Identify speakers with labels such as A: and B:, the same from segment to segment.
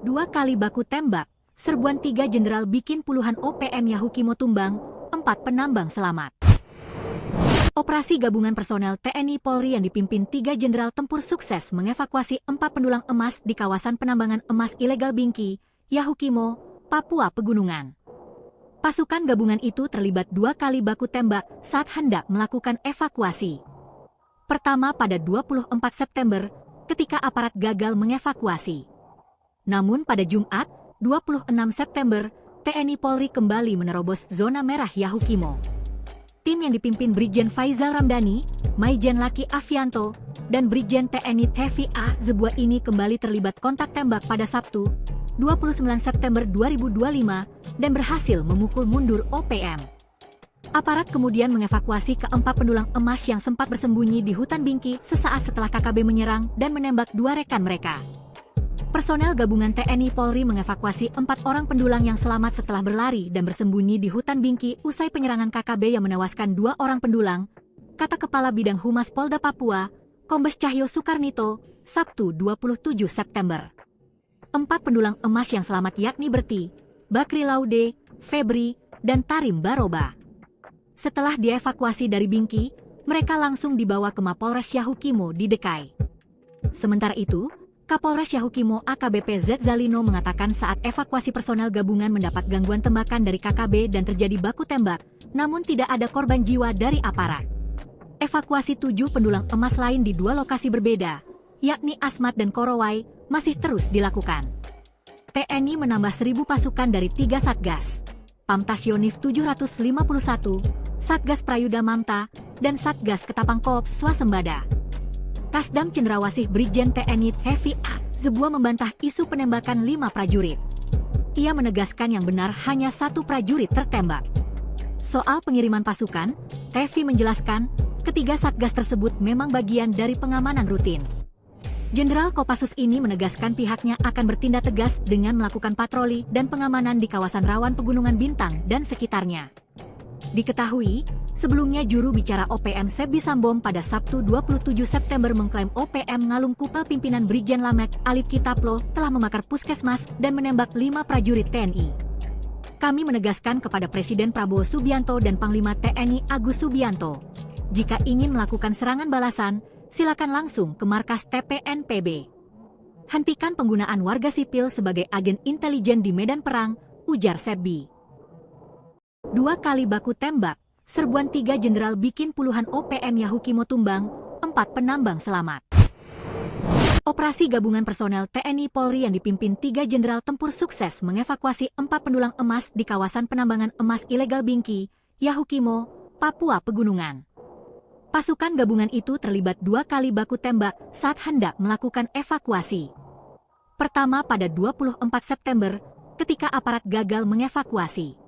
A: 2 kali baku tembak, serbuan 3 jenderal bikin puluhan OPM Yahukimo tumbang, 4 penambang selamat. Operasi gabungan personel TNI Polri yang dipimpin 3 jenderal tempur sukses mengevakuasi 4 pendulang emas di kawasan penambangan emas ilegal Bingki, Yahukimo, Papua Pegunungan. Pasukan gabungan itu terlibat 2 kali baku tembak saat hendak melakukan evakuasi. Pertama pada 24 September, ketika aparat gagal mengevakuasi. Namun pada Jumat, 26 September, TNI Polri kembali menerobos zona merah Yahukimo. Tim yang dipimpin Brigjen Faizal Ramdhani, Maijen Laki Afianto, dan Brigjen TNI Tevi A. Zebua ini kembali terlibat kontak tembak pada Sabtu, 29 September 2025, dan berhasil memukul mundur OPM. Aparat kemudian mengevakuasi keempat pendulang emas yang sempat bersembunyi di hutan Bingki sesaat setelah KKB menyerang dan menembak 2 rekan mereka. Personel gabungan TNI Polri mengevakuasi 4 orang pendulang yang selamat setelah berlari dan bersembunyi di hutan Bingki usai penyerangan KKB yang menewaskan 2 orang pendulang, kata Kepala Bidang Humas Polda Papua, Kombes Cahyo Soekarnito, Sabtu 27 September. 4 pendulang emas yang selamat yakni Berti, Bakri Laude, Febri, dan Tarim Baroba. Setelah dievakuasi dari Bingki, mereka langsung dibawa ke Mapolres Yahukimo di Dekai. Sementara itu, Kapolres Yahukimo AKBP Z Zalino mengatakan saat evakuasi personel gabungan mendapat gangguan tembakan dari KKB dan terjadi baku tembak, namun tidak ada korban jiwa dari aparat. Evakuasi 7 pendulang emas lain di 2 lokasi berbeda, yakni Asmat dan Korowai, masih terus dilakukan. TNI menambah 1.000 pasukan dari 3 Satgas, Pamtas Yonif 751, Satgas Prayuda Mamta, dan Satgas Ketapang Koops Swasembada. Kasdam Cendrawasih Brigjen TNI Tevi A. Zebua membantah isu penembakan 5 prajurit. Ia menegaskan yang benar hanya 1 prajurit tertembak. Soal pengiriman pasukan, Tevi menjelaskan, ketiga Satgas tersebut memang bagian dari pengamanan rutin. Jenderal Kopassus ini menegaskan pihaknya akan bertindak tegas dengan melakukan patroli dan pengamanan di kawasan rawan Pegunungan Bintang dan sekitarnya. Diketahui, sebelumnya juru bicara OPM Sebi Sambom pada Sabtu 27 September mengklaim OPM Ngalum Kupel pimpinan Brigjen Lamek Alip Kitaplo telah membakar puskesmas dan menembak 5 prajurit TNI. Kami menegaskan kepada Presiden Prabowo Subianto dan Panglima TNI Agus Subianto, jika ingin melakukan serangan balasan, silakan langsung ke markas TPNPB. Hentikan penggunaan warga sipil sebagai agen intelijen di medan perang, ujar Sebi. 2 kali baku tembak, serbuan 3 jenderal bikin puluhan OPM Yahukimo tumbang, 4 penambang selamat. Operasi gabungan personel TNI Polri yang dipimpin 3 jenderal tempur sukses mengevakuasi 4 pendulang emas di kawasan penambangan emas ilegal Bingki, Yahukimo, Papua Pegunungan. Pasukan gabungan itu terlibat 2 kali baku tembak saat hendak melakukan evakuasi. Pertama pada 24 September, ketika aparat gagal mengevakuasi.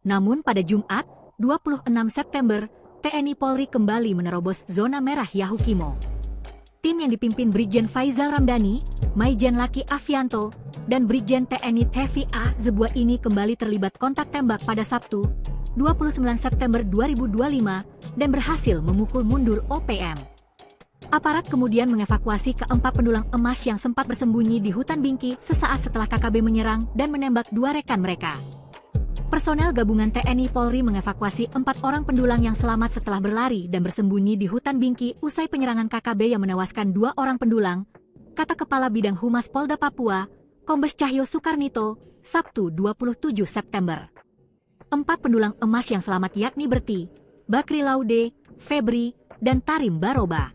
A: Namun pada Jumat, 26 September, TNI Polri kembali menerobos zona merah Yahukimo. Tim yang dipimpin Brigjen Faizal Ramdhani, Maijen Laki Afianto, dan Brigjen TNI Tevi A. Zebua ini kembali terlibat kontak tembak pada Sabtu, 29 September 2025, dan berhasil memukul mundur OPM. Aparat kemudian mengevakuasi keempat pendulang emas yang sempat bersembunyi di hutan Bingki sesaat setelah KKB menyerang dan menembak 2 rekan mereka. Personel gabungan TNI Polri mengevakuasi 4 orang pendulang yang selamat setelah berlari dan bersembunyi di hutan Bingki usai penyerangan KKB yang menewaskan 2 orang pendulang, kata Kepala Bidang Humas Polda Papua, Kombes Cahyo Soekarnito, Sabtu 27 September. 4 pendulang emas yang selamat yakni Berti, Bakri Laude, Febri, dan Tarim Baroba.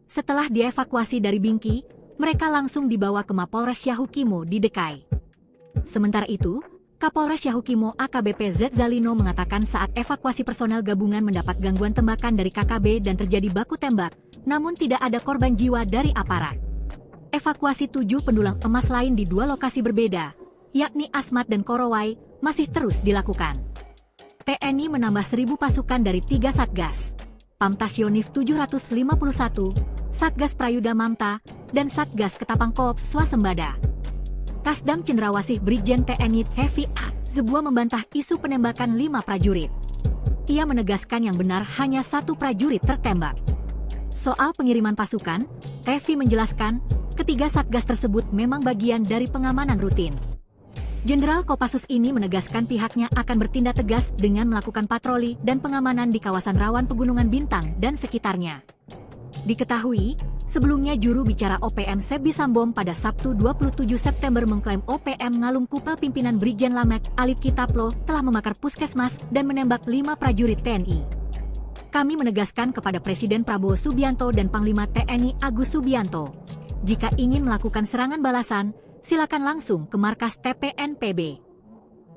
A: Setelah dievakuasi dari Bingki, mereka langsung dibawa ke Mapolres Yahukimo di Dekai. Sementara itu, Kapolres Yahukimo AKBP Z Zalino mengatakan saat evakuasi personel gabungan mendapat gangguan tembakan dari KKB dan terjadi baku tembak, namun tidak ada korban jiwa dari aparat. Evakuasi 7 pendulang emas lain di 2 lokasi berbeda, yakni Asmat dan Korowai, masih terus dilakukan. TNI menambah 1.000 pasukan dari 3 Satgas, Pamtas Yonif 751, Satgas Prayuda Mamta, dan Satgas Ketapang Koops Swasembada. Kasdam Cendrawasih Brigjen TNI Tevi A. Zebua membantah isu penembakan 5 prajurit. Ia menegaskan yang benar hanya 1 prajurit tertembak. Soal pengiriman pasukan, Tevi menjelaskan, ketiga satgas tersebut memang bagian dari pengamanan rutin. Jenderal Kopassus ini menegaskan pihaknya akan bertindak tegas dengan melakukan patroli dan pengamanan di kawasan rawan Pegunungan Bintang dan sekitarnya. Diketahui, sebelumnya juru bicara OPM Sebi Sambom pada Sabtu 27 September mengklaim OPM Ngalum Kupel pimpinan Brigjen Lamek Alip Kitaplo telah membakar puskesmas dan menembak 5 prajurit TNI. Kami menegaskan kepada Presiden Prabowo Subianto dan Panglima TNI Agus Subianto, jika ingin melakukan serangan balasan, silakan langsung ke markas TPNPB.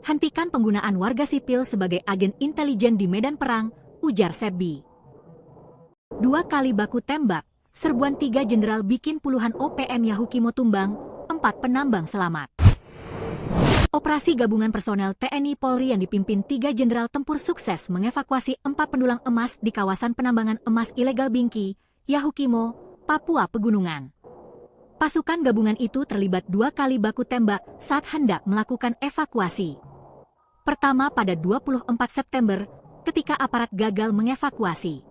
A: Hentikan penggunaan warga sipil sebagai agen intelijen di medan perang, ujar Sebi. 2 kali baku tembak, serbuan 3 jenderal bikin puluhan OPM Yahukimo tumbang, 4 penambang selamat. Operasi gabungan personel TNI Polri yang dipimpin 3 jenderal tempur sukses mengevakuasi 4 pendulang emas di kawasan penambangan emas ilegal Bingki, Yahukimo, Papua Pegunungan. Pasukan gabungan itu terlibat 2 kali baku tembak saat hendak melakukan evakuasi. Pertama pada 24 September, ketika aparat gagal mengevakuasi.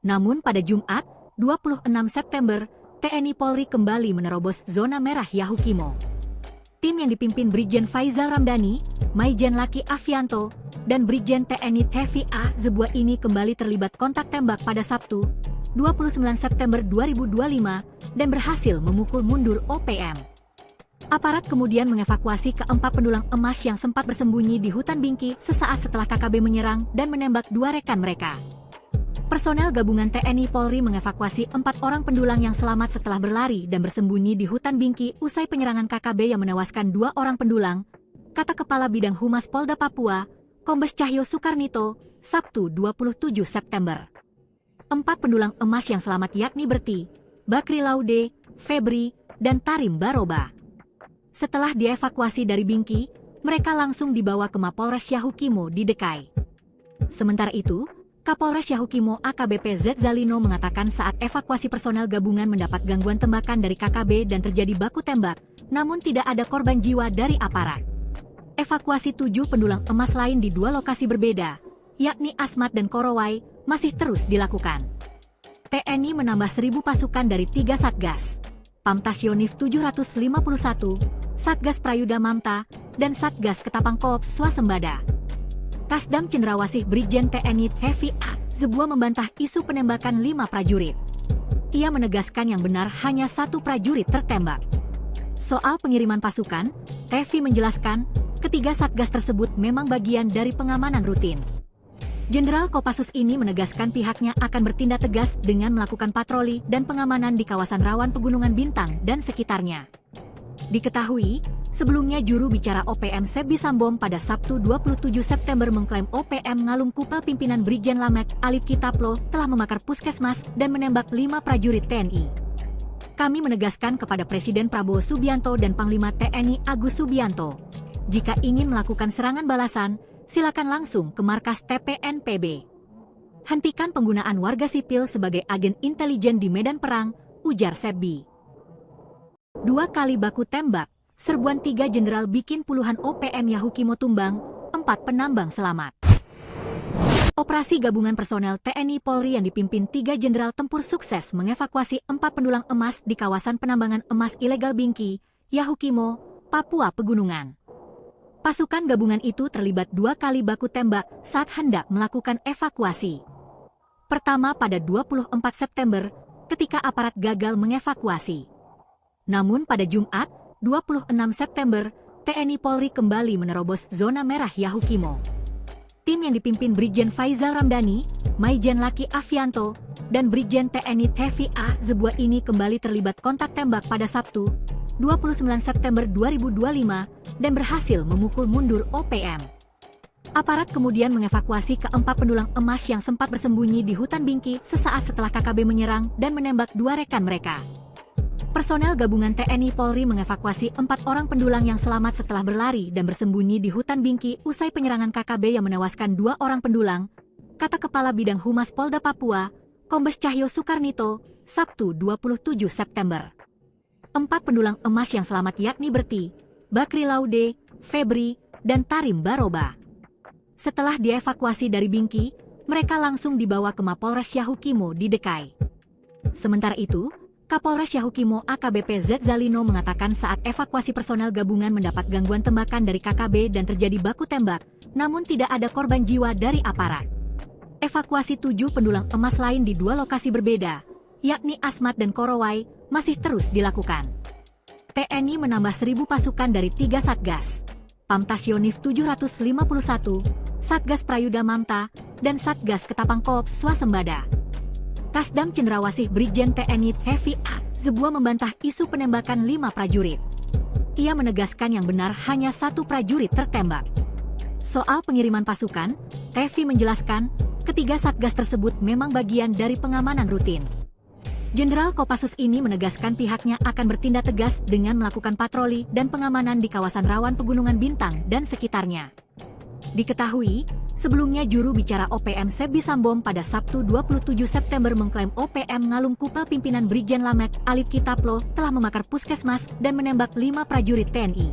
A: Namun pada Jumat, 26 September, TNI Polri kembali menerobos zona merah Yahukimo. Tim yang dipimpin Brigjen Faizal Ramdhani, Maijen Laki Afianto, dan Brigjen TNI Tevi A. Zebua ini kembali terlibat kontak tembak pada Sabtu, 29 September 2025, dan berhasil memukul mundur OPM. Aparat kemudian mengevakuasi keempat pendulang emas yang sempat bersembunyi di hutan Bingki sesaat setelah KKB menyerang dan menembak 2 rekan mereka. Personel gabungan TNI Polri mengevakuasi 4 orang pendulang yang selamat setelah berlari dan bersembunyi di hutan Bingki usai penyerangan KKB yang menewaskan 2 orang pendulang, kata Kepala Bidang Humas Polda Papua, Kombes Cahyo Soekarnito, Sabtu 27 September. 4 pendulang emas yang selamat yakni Berti, Bakri Laude, Febri, dan Tarim Baroba. Setelah dievakuasi dari Bingki, mereka langsung dibawa ke Mapolres Yahukimo di Dekai. Sementara itu, Kapolres Yahukimo AKBP Z Zalino mengatakan saat evakuasi personel gabungan mendapat gangguan tembakan dari KKB dan terjadi baku tembak, namun tidak ada korban jiwa dari aparat. Evakuasi 7 pendulang emas lain di 2 lokasi berbeda, yakni Asmat dan Korowai, masih terus dilakukan. TNI menambah 1.000 pasukan dari 3 Satgas, Pamtas Yonif 751, Satgas Prayuda Mamta, dan Satgas Ketapang Koops Swasembada. Kasdam Cendrawasih Brigjen TNI Tevi A. Zebua membantah isu penembakan 5 prajurit. Ia menegaskan yang benar hanya 1 prajurit tertembak. Soal pengiriman pasukan, Tevi menjelaskan, ketiga Satgas tersebut memang bagian dari pengamanan rutin. Jenderal Kopassus ini menegaskan pihaknya akan bertindak tegas dengan melakukan patroli dan pengamanan di kawasan rawan Pegunungan Bintang dan sekitarnya. Diketahui, sebelumnya juru bicara OPM Sebi Sambom pada Sabtu 27 September mengklaim OPM Ngalum Kupel pimpinan Brigjen Lamek Alip Kitaplo telah membakar puskesmas dan menembak 5 prajurit TNI. Kami menegaskan kepada Presiden Prabowo Subianto dan Panglima TNI Agus Subianto, jika ingin melakukan serangan balasan, silakan langsung ke markas TPNPB. Hentikan penggunaan warga sipil sebagai agen intelijen di medan perang, ujar Sebi. 2 kali baku tembak, serbuan 3 jenderal bikin puluhan OPM Yahukimo tumbang, 4 penambang selamat. Operasi gabungan personel TNI Polri yang dipimpin 3 jenderal tempur sukses mengevakuasi 4 pendulang emas di kawasan penambangan emas ilegal Bingki, Yahukimo, Papua Pegunungan. Pasukan gabungan itu terlibat 2 kali baku tembak saat hendak melakukan evakuasi. Pertama pada 24 September, ketika aparat gagal mengevakuasi. Namun pada Jumat, 26 September, TNI Polri kembali menerobos zona merah Yahukimo. Tim yang dipimpin Brigjen Faizal Ramdhani, Maijen Laki Afianto, dan Brigjen TNI Tevi A. Zebua ini kembali terlibat kontak tembak pada Sabtu, 29 September 2025, dan berhasil memukul mundur OPM. Aparat kemudian mengevakuasi keempat pendulang emas yang sempat bersembunyi di hutan Bingki sesaat setelah KKB menyerang dan menembak 2 rekan mereka. Personel gabungan TNI Polri mengevakuasi 4 orang pendulang yang selamat setelah berlari dan bersembunyi di hutan Bingki usai penyerangan KKB yang menewaskan 2 orang pendulang, kata Kepala Bidang Humas Polda Papua, Kombes Cahyo Soekarnito, Sabtu 27 September. 4 pendulang emas yang selamat yakni Berti, Bakri Laude, Febri, dan Tarim Baroba. Setelah dievakuasi dari Bingki, mereka langsung dibawa ke Mapolres Yahukimo di Dekai. Sementara itu, Kapolres Yahukimo AKBP Z Zalino mengatakan saat evakuasi personel gabungan mendapat gangguan tembakan dari KKB dan terjadi baku tembak, namun tidak ada korban jiwa dari aparat. Evakuasi 7 pendulang emas lain di 2 lokasi berbeda, yakni Asmat dan Korowai, masih terus dilakukan. TNI menambah 1.000 pasukan dari 3 Satgas, Pamtasionif 751, Satgas Prayuda Mamta, dan Satgas Ketapang Koops Swasembada. Kasdam Cendrawasih Brigjen TNI Hevi A. Zebua membantah isu penembakan 5 prajurit. Ia menegaskan yang benar hanya 1 prajurit tertembak. Soal pengiriman pasukan, Hevi menjelaskan, ketiga Satgas tersebut memang bagian dari pengamanan rutin. Jenderal Kopassus ini menegaskan pihaknya akan bertindak tegas dengan melakukan patroli dan pengamanan di kawasan rawan Pegunungan Bintang dan sekitarnya. Diketahui, sebelumnya juru bicara OPM Sebi Sambom pada Sabtu 27 September mengklaim OPM Ngalum Kupel pimpinan Brigjen Lamek Alip Kitaplo telah membakar puskesmas dan menembak 5 prajurit TNI.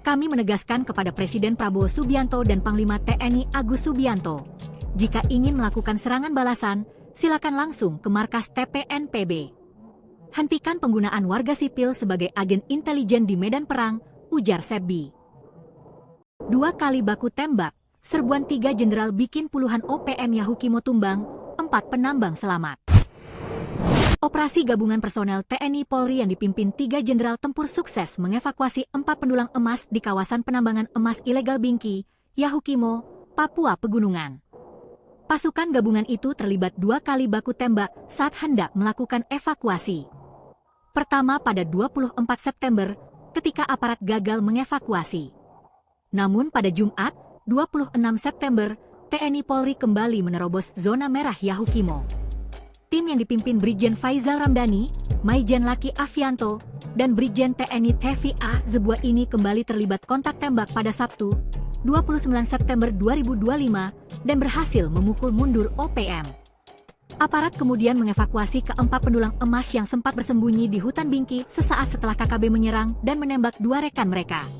A: Kami menegaskan kepada Presiden Prabowo Subianto dan Panglima TNI Agus Subianto, jika ingin melakukan serangan balasan, silakan langsung ke markas TPNPB. Hentikan penggunaan warga sipil sebagai agen intelijen di medan perang, ujar Sebi. 2 kali baku tembak, serbuan 3 jenderal bikin puluhan OPM Yahukimo tumbang, 4 penambang selamat. Operasi gabungan personel TNI Polri yang dipimpin 3 jenderal tempur sukses mengevakuasi 4 pendulang emas di kawasan penambangan emas ilegal Bingki, Yahukimo, Papua Pegunungan. Pasukan gabungan itu terlibat 2 kali baku tembak saat hendak melakukan evakuasi. Pertama pada 24 September, ketika aparat gagal mengevakuasi. Namun pada Jumat, 26 September, TNI Polri kembali menerobos zona merah Yahukimo. Tim yang dipimpin Brigjen Faizal Ramdhani, Maijen Laki Afianto, dan Brigjen TNI Hevi A. Zebua ini kembali terlibat kontak tembak pada Sabtu, 29 September 2025, dan berhasil memukul mundur OPM. Aparat kemudian mengevakuasi ke-4 pendulang emas yang sempat bersembunyi di hutan Bingki sesaat setelah KKB menyerang dan menembak 2 rekan mereka.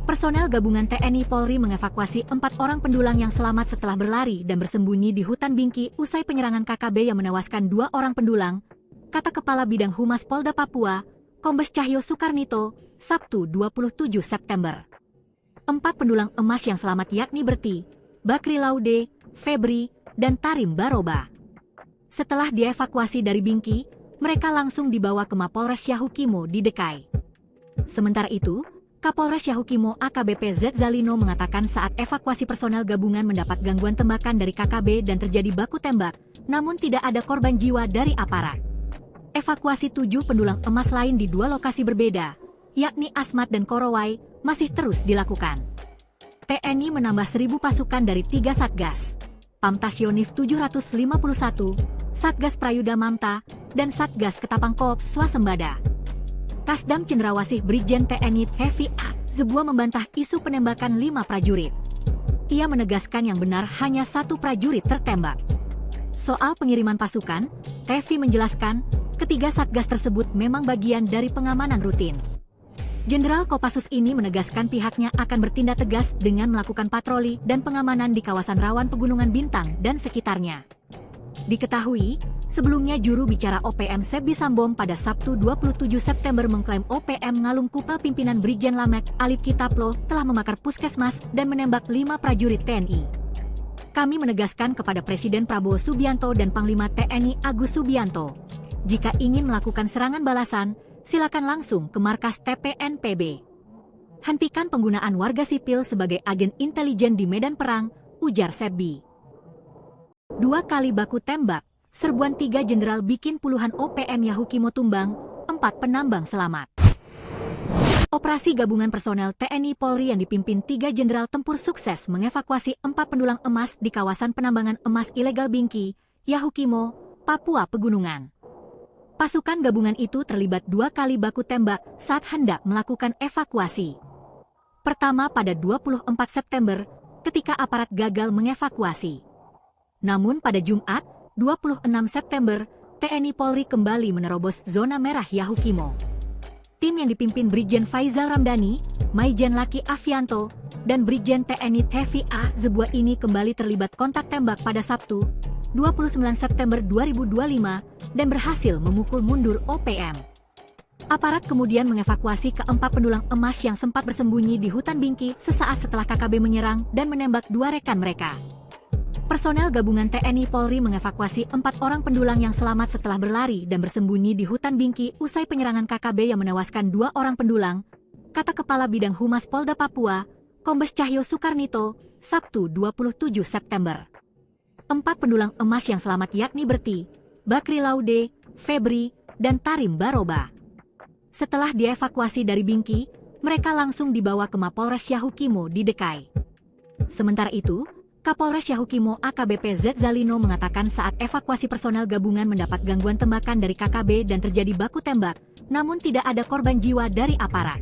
A: Personel gabungan TNI Polri mengevakuasi 4 orang pendulang yang selamat setelah berlari dan bersembunyi di hutan Bingki usai penyerangan KKB yang menewaskan 2 orang pendulang, kata Kepala Bidang Humas Polda Papua, Kombes Cahyo Soekarnito, Sabtu 27 September. 4 pendulang emas yang selamat yakni Berti, Bakri Laude, Febri, dan Tarim Baroba. Setelah dievakuasi dari Bingki, mereka langsung dibawa ke Mapolres Yahukimo di Dekai. Sementara itu, Kapolres Yahukimo AKBP Z Zalino mengatakan saat evakuasi personel gabungan mendapat gangguan tembakan dari KKB dan terjadi baku tembak, namun tidak ada korban jiwa dari aparat. Evakuasi 7 pendulang emas lain di 2 lokasi berbeda, yakni Asmat dan Korowai, masih terus dilakukan. TNI menambah 1.000 pasukan dari 3 Satgas, Pamtasionif 751, Satgas Prayuda Mamta, dan Satgas Ketapang Koops Swasembada. Kasdam Cendrawasih Brigjen TNI Hevi A. Zebua membantah isu penembakan 5 prajurit. Ia menegaskan yang benar hanya 1 prajurit tertembak. Soal pengiriman pasukan, Hevi menjelaskan, ketiga Satgas tersebut memang bagian dari pengamanan rutin. Jenderal Kopassus ini menegaskan pihaknya akan bertindak tegas dengan melakukan patroli dan pengamanan di kawasan rawan Pegunungan Bintang dan sekitarnya. Diketahui, sebelumnya juru bicara OPM Sebi Sambom pada Sabtu 27 September mengklaim OPM Ngalum Kupel pimpinan Brigjen Lamek Alip Kitaplo telah membakar puskesmas dan menembak 5 prajurit TNI. Kami menegaskan kepada Presiden Prabowo Subianto dan Panglima TNI Agus Subianto, jika ingin melakukan serangan balasan, silakan langsung ke markas TPNPB. Hentikan penggunaan warga sipil sebagai agen intelijen di medan perang, ujar Sebi. 2 kali baku tembak, serbuan 3 jenderal bikin puluhan OPM Yahukimo tumbang, 4 penambang selamat. Operasi gabungan personel TNI Polri yang dipimpin 3 jenderal tempur sukses mengevakuasi 4 pendulang emas di kawasan penambangan emas ilegal Bingki, Yahukimo, Papua Pegunungan. Pasukan gabungan itu terlibat 2 kali baku tembak saat hendak melakukan evakuasi. Pertama pada 24 September, ketika aparat gagal mengevakuasi. Namun pada Jumat, 26 September, TNI Polri kembali menerobos zona merah Yahukimo. Tim yang dipimpin Brigjen Faizal Ramdhani, Maijen Laki Afianto, dan Brigjen TNI Hevi A. Zebua ini kembali terlibat kontak tembak pada Sabtu, 29 September 2025, dan berhasil memukul mundur OPM. Aparat kemudian mengevakuasi keempat pendulang emas yang sempat bersembunyi di hutan Bingki sesaat setelah KKB menyerang dan menembak dua rekan mereka. Personel gabungan TNI Polri mengevakuasi 4 orang pendulang yang selamat setelah berlari dan bersembunyi di hutan Bingki usai penyerangan KKB yang menewaskan 2 orang pendulang, kata Kepala Bidang Humas Polda Papua, Kombes Cahyo Soekarnito, Sabtu 27 September. 4 pendulang emas yang selamat yakni Berti, Bakri Laude, Febri, dan Tarim Baroba. Setelah dievakuasi dari Bingki, mereka langsung dibawa ke Mapolres Yahukimo di Dekai. Sementara itu, Kapolres Yahukimo AKBP Z Zalino mengatakan saat evakuasi personel gabungan mendapat gangguan tembakan dari KKB dan terjadi baku tembak, namun tidak ada korban jiwa dari aparat.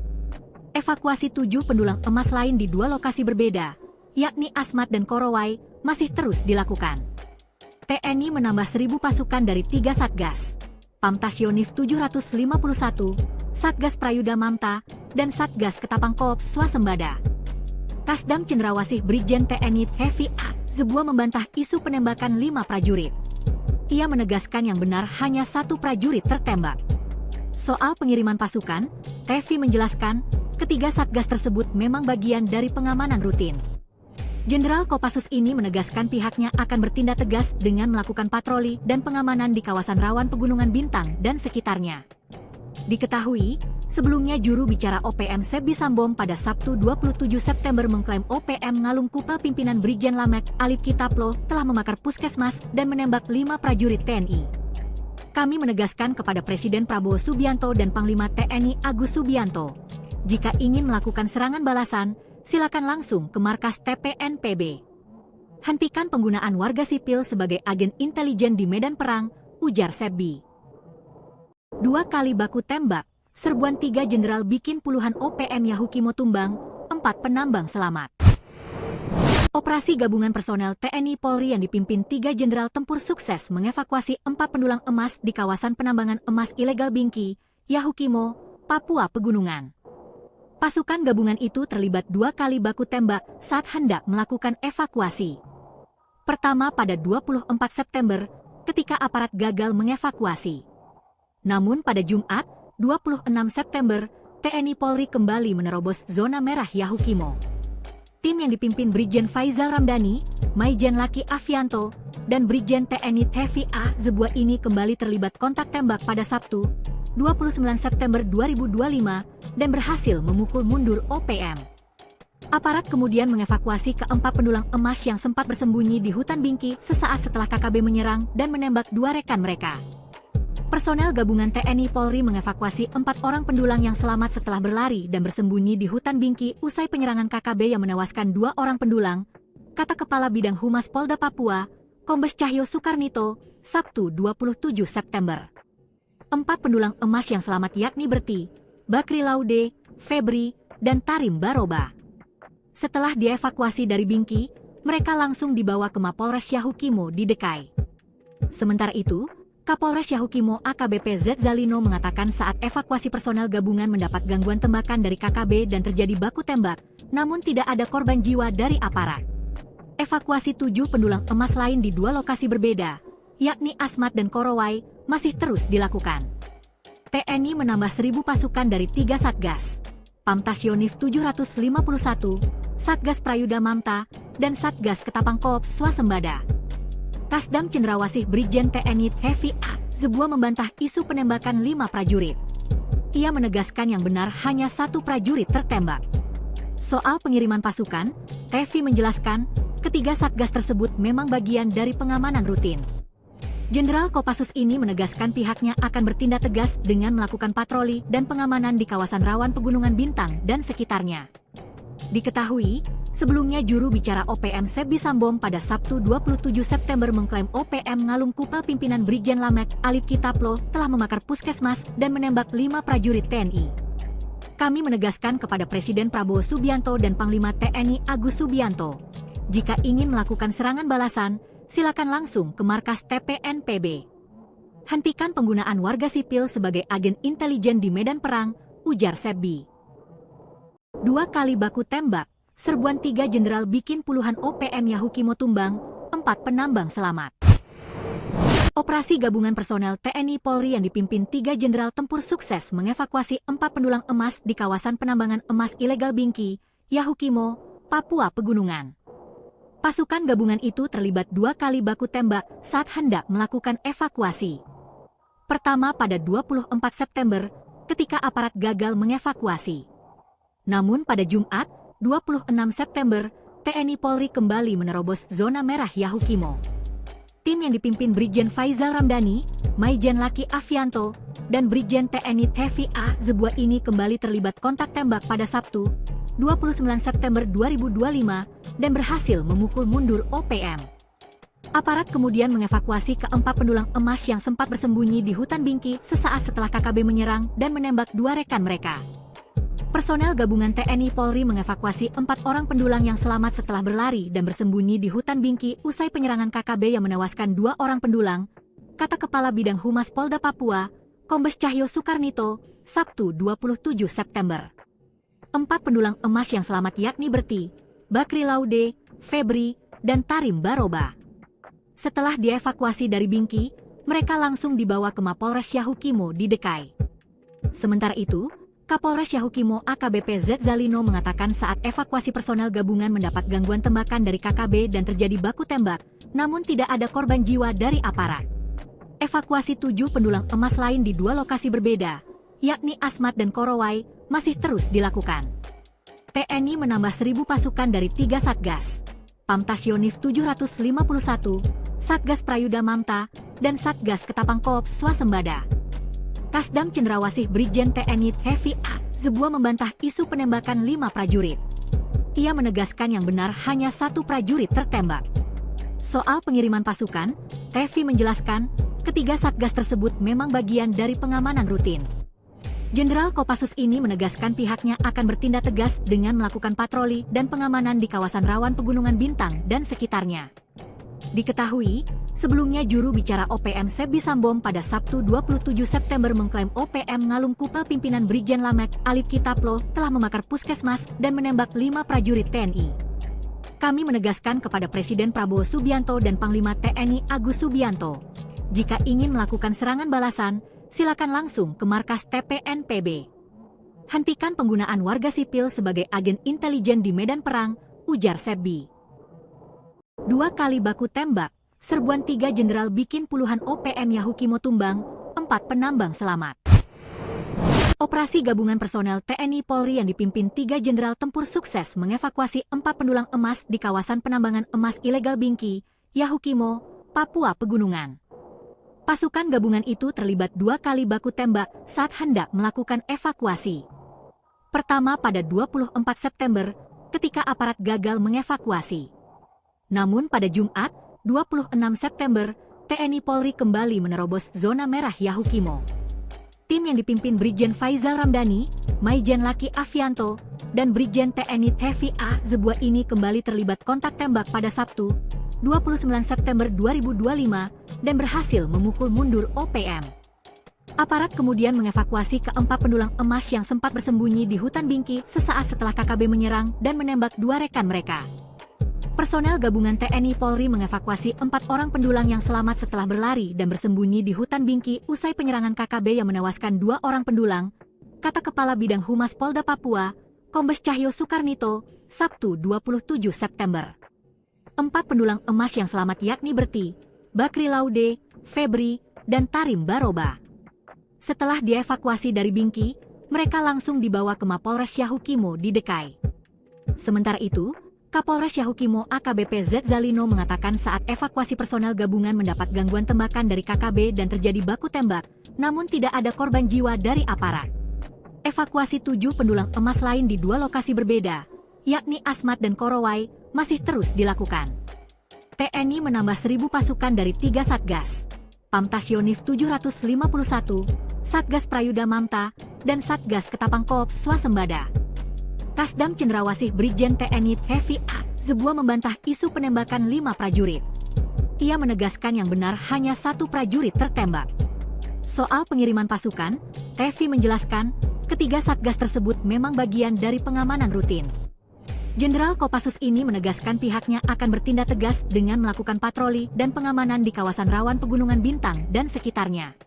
A: Evakuasi 7 pendulang emas lain di 2 lokasi berbeda, yakni Asmat dan Korowai, masih terus dilakukan. TNI menambah 1.000 pasukan dari 3 Satgas, Pamtas Yonif 751, Satgas Prayuda Mamta, dan Satgas Ketapang Koop Swasembada. Kasdam Cendrawasih Brigjen TNI Hevi A. Zebua membantah isu penembakan 5 prajurit. Ia menegaskan yang benar hanya 1 prajurit tertembak. Soal pengiriman pasukan, Hevi menjelaskan, ketiga Satgas tersebut memang bagian dari pengamanan rutin. Jenderal Kopassus ini menegaskan pihaknya akan bertindak tegas dengan melakukan patroli dan pengamanan di kawasan rawan Pegunungan Bintang dan sekitarnya. Diketahui, sebelumnya juru bicara OPM Sebi Sambom pada Sabtu 27 September mengklaim OPM Ngalung Kupel pimpinan Brigjen Lamek Alip Kitaplo telah membakar puskesmas dan menembak 5 prajurit TNI. Kami menegaskan kepada Presiden Prabowo Subianto dan Panglima TNI Agus Subianto, jika ingin melakukan serangan balasan, silakan langsung ke markas TPNPB. Hentikan penggunaan warga sipil sebagai agen intelijen di medan perang, ujar Sebi. 2 kali baku tembak, serbuan 3 jenderal bikin puluhan OPM Yahukimo tumbang, 4 penambang selamat. Operasi gabungan personel TNI Polri yang dipimpin 3 jenderal tempur sukses mengevakuasi 4 pendulang emas di kawasan penambangan emas ilegal Bingki, Yahukimo, Papua Pegunungan. Pasukan gabungan itu terlibat 2 kali baku tembak saat hendak melakukan evakuasi. Pertama pada 24 September, ketika aparat gagal mengevakuasi. Namun pada Jumat, 26 September, TNI Polri kembali menerobos zona merah Yahukimo. Tim yang dipimpin Brigjen Faizal Ramdhani, Maijen Laki Afianto, dan Brigjen TNI Hevi A. Zebua ini kembali terlibat kontak tembak pada Sabtu, 29 September 2025, dan berhasil memukul mundur OPM. Aparat kemudian mengevakuasi keempat pendulang emas yang sempat bersembunyi di hutan Bingki sesaat setelah KKB menyerang dan menembak 2 rekan mereka. Personel gabungan TNI Polri mengevakuasi 4 orang pendulang yang selamat setelah berlari dan bersembunyi di hutan Bingki usai penyerangan KKB yang menewaskan 2 orang pendulang, kata Kepala Bidang Humas Polda Papua, Kombes Cahyo Soekarnito, Sabtu 27 September. 4 pendulang emas yang selamat yakni Berti, Bakri Laude, Febri, dan Tarim Baroba. Setelah dievakuasi dari Bingki, mereka langsung dibawa ke Mapolres Yahukimo di Dekai. Sementara itu, Kapolres Yahukimo AKBP Z Zalino mengatakan saat evakuasi personel gabungan mendapat gangguan tembakan dari KKB dan terjadi baku tembak, namun tidak ada korban jiwa dari aparat. Evakuasi 7 pendulang emas lain di 2 lokasi berbeda, yakni Asmat dan Korowai, masih terus dilakukan. TNI menambah 1.000 pasukan dari 3 Satgas, Pamtas Yonif 751, Satgas Prayuda Mamta, dan Satgas Ketapang Koop Swasembada. Kasdam Cendrawasih Brigjen TNI Hevi A. Zebua membantah isu penembakan 5 prajurit. Ia menegaskan yang benar hanya 1 prajurit tertembak. Soal pengiriman pasukan, Hevi menjelaskan, ketiga Satgas tersebut memang bagian dari pengamanan rutin. Jenderal Kopassus ini menegaskan pihaknya akan bertindak tegas dengan melakukan patroli dan pengamanan di kawasan rawan Pegunungan Bintang dan sekitarnya. Diketahui, sebelumnya juru bicara OPM Sebi Sambom pada Sabtu 27 September mengklaim OPM Ngalung Kupel pimpinan Brigjen Lamek Alip Kitaplo telah membakar puskesmas dan menembak 5 prajurit TNI. Kami menegaskan kepada Presiden Prabowo Subianto dan Panglima TNI Agus Subianto, jika ingin melakukan serangan balasan, silakan langsung ke markas TPNPB. Hentikan penggunaan warga sipil sebagai agen intelijen di medan perang, ujar Sebi. 2 kali baku tembak, serbuan 3 jenderal bikin puluhan OPM Yahukimo tumbang, 4 penambang selamat. Operasi gabungan personel TNI Polri yang dipimpin 3 jenderal tempur sukses mengevakuasi 4 pendulang emas di kawasan penambangan emas ilegal Bingki, Yahukimo, Papua Pegunungan. Pasukan gabungan itu terlibat 2 kali baku tembak saat hendak melakukan evakuasi. Pertama pada 24 September, ketika aparat gagal mengevakuasi. Namun pada Jumat, 26 September, TNI Polri kembali menerobos zona merah Yahukimo. Tim yang dipimpin Brigjen Faizal Ramdhani, Maijen Laki Afianto, dan Brigjen TNI Tevi A. Zebua ini kembali terlibat kontak tembak pada Sabtu, 29 September 2025, dan berhasil memukul mundur OPM. Aparat kemudian mengevakuasi ke-4 pendulang emas yang sempat bersembunyi di hutan Bingki sesaat setelah KKB menyerang dan menembak 2 rekan mereka. Personel gabungan TNI Polri mengevakuasi 4 orang pendulang yang selamat setelah berlari dan bersembunyi di hutan Bingki usai penyerangan KKB yang menewaskan 2 orang pendulang, kata Kepala Bidang Humas Polda Papua, Kombes Cahyo Soekarnito, Sabtu 27 September. 4 pendulang emas yang selamat yakni Berti, Bakri Laude, Febri, dan Tarim Baroba. Setelah dievakuasi dari Bingki, mereka langsung dibawa ke Mapolres Yahukimo di Dekai. Sementara itu, Kapolres Yahukimo AKBP Z Zalino mengatakan saat evakuasi personel gabungan mendapat gangguan tembakan dari KKB dan terjadi baku tembak, namun tidak ada korban jiwa dari aparat. Evakuasi 7 pendulang emas lain di 2 lokasi berbeda, yakni Asmat dan Korowai, masih terus dilakukan. TNI menambah 1.000 pasukan dari 3 Satgas, Pamtas Yonif 751, Satgas Prayuda Mamta, dan Satgas Ketapang Koops Swasembada. Kasdam Cendrawasih Brigjen TNI Tevi A. Zebua membantah isu penembakan 5 prajurit. Ia menegaskan yang benar hanya 1 prajurit tertembak. Soal pengiriman pasukan, Tevi menjelaskan, ketiga Satgas tersebut memang bagian dari pengamanan rutin. Jenderal Kopassus ini menegaskan pihaknya akan bertindak tegas dengan melakukan patroli dan pengamanan di kawasan rawan Pegunungan Bintang dan sekitarnya. Diketahui, sebelumnya juru bicara OPM Sebi Sambom pada Sabtu 27 September mengklaim OPM Ngalum Kupel pimpinan Brigjen Lamek Alip Kitaplo telah membakar puskesmas dan menembak 5 prajurit TNI. Kami menegaskan kepada Presiden Prabowo Subianto dan Panglima TNI Agus Subianto, jika ingin melakukan serangan balasan, silakan langsung ke markas TPNPB. Hentikan penggunaan warga sipil sebagai agen intelijen di medan perang, ujar Sebi. 2 kali baku tembak, serbuan 3 jenderal bikin puluhan OPM Yahukimo tumbang, 4 penambang selamat. Operasi gabungan personel TNI Polri yang dipimpin 3 jenderal tempur sukses mengevakuasi 4 pendulang emas di kawasan penambangan emas ilegal Bingki, Yahukimo, Papua Pegunungan. Pasukan gabungan itu terlibat 2 kali baku tembak saat hendak melakukan evakuasi. Pertama pada 24 September, ketika aparat gagal mengevakuasi. Namun pada Jumat, 26 September, TNI Polri kembali menerobos zona merah Yahukimo. Tim yang dipimpin Brigjen Faizal Ramdhani, Maijen Laki Afianto, dan Brigjen TNI Tevi A. Zebua ini kembali terlibat kontak tembak pada Sabtu, 29 September 2025, dan berhasil memukul mundur OPM. Aparat kemudian mengevakuasi ke-4 pendulang emas yang sempat bersembunyi di hutan Bingki sesaat setelah KKB menyerang dan menembak 2 rekan mereka. Personel gabungan TNI Polri mengevakuasi 4 orang pendulang yang selamat setelah berlari dan bersembunyi di hutan Bingki usai penyerangan KKB yang menewaskan 2 orang pendulang, kata Kepala Bidang Humas Polda Papua, Kombes Cahyo Soekarnito, Sabtu 27 September. 4 pendulang emas yang selamat yakni Berti, Bakri Laude, Febri, dan Tarim Baroba. Setelah dievakuasi dari Bingki, mereka langsung dibawa ke Mapolres Yahukimo di Dekai. Sementara itu, Kapolres Yahukimo AKBP Z Zalino mengatakan saat evakuasi personel gabungan mendapat gangguan tembakan dari KKB dan terjadi baku tembak, namun tidak ada korban jiwa dari aparat. Evakuasi 7 pendulang emas lain di 2 lokasi berbeda, yakni Asmat dan Korowai, masih terus dilakukan. TNI menambah 1.000 pasukan dari 3 Satgas, Pamtas Yonif 751, Satgas Prayuda Mamta, dan Satgas Ketapang Koops Swasembada. Kasdam Cendrawasih Brigjen TNI Tevi A. Zebua membantah isu penembakan 5 prajurit. Ia menegaskan yang benar hanya 1 prajurit tertembak. Soal pengiriman pasukan, Tevi menjelaskan, ketiga Satgas tersebut memang bagian dari pengamanan rutin. Jenderal Kopassus ini menegaskan pihaknya akan bertindak tegas dengan melakukan patroli dan pengamanan di kawasan rawan Pegunungan Bintang dan sekitarnya.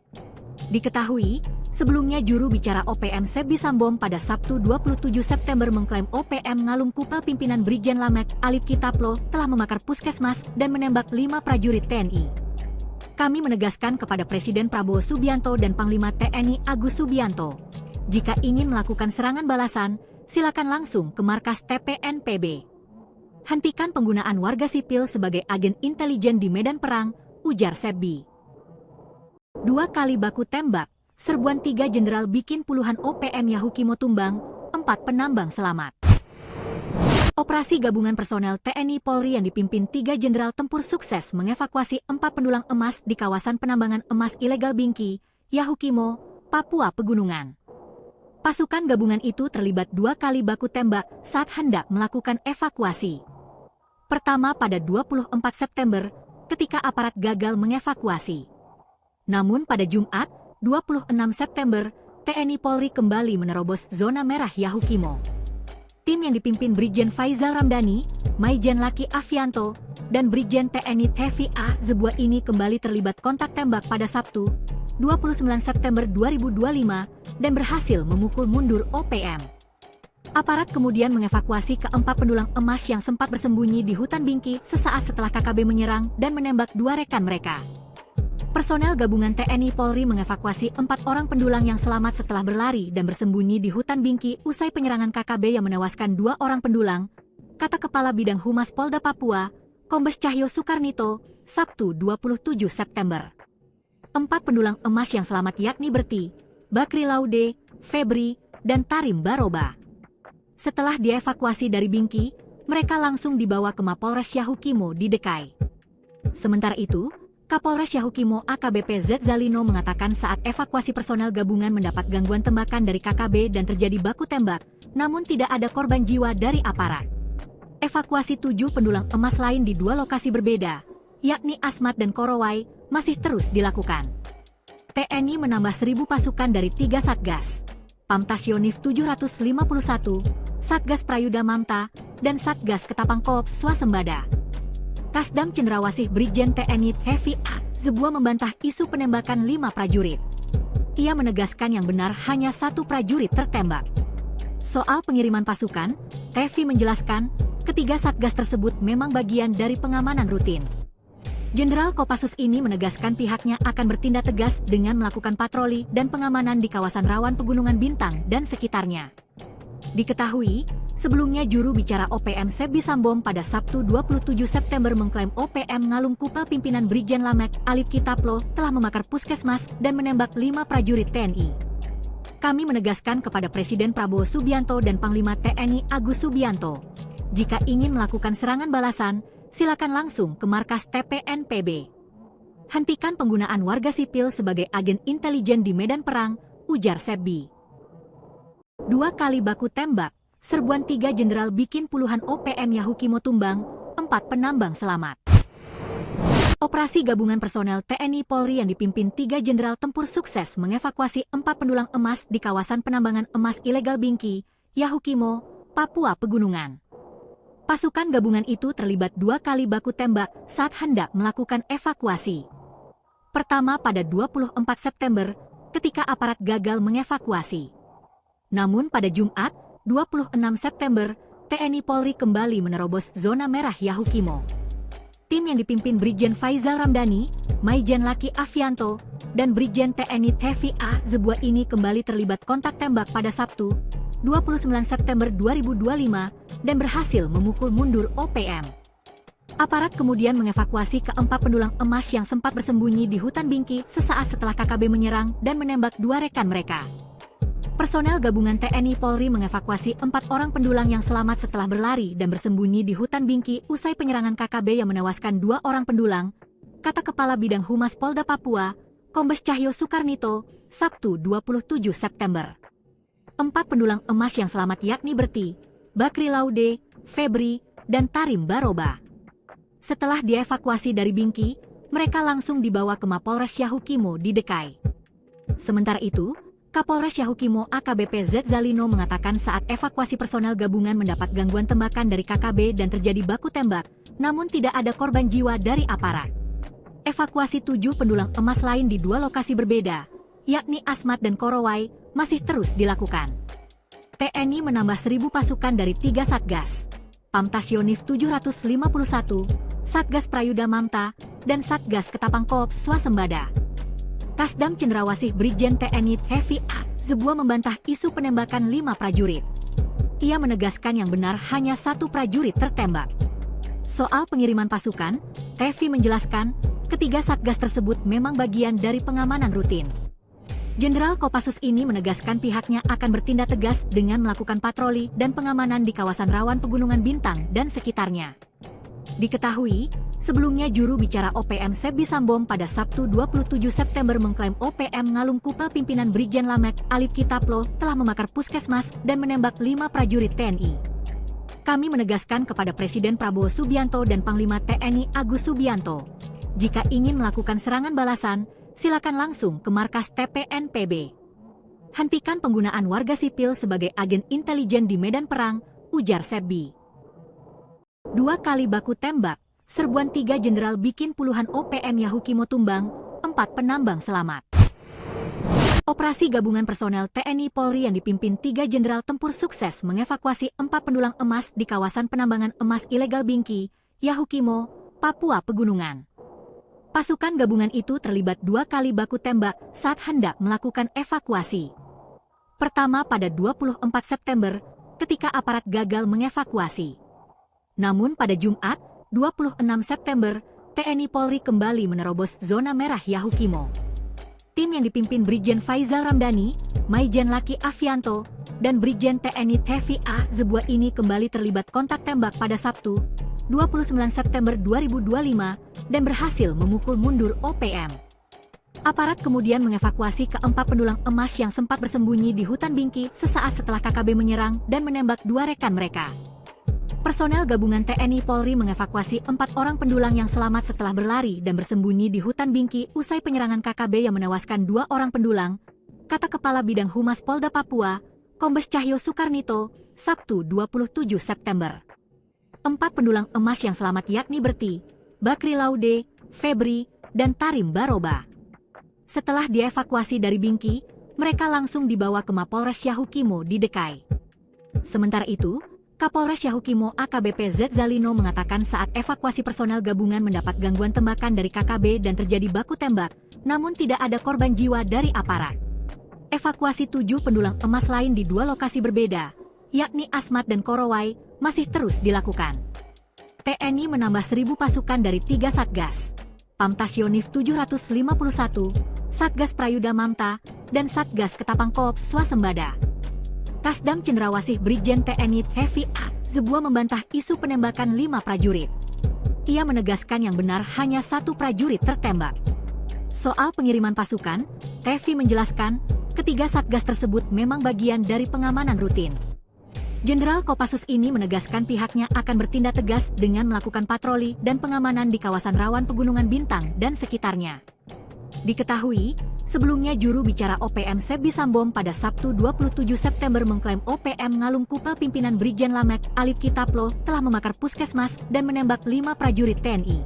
A: Diketahui, sebelumnya juru bicara OPM Sebi Sambom pada Sabtu 27 September mengklaim OPM Ngalum Kupel pimpinan Brigjen Lamek Alip Kitaplo telah membakar puskesmas dan menembak 5 prajurit TNI. Kami menegaskan kepada Presiden Prabowo Subianto dan Panglima TNI Agus Subianto, jika ingin melakukan serangan balasan, silakan langsung ke markas TPNPB. Hentikan penggunaan warga sipil sebagai agen intelijen di medan perang, ujar Sebi. 2 kali baku tembak, serbuan 3 jenderal bikin puluhan OPM Yahukimo tumbang, 4 penambang selamat. Operasi gabungan personel TNI Polri yang dipimpin 3 jenderal tempur sukses mengevakuasi 4 pendulang emas di kawasan penambangan emas ilegal Bingki, Yahukimo, Papua Pegunungan. Pasukan gabungan itu terlibat 2 kali baku tembak saat hendak melakukan evakuasi. Pertama pada 24 September, ketika aparat gagal mengevakuasi. Namun pada Jumat, 26 September, TNI Polri kembali menerobos zona merah Yahukimo. Tim yang dipimpin Brigjen Faizal Ramdhani, Maijen Laki Afianto, dan Brigjen TNI Tevi A. Zebua ini kembali terlibat kontak tembak pada Sabtu, 29 September 2025, dan berhasil memukul mundur OPM. Aparat kemudian mengevakuasi keempat pendulang emas yang sempat bersembunyi di hutan Bingki sesaat setelah KKB menyerang dan menembak 2 rekan mereka. Personel gabungan TNI Polri mengevakuasi 4 orang pendulang yang selamat setelah berlari dan bersembunyi di hutan Bingki usai penyerangan KKB yang menewaskan 2 orang pendulang, kata Kepala Bidang Humas Polda Papua, Kombes Cahyo Soekarnito, Sabtu 27 September. 4 pendulang emas yang selamat yakni Berti, Bakri Laude, Febri, dan Tarim Baroba. Setelah dievakuasi dari Bingki, mereka langsung dibawa ke Mapolres Yahukimo di Dekai. Sementara itu, Kapolres Yahukimo AKBP Z Zalino mengatakan saat evakuasi personel gabungan mendapat gangguan tembakan dari KKB dan terjadi baku tembak, namun tidak ada korban jiwa dari aparat. Evakuasi 7 pendulang emas lain di 2 lokasi berbeda, yakni Asmat dan Korowai, masih terus dilakukan. TNI menambah 1.000 pasukan dari 3 Satgas, Pamtasionif 751, Satgas Prayuda Mamta, dan Satgas Ketapang Koops Swasembada. Kasdam Cendrawasih Brigjen TNI Tevi A. Zebua membantah isu penembakan 5 prajurit. Ia menegaskan yang benar hanya 1 prajurit tertembak. Soal pengiriman pasukan, Tevi menjelaskan, ketiga Satgas tersebut memang bagian dari pengamanan rutin. Jenderal Kopassus ini menegaskan pihaknya akan bertindak tegas dengan melakukan patroli dan pengamanan di kawasan rawan Pegunungan Bintang dan sekitarnya. Diketahui, sebelumnya juru bicara OPM Sebi Sambom pada Sabtu 27 September mengklaim OPM Ngalum Kupel pimpinan Brigjen Lamek Alip Kitaplo telah membakar puskesmas dan menembak 5 prajurit TNI. Kami menegaskan kepada Presiden Prabowo Subianto dan Panglima TNI Agus Subianto, jika ingin melakukan serangan balasan, silakan langsung ke markas TPNPB. Hentikan penggunaan warga sipil sebagai agen intelijen di medan perang, ujar Sebi. 2 kali baku tembak, serbuan 3 jenderal bikin puluhan OPM Yahukimo tumbang, 4 penambang selamat. Operasi gabungan personel TNI Polri yang dipimpin 3 jenderal tempur sukses mengevakuasi 4 pendulang emas di kawasan penambangan emas ilegal Bingki, Yahukimo, Papua Pegunungan. Pasukan gabungan itu terlibat 2 kali baku tembak saat hendak melakukan evakuasi. Pertama pada 24 September, ketika aparat gagal mengevakuasi. Namun pada Jumat, 26 September, TNI Polri kembali menerobos zona merah Yahukimo. Tim yang dipimpin Brigjen Faizal Ramdhani, Maijen Laki Afianto, dan Brigjen TNI Tevi A. Zebua ini kembali terlibat kontak tembak pada Sabtu, 29 September 2025, dan berhasil memukul mundur OPM. Aparat kemudian mengevakuasi keempat pendulang emas yang sempat bersembunyi di hutan Bingki sesaat setelah KKB menyerang dan menembak 2 rekan mereka. Personel gabungan TNI Polri mengevakuasi 4 orang pendulang yang selamat setelah berlari dan bersembunyi di hutan Bingki usai penyerangan KKB yang menewaskan 2 orang pendulang, kata Kepala Bidang Humas Polda Papua, Kombes Cahyo Soekarnito, Sabtu 27 September. 4 pendulang emas yang selamat yakni Berti, Bakri Laude, Febri, dan Tarim Baroba. Setelah dievakuasi dari Bingki, mereka langsung dibawa ke Mapolres Yahukimo di Dekai. Sementara itu, Kapolres Yahukimo AKBP Z Zalino mengatakan saat evakuasi personel gabungan mendapat gangguan tembakan dari KKB dan terjadi baku tembak, namun tidak ada korban jiwa dari aparat. Evakuasi 7 pendulang emas lain di 2 lokasi berbeda, yakni Asmat dan Korowai, masih terus dilakukan. TNI menambah 1.000 pasukan dari 3 Satgas, Pamtasionif 751, Satgas Prayuda Mamta, dan Satgas Ketapang Koops Swasembada. Kasdam Cendrawasih Brigjen TNI Hevi A. Zebua membantah isu penembakan 5 prajurit. Ia menegaskan yang benar hanya 1 prajurit tertembak. Soal pengiriman pasukan, Hevi menjelaskan, ketiga Satgas tersebut memang bagian dari pengamanan rutin. Jenderal Kopassus ini menegaskan pihaknya akan bertindak tegas dengan melakukan patroli dan pengamanan di kawasan rawan Pegunungan Bintang dan sekitarnya. Diketahui, sebelumnya juru bicara OPM Sebi Sambom pada Sabtu 27 September mengklaim OPM Ngalung Kupel pimpinan Brigjen Lamek Alip Kitaplo telah membakar puskesmas dan menembak 5 prajurit TNI. Kami menegaskan kepada Presiden Prabowo Subianto dan Panglima TNI Agus Subianto, jika ingin melakukan serangan balasan, silakan langsung ke markas TPNPB. Hentikan penggunaan warga sipil sebagai agen intelijen di medan perang, ujar Sebi. 2 kali baku tembak, serbuan 3 jenderal bikin puluhan OPM Yahukimo tumbang, 4 penambang selamat. Operasi gabungan personel TNI Polri yang dipimpin 3 jenderal tempur sukses mengevakuasi 4 pendulang emas di kawasan penambangan emas ilegal Bingki, Yahukimo, Papua Pegunungan. Pasukan gabungan itu terlibat 2 kali baku tembak saat hendak melakukan evakuasi. Pertama pada 24 September, ketika aparat gagal mengevakuasi. Namun pada Jumat, 26 September, TNI Polri kembali menerobos zona merah Yahukimo. Tim yang dipimpin Brigjen Faizal Ramdhani, Maijen Laki Afianto, dan Brigjen TNI Hevi A. Zebua ini kembali terlibat kontak tembak pada Sabtu, 29 September 2025, dan berhasil memukul mundur OPM. Aparat kemudian mengevakuasi ke-4 pendulang emas yang sempat bersembunyi di hutan Bingki sesaat setelah KKB menyerang dan menembak 2 rekan mereka. Personel gabungan TNI Polri mengevakuasi 4 orang pendulang yang selamat setelah berlari dan bersembunyi di hutan Bingki usai penyerangan KKB yang menewaskan 2 orang pendulang, kata Kepala Bidang Humas Polda Papua, Kombes Cahyo Soekarnito, Sabtu 27 September. 4 pendulang emas yang selamat yakni Berti, Bakri Laude, Febri, dan Tarim Baroba. Setelah dievakuasi dari Bingki, mereka langsung dibawa ke Mapolres Yahukimo di Dekai. Sementara itu, Kapolres Yahukimo AKBP Z Zalino mengatakan saat evakuasi personel gabungan mendapat gangguan tembakan dari KKB dan terjadi baku tembak, namun tidak ada korban jiwa dari aparat. Evakuasi 7 pendulang emas lain di 2 lokasi berbeda, yakni Asmat dan Korowai, masih terus dilakukan. TNI menambah 1.000 pasukan dari 3 Satgas, Pamtasionif 751, Satgas Prayuda Mamta, dan Satgas Ketapang Koops Swasembada. Kasdam Cendrawasih Brigjen TNI Hevi A. Zebua membantah isu penembakan 5 prajurit. Ia menegaskan yang benar hanya 1 prajurit tertembak. Soal pengiriman pasukan, Hevi menjelaskan, ketiga Satgas tersebut memang bagian dari pengamanan rutin. Jenderal Kopassus ini menegaskan pihaknya akan bertindak tegas dengan melakukan patroli dan pengamanan di kawasan rawan Pegunungan Bintang dan sekitarnya. Diketahui, sebelumnya juru bicara OPM Sebi Sambom pada Sabtu 27 September mengklaim OPM Ngalung Kupel pimpinan Brigjen Lamek Alip Kitaplo telah membakar puskesmas dan menembak 5 prajurit TNI.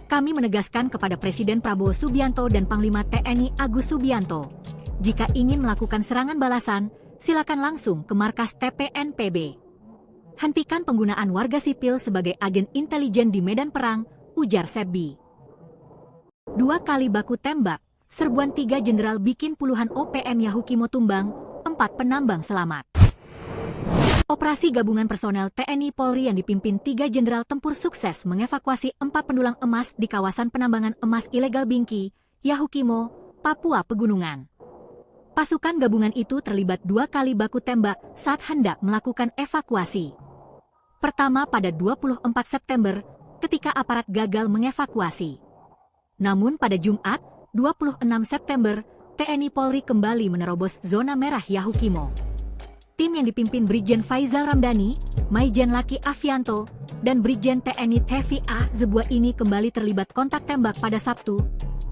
A: Kami menegaskan kepada Presiden Prabowo Subianto dan Panglima TNI Agus Subianto, jika ingin melakukan serangan balasan, silakan langsung ke markas TPNPB. Hentikan penggunaan warga sipil sebagai agen intelijen di medan perang, ujar Sebi. 2 kali baku tembak, serbuan 3 jenderal bikin puluhan OPM Yahukimo tumbang, 4 penambang selamat. Operasi gabungan personel TNI Polri yang dipimpin 3 jenderal tempur sukses mengevakuasi 4 pendulang emas di kawasan penambangan emas ilegal Bingki, Yahukimo, Papua Pegunungan. Pasukan gabungan itu terlibat 2 kali baku tembak saat hendak melakukan evakuasi. Pertama pada 24 September, ketika aparat gagal mengevakuasi. Namun pada Jumat, 26 September, TNI Polri kembali menerobos zona merah Yahukimo. Tim yang dipimpin Brigjen Faizal Ramdhani, Maijen Laki Afianto, dan Brigjen TNI Hevi A. Zebua ini kembali terlibat kontak tembak pada Sabtu,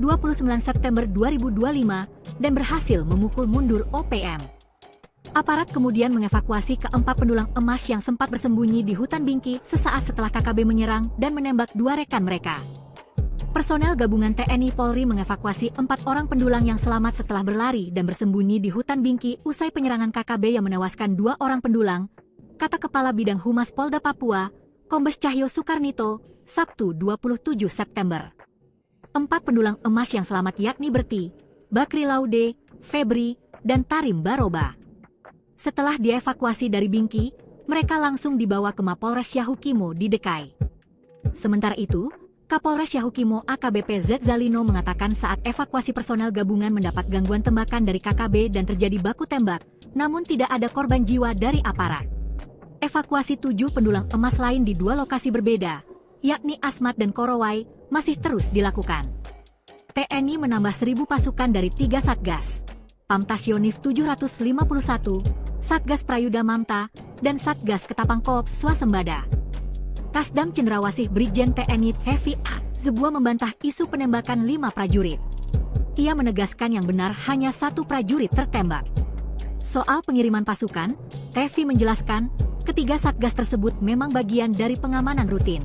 A: 29 September 2025, dan berhasil memukul mundur OPM. Aparat kemudian mengevakuasi keempat pendulang emas yang sempat bersembunyi di hutan Bingki sesaat setelah KKB menyerang dan menembak dua rekan mereka. Personel gabungan TNI Polri mengevakuasi 4 orang pendulang yang selamat setelah berlari dan bersembunyi di hutan Bingki usai penyerangan KKB yang menewaskan 2 orang pendulang, kata Kepala Bidang Humas Polda Papua, Kombes Cahyo Sukarnito, Sabtu 27 September. 4 pendulang emas yang selamat yakni Berti, Bakri Laude, Febri, dan Tarim Baroba. Setelah dievakuasi dari Bingki, mereka langsung dibawa ke Mapolres Yahukimo di Dekai. Sementara itu, Kapolres Yahukimo AKBP Z Zalino mengatakan saat evakuasi personel gabungan mendapat gangguan tembakan dari KKB dan terjadi baku tembak, namun tidak ada korban jiwa dari aparat. Evakuasi 7 pendulang emas lain di 2 lokasi berbeda, yakni Asmat dan Korowai, masih terus dilakukan. TNI menambah 1.000 pasukan dari 3 Satgas, Pamtas Yonif 751, Satgas Prayuda Mamta, dan Satgas Ketapang Koops Swasembada. Kasdam Cendrawasih Brigjen TNI Hevi A. Zebua membantah isu penembakan 5 prajurit. Ia menegaskan yang benar hanya 1 prajurit tertembak. Soal pengiriman pasukan, Tevi menjelaskan, ketiga Satgas tersebut memang bagian dari pengamanan rutin.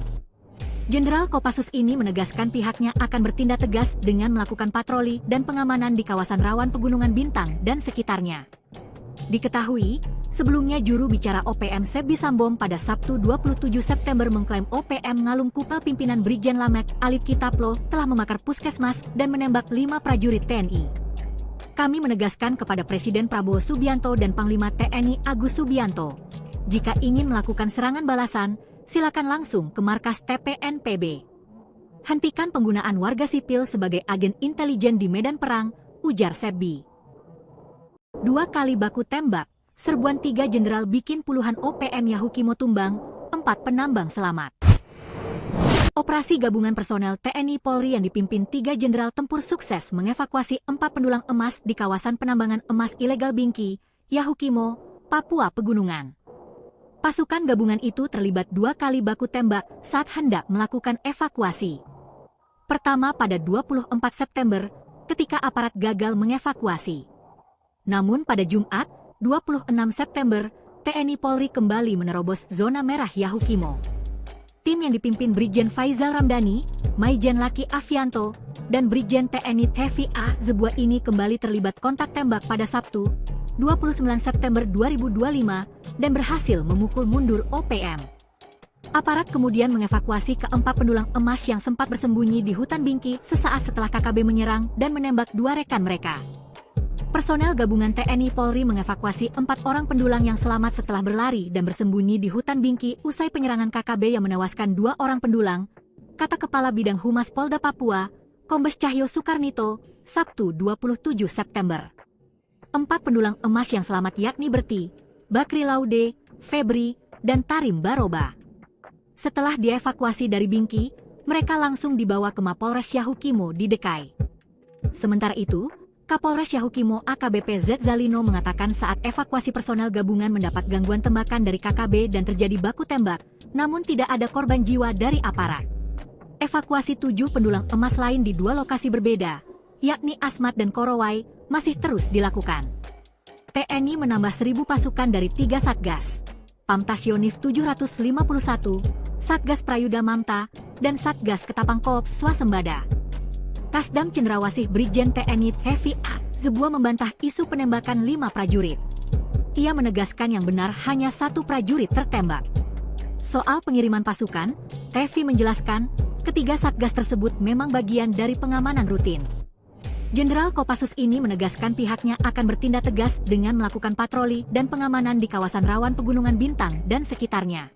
A: Jenderal Kopassus ini menegaskan pihaknya akan bertindak tegas dengan melakukan patroli dan pengamanan di kawasan rawan Pegunungan Bintang dan sekitarnya. Diketahui, sebelumnya juru bicara OPM Sebi Sambom pada Sabtu 27 September mengklaim OPM Ngalum Kupel pimpinan Brigjen Lamek Alip Kitaplo telah membakar puskesmas dan menembak 5 prajurit TNI. Kami menegaskan kepada Presiden Prabowo Subianto dan Panglima TNI Agus Subianto, jika ingin melakukan serangan balasan, silakan langsung ke markas TPNPB. Hentikan penggunaan warga sipil sebagai agen intelijen di medan perang, ujar Sebi. 2 kali baku tembak, serbuan 3 jenderal bikin puluhan OPM Yahukimo tumbang, 4 penambang selamat. Operasi gabungan personel TNI Polri yang dipimpin 3 jenderal tempur sukses mengevakuasi 4 pendulang emas di kawasan penambangan emas ilegal Bingki, Yahukimo, Papua Pegunungan. Pasukan gabungan itu terlibat 2 kali baku tembak saat hendak melakukan evakuasi. Pertama pada 24 September, ketika aparat gagal mengevakuasi. Namun pada Jumat, 26 September, TNI Polri kembali menerobos zona merah Yahukimo. Tim yang dipimpin Brigjen Faizal Ramdhani, Maijen Laki Avianto, dan Brigjen TNI Hevi A. Zebua ini kembali terlibat kontak tembak pada Sabtu, 29 September 2025, dan berhasil memukul mundur OPM. Aparat kemudian mengevakuasi keempat pendulang emas yang sempat bersembunyi di hutan Bingki sesaat setelah KKB menyerang dan menembak 2 rekan mereka. Personel gabungan TNI Polri mengevakuasi 4 orang pendulang yang selamat setelah berlari dan bersembunyi di hutan Bingki usai penyerangan KKB yang menewaskan 2 orang pendulang, kata Kepala Bidang Humas Polda Papua, Kombes Cahyo Sukarnito, Sabtu 27 September. 4 pendulang emas yang selamat yakni Berti, Bakri Laude, Febri, dan Tarim Baroba. Setelah dievakuasi dari Bingki, mereka langsung dibawa ke Mapolres Yahukimo di Dekai. Sementara itu, Kapolres Yahukimo AKBP Z Zalino mengatakan saat evakuasi personel gabungan mendapat gangguan tembakan dari KKB dan terjadi baku tembak, namun tidak ada korban jiwa dari aparat. Evakuasi 7 pendulang emas lain di 2 lokasi berbeda, yakni Asmat dan Korowai, masih terus dilakukan. TNI menambah 1.000 pasukan dari 3 Satgas, Pamtas Yonif 751, Satgas Prayuda Mamta, dan Satgas Ketapang Koops Swasembada. Kasdam Cendrawasih Brigjen TNI Hevi A. Zebua membantah isu penembakan 5 prajurit. Ia menegaskan yang benar hanya 1 prajurit tertembak. Soal pengiriman pasukan, Tevi menjelaskan, ketiga Satgas tersebut memang bagian dari pengamanan rutin. Jenderal Kopassus ini menegaskan pihaknya akan bertindak tegas dengan melakukan patroli dan pengamanan di kawasan rawan Pegunungan Bintang dan sekitarnya.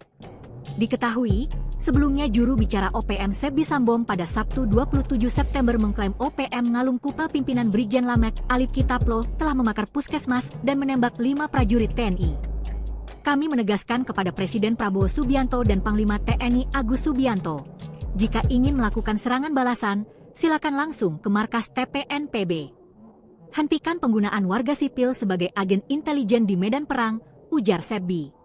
A: Diketahui, sebelumnya juru bicara OPM Sebi Sambom pada Sabtu 27 September mengklaim OPM Ngalum Kupel pimpinan Brigjen Lamek Alip Kitaplo telah membakar puskesmas dan menembak 5 prajurit TNI. Kami menegaskan kepada Presiden Prabowo Subianto dan Panglima TNI Agus Subianto, jika ingin melakukan serangan balasan, silakan langsung ke markas TPNPB. Hentikan penggunaan warga sipil sebagai agen intelijen di medan perang, ujar Sebi.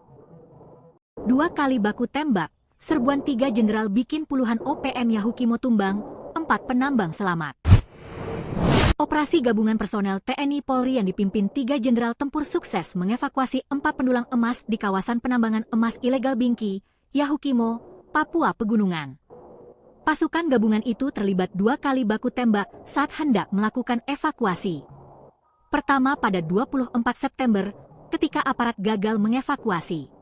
A: 2 kali baku tembak, serbuan 3 jenderal bikin puluhan OPM Yahukimo tumbang, 4 penambang selamat. Operasi gabungan personel TNI Polri yang dipimpin 3 jenderal tempur sukses mengevakuasi 4 pendulang emas di kawasan penambangan emas ilegal Bingki, Yahukimo, Papua Pegunungan. Pasukan gabungan itu terlibat 2 kali baku tembak saat hendak melakukan evakuasi. Pertama pada 24 September, ketika aparat gagal mengevakuasi.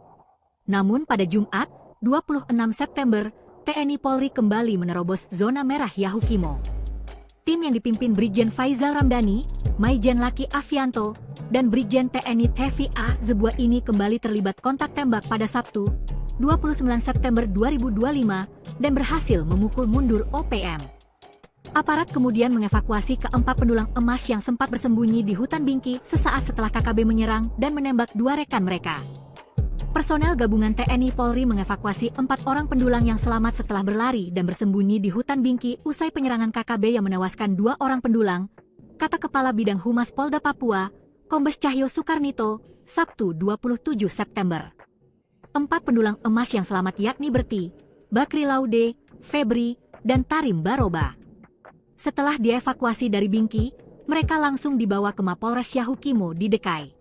A: Namun pada Jumat, 26 September, TNI Polri kembali menerobos zona merah Yahukimo. Tim yang dipimpin Brigjen Faizal Ramdhani, Maijen Laki Afianto, dan Brigjen TNI Tevi A. Zebua ini kembali terlibat kontak tembak pada Sabtu, 29 September 2025, dan berhasil memukul mundur OPM. Aparat kemudian mengevakuasi ke-4 pendulang emas yang sempat bersembunyi di hutan Bingki sesaat setelah KKB menyerang dan menembak 2 rekan mereka. Personel gabungan TNI Polri mengevakuasi 4 orang pendulang yang selamat setelah berlari dan bersembunyi di hutan Bingki usai penyerangan KKB yang menewaskan 2 orang pendulang, kata Kepala Bidang Humas Polda Papua, Kombes Cahyo Soekarnito, Sabtu 27 September. 4 pendulang emas yang selamat yakni Berti, Bakri Laude, Febri, dan Tarim Baroba. Setelah dievakuasi dari Bingki, mereka langsung dibawa ke Mapolres Yahukimo di Dekai.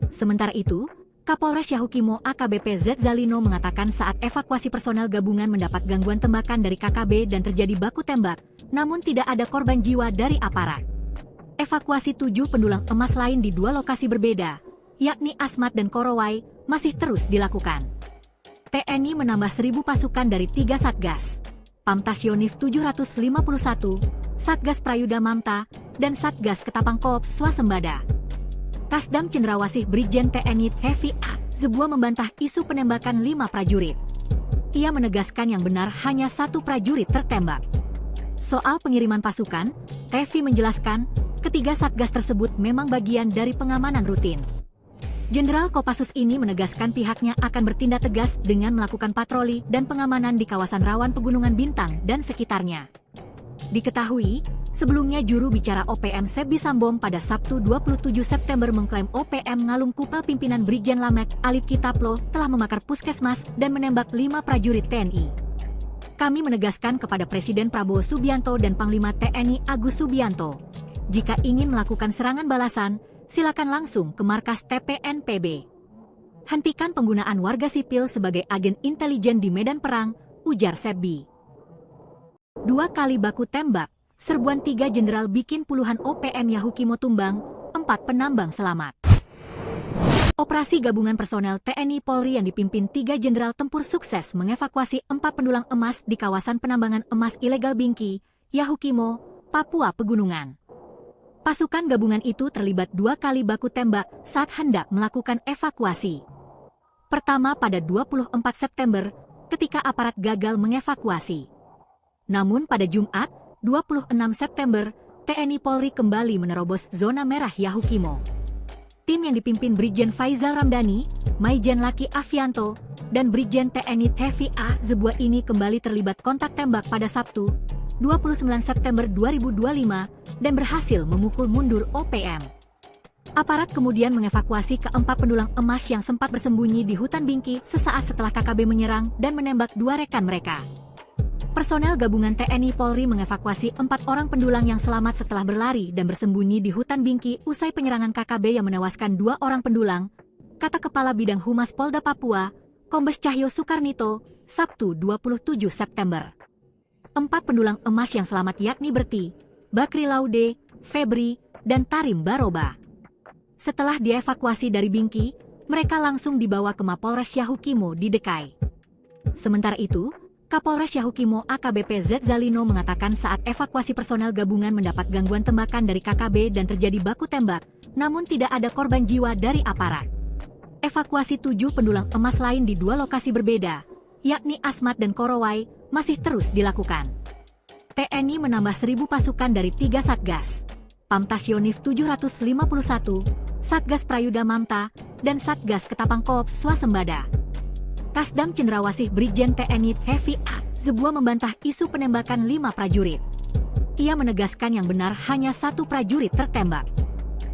A: Sementara itu, Kapolres Yahukimo AKBP Z Zalino mengatakan saat evakuasi personel gabungan mendapat gangguan tembakan dari KKB dan terjadi baku tembak, namun tidak ada korban jiwa dari aparat. Evakuasi 7 pendulang emas lain di 2 lokasi berbeda, yakni Asmat dan Korowai, masih terus dilakukan. TNI menambah 1.000 pasukan dari 3 Satgas, Pamtas Yonif 751, Satgas Prayuda Mamta, dan Satgas Ketapang Koops Swasembada. Kasdam Cendrawasih Brigjen TNI Tevi A. Zebua membantah isu penembakan 5 prajurit. Ia menegaskan yang benar hanya 1 prajurit tertembak. Soal pengiriman pasukan, Tevi menjelaskan, ketiga Satgas tersebut memang bagian dari pengamanan rutin. Jenderal Kopassus ini menegaskan pihaknya akan bertindak tegas dengan melakukan patroli dan pengamanan di kawasan rawan Pegunungan Bintang dan sekitarnya. Diketahui, sebelumnya juru bicara OPM Sebi Sambom pada Sabtu 27 September mengklaim OPM Ngalung Kupel pimpinan Brigjen Lamek Alip Kitaplo telah membakar puskesmas dan menembak 5 prajurit TNI. Kami menegaskan kepada Presiden Prabowo Subianto dan Panglima TNI Agus Subianto, jika ingin melakukan serangan balasan, silakan langsung ke markas TPNPB. Hentikan penggunaan warga sipil sebagai agen intelijen di medan perang, ujar Sebi. 2 kali baku tembak, serbuan 3 jenderal bikin puluhan OPM Yahukimo tumbang, 4 penambang selamat. Operasi gabungan personel TNI Polri yang dipimpin 3 jenderal tempur sukses mengevakuasi 4 pendulang emas di kawasan penambangan emas ilegal Bingki, Yahukimo, Papua Pegunungan. Pasukan gabungan itu terlibat 2 kali baku tembak saat hendak melakukan evakuasi. Pertama pada 24 September, ketika aparat gagal mengevakuasi. Namun pada Jumat, 26 September, TNI Polri kembali menerobos zona merah Yahukimo. Tim yang dipimpin Brigjen Faizal Ramdhani, Maijen Laki Afianto, dan Brigjen TNI Tevi A. Zebua ini kembali terlibat kontak tembak pada Sabtu, 29 September 2025, dan berhasil memukul mundur OPM. Aparat kemudian mengevakuasi ke-4 pendulang emas yang sempat bersembunyi di hutan Bingki sesaat setelah KKB menyerang dan menembak 2 rekan mereka. Personel gabungan TNI Polri mengevakuasi 4 orang pendulang yang selamat setelah berlari dan bersembunyi di hutan Bingki usai penyerangan KKB yang menewaskan 2 orang pendulang, kata Kepala Bidang Humas Polda Papua, Kombes Cahyo Soekarnito, Sabtu 27 September. 4 pendulang emas yang selamat yakni Berti, Bakri Laude, Febri, dan Tarim Baroba. Setelah dievakuasi dari Bingki, mereka langsung dibawa ke Mapolres Yahukimo di Dekai. Sementara itu, Kapolres Yahukimo AKBP Z Zalino mengatakan saat evakuasi personel gabungan mendapat gangguan tembakan dari KKB dan terjadi baku tembak, namun tidak ada korban jiwa dari aparat. Evakuasi 7 pendulang emas lain di 2 lokasi berbeda, yakni Asmat dan Korowai, masih terus dilakukan. TNI menambah 1.000 pasukan dari 3 Satgas, Pamtas Yonif 751, Satgas Prayuda Mamta, dan Satgas Ketapang Koops Swasembada. Kasdam Cendrawasih Brigjen TNI Tevi A. Zebua membantah isu penembakan 5 prajurit. Ia menegaskan yang benar hanya 1 prajurit tertembak.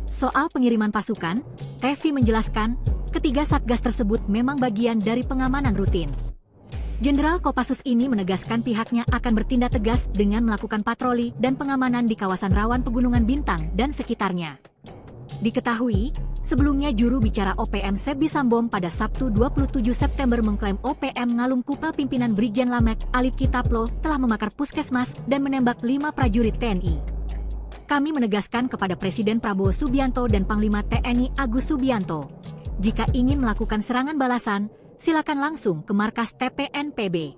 A: Soal pengiriman pasukan, Tevi menjelaskan, ketiga Satgas tersebut memang bagian dari pengamanan rutin. Jenderal Kopassus ini menegaskan pihaknya akan bertindak tegas dengan melakukan patroli dan pengamanan di kawasan rawan Pegunungan Bintang dan sekitarnya. Diketahui, sebelumnya juru bicara OPM Sebi Sambom pada Sabtu 27 September mengklaim OPM Ngalum Kupel pimpinan Brigjen Lamek Alip Kitaplo telah membakar puskesmas dan menembak 5 prajurit TNI. Kami menegaskan kepada Presiden Prabowo Subianto dan Panglima TNI Agus Subianto, jika ingin melakukan serangan balasan, silakan langsung ke markas TPNPB.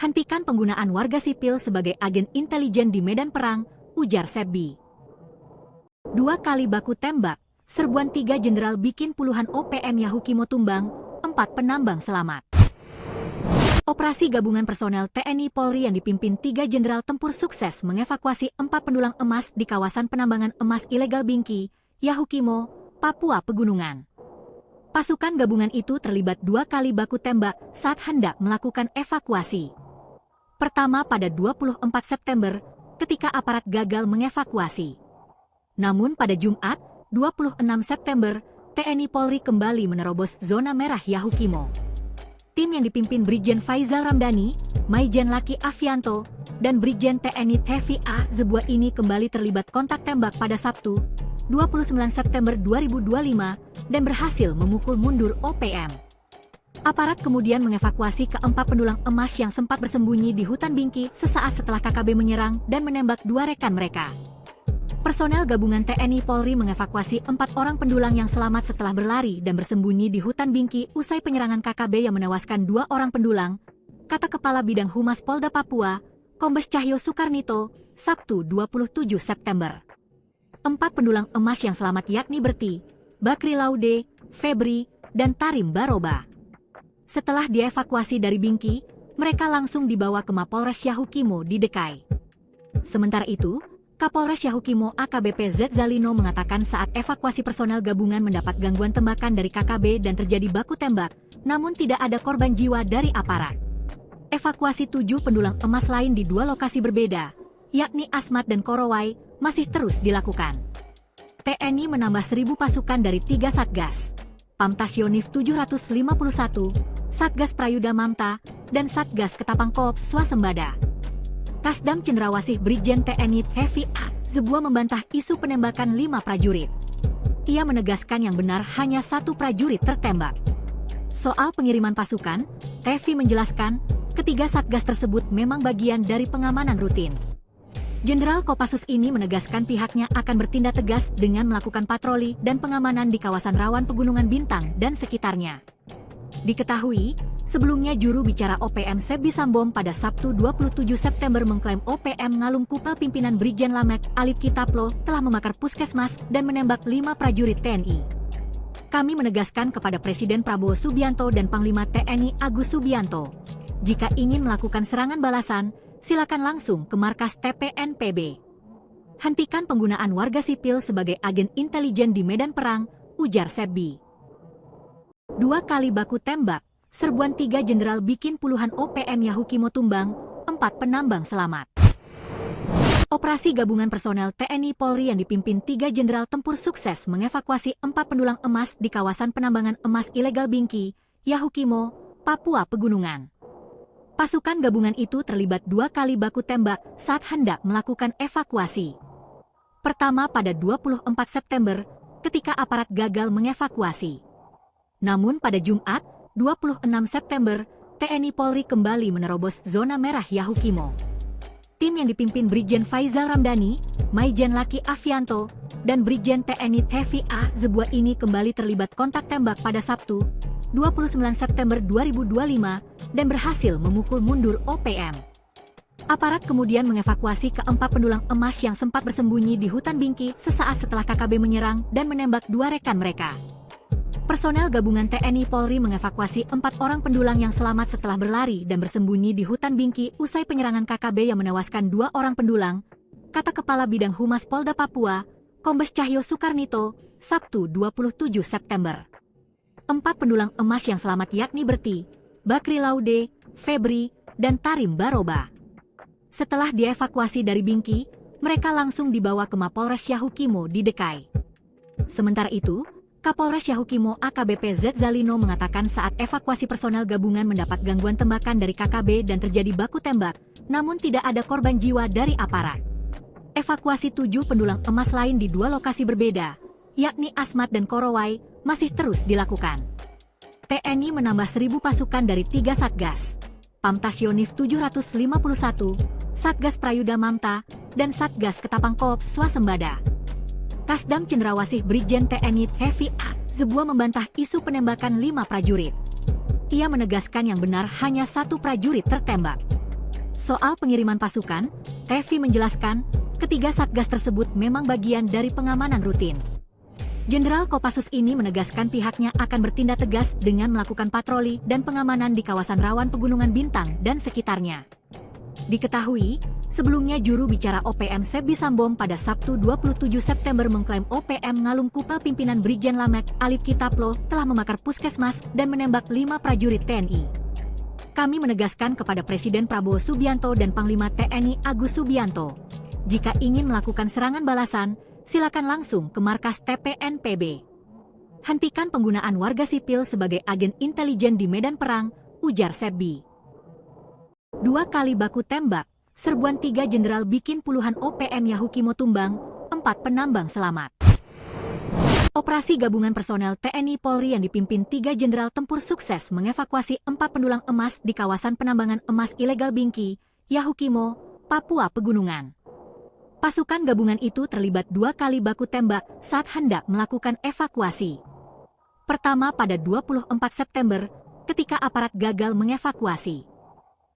A: Hentikan penggunaan warga sipil sebagai agen intelijen di medan perang, ujar Sebi. 2 kali baku tembak, serbuan 3 jenderal bikin puluhan OPM Yahukimo tumbang, 4 penambang selamat. Operasi gabungan personel TNI Polri yang dipimpin 3 jenderal tempur sukses mengevakuasi 4 pendulang emas di kawasan penambangan emas ilegal Bingki, Yahukimo, Papua Pegunungan. Pasukan gabungan itu terlibat 2 kali baku tembak saat hendak melakukan evakuasi. Pertama pada 24 September, ketika aparat gagal mengevakuasi. Namun pada Jumat, 26 September, TNI Polri kembali menerobos zona merah Yahukimo. Tim yang dipimpin Brigjen Faizal Ramdhani, Maijen Laki Afianto, dan Brigjen TNI Tevi A. Zebua ini kembali terlibat kontak tembak pada Sabtu, 29 September 2025, dan berhasil memukul mundur OPM. Aparat kemudian mengevakuasi keempat pendulang emas yang sempat bersembunyi di hutan Bingki sesaat setelah KKB menyerang dan menembak 2 rekan mereka. Personel gabungan TNI Polri mengevakuasi 4 orang pendulang yang selamat setelah berlari dan bersembunyi di hutan Bingki usai penyerangan KKB yang menewaskan 2 orang pendulang, kata Kepala Bidang Humas Polda Papua, Kombes Cahyo Soekarnito, Sabtu 27 September. 4 pendulang emas yang selamat yakni Berti, Bakri Laude, Febri, dan Tarim Baroba. Setelah dievakuasi dari Bingki, mereka langsung dibawa ke Mapolres Yahukimo di Dekai. Sementara itu, Kapolres Yahukimo AKBP Z Zalino mengatakan saat evakuasi personel gabungan mendapat gangguan tembakan dari KKB dan terjadi baku tembak, namun tidak ada korban jiwa dari aparat. Evakuasi 7 pendulang emas lain di 2 lokasi berbeda, yakni Asmat dan Korowai, masih terus dilakukan. TNI menambah 1.000 pasukan dari 3 Satgas, Pamtas Yonif 751, Satgas Prayuda Mamta, dan Satgas Ketapang Koops Swasembada. Kasdam Cendrawasih Brigjen TNI Tevi A. Zebua membantah isu penembakan 5 prajurit. Ia menegaskan yang benar hanya 1 prajurit tertembak. Soal pengiriman pasukan, Tevi menjelaskan, ketiga Satgas tersebut memang bagian dari pengamanan rutin. Jenderal Kopassus ini menegaskan pihaknya akan bertindak tegas dengan melakukan patroli dan pengamanan di kawasan rawan Pegunungan Bintang dan sekitarnya. Diketahui, sebelumnya juru bicara OPM Sebi Sambom pada Sabtu 27 September mengklaim OPM Ngalum Kupel pimpinan Brigjen Lamek Alip Kitaplo telah membakar puskesmas dan menembak 5 prajurit TNI. Kami menegaskan kepada Presiden Prabowo Subianto dan Panglima TNI Agus Subianto, jika ingin melakukan serangan balasan, silakan langsung ke markas TPNPB. Hentikan penggunaan warga sipil sebagai agen intelijen di medan perang, ujar Sebi. 2 kali baku tembak, serbuan 3 jenderal bikin puluhan OPM Yahukimo tumbang, 4 penambang selamat. Operasi gabungan personel TNI Polri yang dipimpin 3 jenderal tempur sukses mengevakuasi 4 pendulang emas di kawasan penambangan emas ilegal Bingki, Yahukimo, Papua Pegunungan. Pasukan gabungan itu terlibat 2 kali baku tembak saat hendak melakukan evakuasi. Pertama pada 24 September, ketika aparat gagal mengevakuasi. Namun pada Jumat, 26 September, TNI Polri kembali menerobos zona merah Yahukimo. Tim yang dipimpin Brigjen Faizal Ramdhani, Maijen Laki Afianto, dan Brigjen TNI Tevi A. Zebua ini kembali terlibat kontak tembak pada Sabtu, 29 September 2025, dan berhasil memukul mundur OPM. Aparat kemudian mengevakuasi keempat pendulang emas yang sempat bersembunyi di hutan Bingki sesaat setelah KKB menyerang dan menembak 2 rekan mereka. Personel gabungan TNI Polri mengevakuasi 4 orang pendulang yang selamat setelah berlari dan bersembunyi di hutan Bingki usai penyerangan KKB yang menewaskan 2 orang pendulang, kata Kepala Bidang Humas Polda Papua, Kombes Cahyo Soekarnito, Sabtu 27 September. 4 pendulang emas yang selamat yakni Berti, Bakri Laude, Febri, dan Tarim Baroba. Setelah dievakuasi dari Bingki, mereka langsung dibawa ke Mapolres Yahukimo di Dekai. Sementara itu, Kapolres Yahukimo AKBP Z Zalino mengatakan saat evakuasi personel gabungan mendapat gangguan tembakan dari KKB dan terjadi baku tembak, namun tidak ada korban jiwa dari aparat. Evakuasi 7 pendulang emas lain di 2 lokasi berbeda, yakni Asmat dan Korowai, masih terus dilakukan. TNI menambah 1.000 pasukan dari 3 Satgas, Pamtas Yonif 751, Satgas Prayuda Mamta, dan Satgas Ketapang Koops Swasembada. Kasdam Cendrawasih Brigjen TNI Hevi A. Zebua membantah isu penembakan 5 prajurit. Ia menegaskan yang benar hanya 1 prajurit tertembak. Soal pengiriman pasukan, Hevi menjelaskan, ketiga Satgas tersebut memang bagian dari pengamanan rutin. Jenderal Kopassus ini menegaskan pihaknya akan bertindak tegas dengan melakukan patroli dan pengamanan di kawasan rawan Pegunungan Bintang dan sekitarnya. Diketahui, sebelumnya juru bicara OPM Sebi Sambom pada Sabtu 27 September mengklaim OPM Ngalung Kupel pimpinan Brigjen Lamek Alip Kitaplo telah membakar puskesmas dan menembak 5 prajurit TNI. Kami menegaskan kepada Presiden Prabowo Subianto dan Panglima TNI Agus Subianto, jika ingin melakukan serangan balasan, silakan langsung ke markas TPNPB. Hentikan penggunaan warga sipil sebagai agen intelijen di medan perang, ujar Sebi. 2 kali baku tembak, serbuan 3 jenderal bikin puluhan OPM Yahukimo tumbang, 4 penambang selamat. Operasi gabungan personel TNI Polri yang dipimpin 3 jenderal tempur sukses mengevakuasi 4 pendulang emas di kawasan penambangan emas ilegal Bingki, Yahukimo, Papua Pegunungan. Pasukan gabungan itu terlibat 2 kali baku tembak saat hendak melakukan evakuasi. Pertama pada 24 September, ketika aparat gagal mengevakuasi.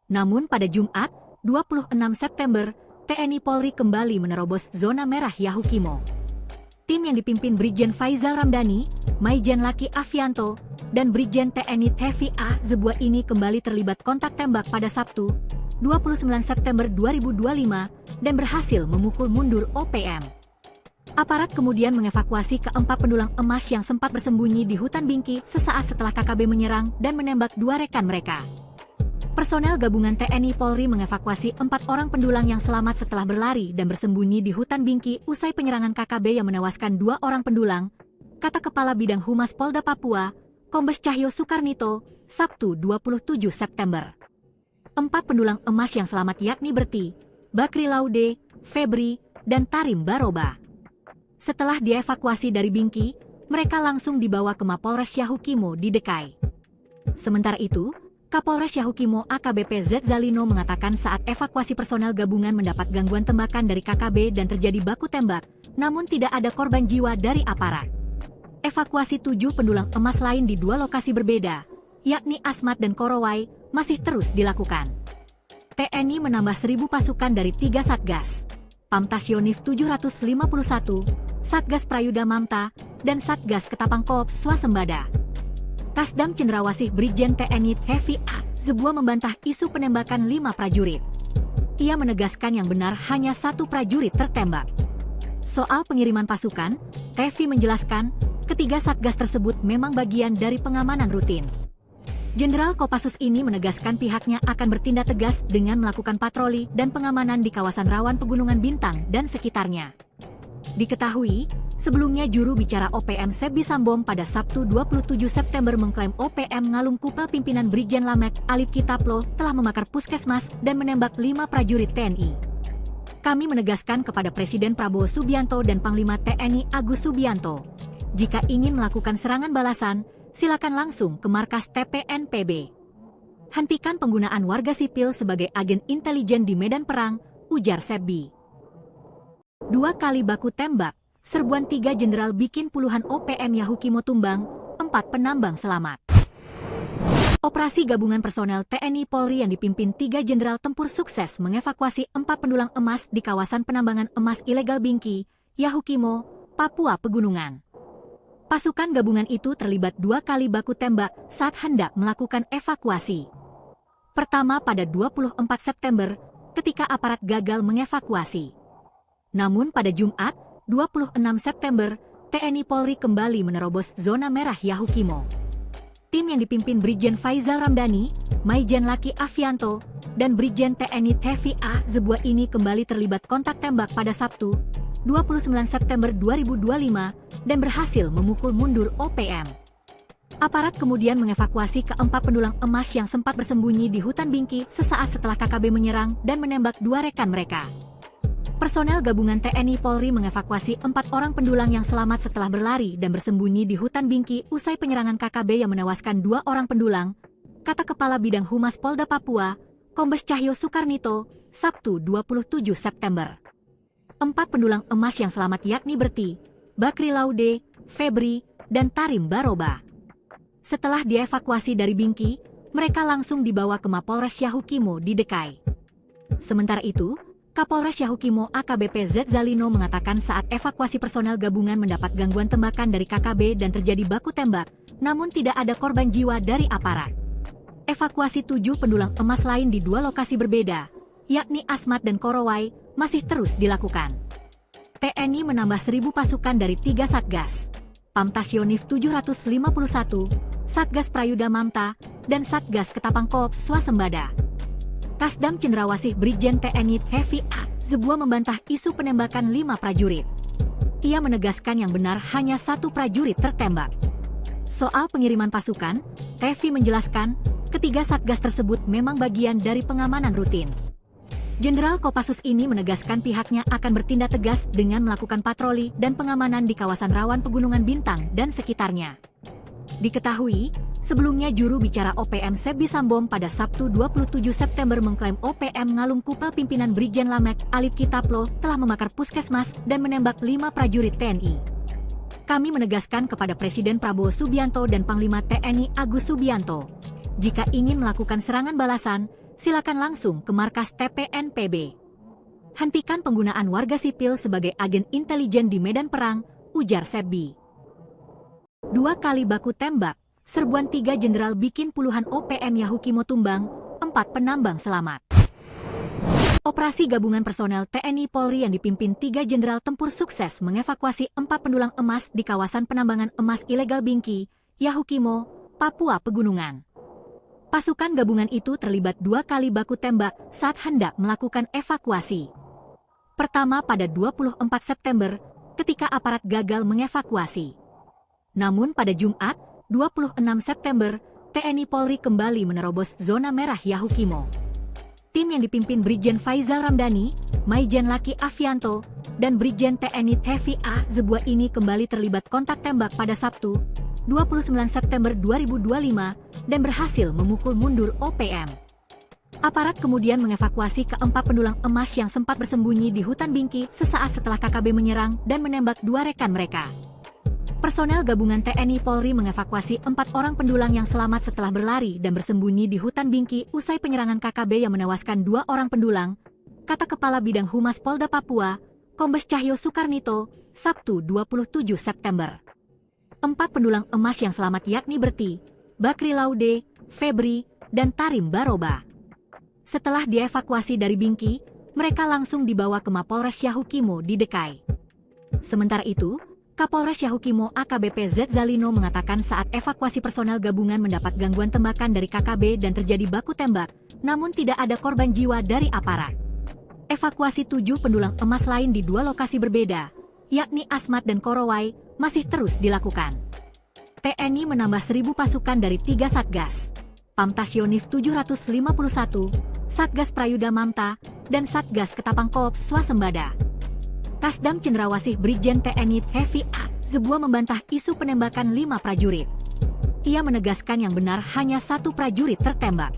A: Namun pada Jumat, 26 September, TNI Polri kembali menerobos zona merah Yahukimo. Tim yang dipimpin Brigjen Faizal Ramdhani, Maijen Laki Afianto, dan Brigjen TNI Hevi A. Zebua ini kembali terlibat kontak tembak pada Sabtu, 29 September 2025, dan berhasil memukul mundur OPM. Aparat kemudian mengevakuasi keempat pendulang emas yang sempat bersembunyi di hutan Bingki sesaat setelah KKB menyerang dan menembak 2 rekan mereka. Personel gabungan TNI Polri mengevakuasi 4 orang pendulang yang selamat setelah berlari dan bersembunyi di hutan Bingki usai penyerangan KKB yang menewaskan 2 orang pendulang, kata Kepala Bidang Humas Polda Papua, Kombes Cahyo Soekarnito, Sabtu 27 September. 4 pendulang emas yang selamat yakni Berti, Bakri Laude, Febri, dan Tarim Baroba. Setelah dievakuasi dari Bingki, mereka langsung dibawa ke Mapolres Yahukimo di Dekai. Sementara itu, Kapolres Yahukimo AKBP Z Zalino mengatakan saat evakuasi personel gabungan mendapat gangguan tembakan dari KKB dan terjadi baku tembak, namun tidak ada korban jiwa dari aparat. Evakuasi 7 pendulang emas lain di 2 lokasi berbeda, yakni Asmat dan Korowai, masih terus dilakukan. TNI menambah 1.000 pasukan dari 3 Satgas, Pamtas Yonif 751, Satgas Prayuda Mamta, dan Satgas Ketapang Koops Swasembada. Kasdam Cendrawasih Brigjen TNI Hevi A. Zebua membantah isu penembakan 5 prajurit. Ia menegaskan yang benar hanya 1 prajurit tertembak. Soal pengiriman pasukan, Hevi menjelaskan, ketiga Satgas tersebut memang bagian dari pengamanan rutin. Jenderal Kopassus ini menegaskan pihaknya akan bertindak tegas dengan melakukan patroli dan pengamanan di kawasan rawan Pegunungan Bintang dan sekitarnya. Diketahui, sebelumnya juru bicara OPM Sebi Sambom pada Sabtu 27 September mengklaim OPM Ngalung Kupel pimpinan Brigjen Lamek Alip Kitaplo telah membakar puskesmas dan menembak 5 prajurit TNI. Kami menegaskan kepada Presiden Prabowo Subianto dan Panglima TNI Agus Subianto, jika ingin melakukan serangan balasan, silakan langsung ke markas TPNPB. Hentikan penggunaan warga sipil sebagai agen intelijen di medan perang, ujar Sebi. 2 kali baku tembak, serbuan 3 jenderal bikin puluhan OPM Yahukimo tumbang, 4 penambang selamat. Operasi gabungan personel TNI Polri yang dipimpin 3 jenderal tempur sukses mengevakuasi 4 pendulang emas di kawasan penambangan emas ilegal Bingki, Yahukimo, Papua Pegunungan. Pasukan gabungan itu terlibat 2 kali baku tembak saat hendak melakukan evakuasi. Pertama pada 24 September, ketika aparat gagal mengevakuasi. Namun pada Jumat, 26 September, TNI Polri kembali menerobos zona merah Yahukimo. Tim yang dipimpin Brigjen Faizal Ramdhani, Maijen Laki Afianto, dan Brigjen TNI Hevi A. Zebua ini kembali terlibat kontak tembak pada Sabtu, 29 September 2025, dan berhasil memukul mundur OPM. Aparat kemudian mengevakuasi keempat pendulang emas yang sempat bersembunyi di hutan Bingki sesaat setelah KKB menyerang dan menembak dua rekan mereka. Personel gabungan TNI Polri mengevakuasi 4 orang pendulang yang selamat setelah berlari dan bersembunyi di hutan Bingki usai penyerangan KKB yang menewaskan 2 orang pendulang, kata Kepala Bidang Humas Polda Papua, Kombes Cahyo Sukarnito, Sabtu 27 September. 4 pendulang emas yang selamat yakni Berti, Bakri Laude, Febri, dan Tarim Baroba. Setelah dievakuasi dari Bingki, mereka langsung dibawa ke Mapolres Yahukimo di Dekai. Sementara itu, Kapolres Yahukimo AKBP Z Zalino mengatakan saat evakuasi personel gabungan mendapat gangguan tembakan dari KKB dan terjadi baku tembak, namun tidak ada korban jiwa dari aparat. Evakuasi 7 pendulang emas lain di 2 lokasi berbeda, yakni Asmat dan Korowai, masih terus dilakukan. TNI menambah 1.000 pasukan dari 3 Satgas, Pamtasionif 751, Satgas Prayuda Mamta, dan Satgas Ketapang Koops Swasembada. Kasdam Cendrawasih Brigjen TNI Hevi A. Zebua membantah isu penembakan 5 prajurit. Ia menegaskan yang benar hanya 1 prajurit tertembak. Soal pengiriman pasukan, Hevi menjelaskan, ketiga Satgas tersebut memang bagian dari pengamanan rutin. Jenderal Kopassus ini menegaskan pihaknya akan bertindak tegas dengan melakukan patroli dan pengamanan di kawasan rawan Pegunungan Bintang dan sekitarnya. Diketahui, sebelumnya juru bicara OPM Sebi Sambom pada Sabtu 27 September mengklaim OPM Ngalung Kupel pimpinan Brigjen Lamek Alip Kitaplo telah membakar puskesmas dan menembak 5 prajurit TNI. Kami menegaskan kepada Presiden Prabowo Subianto dan Panglima TNI Agus Subianto, jika ingin melakukan serangan balasan, silakan langsung ke markas TPNPB. Hentikan penggunaan warga sipil sebagai agen intelijen di medan perang, ujar Sebi. 2 kali baku tembak, serbuan 3 jenderal bikin puluhan OPM Yahukimo tumbang, 4 penambang selamat. Operasi gabungan personel TNI Polri yang dipimpin 3 jenderal tempur sukses mengevakuasi 4 pendulang emas di kawasan penambangan emas ilegal Bingki, Yahukimo, Papua Pegunungan. Pasukan gabungan itu terlibat 2 kali baku tembak saat hendak melakukan evakuasi. Pertama pada 24 September, ketika aparat gagal mengevakuasi. Namun pada Jumat, 26 September, TNI Polri kembali menerobos zona merah Yahukimo. Tim yang dipimpin Brigjen Faizal Ramdhani, Maijen Laki Afianto, dan Brigjen TNI Hevi A. Zebua ini kembali terlibat kontak tembak pada Sabtu, 29 September 2025, dan berhasil memukul mundur OPM. Aparat kemudian mengevakuasi keempat pendulang emas yang sempat bersembunyi di hutan Bingki sesaat setelah KKB menyerang dan menembak 2 rekan mereka. Personel gabungan TNI Polri mengevakuasi 4 orang pendulang yang selamat setelah berlari dan bersembunyi di hutan Bingki usai penyerangan KKB yang menewaskan 2 orang pendulang, kata Kepala Bidang Humas Polda Papua, Kombes Cahyo Sukarnito, Sabtu 27 September. 4 pendulang emas yang selamat yakni Berti, Bakri Laude, Febri, dan Tarim Baroba. Setelah dievakuasi dari Bingki, mereka langsung dibawa ke Mapolres Yahukimo di Dekai. Sementara itu, Kapolres Yahukimo AKBP Z Zalino mengatakan saat evakuasi personel gabungan mendapat gangguan tembakan dari KKB dan terjadi baku tembak, namun tidak ada korban jiwa dari aparat. Evakuasi 7 pendulang emas lain di 2 lokasi berbeda, yakni Asmat dan Korowai, masih terus dilakukan. TNI menambah 1.000 pasukan dari 3 Satgas, Pamtasionif 751, Satgas Prayuda Mamta, dan Satgas Ketapang Koops Swasembada. Kasdam Cendrawasih Brigjen TNI Hevi A. Zebua membantah isu penembakan 5 prajurit. Ia menegaskan yang benar hanya 1 prajurit tertembak.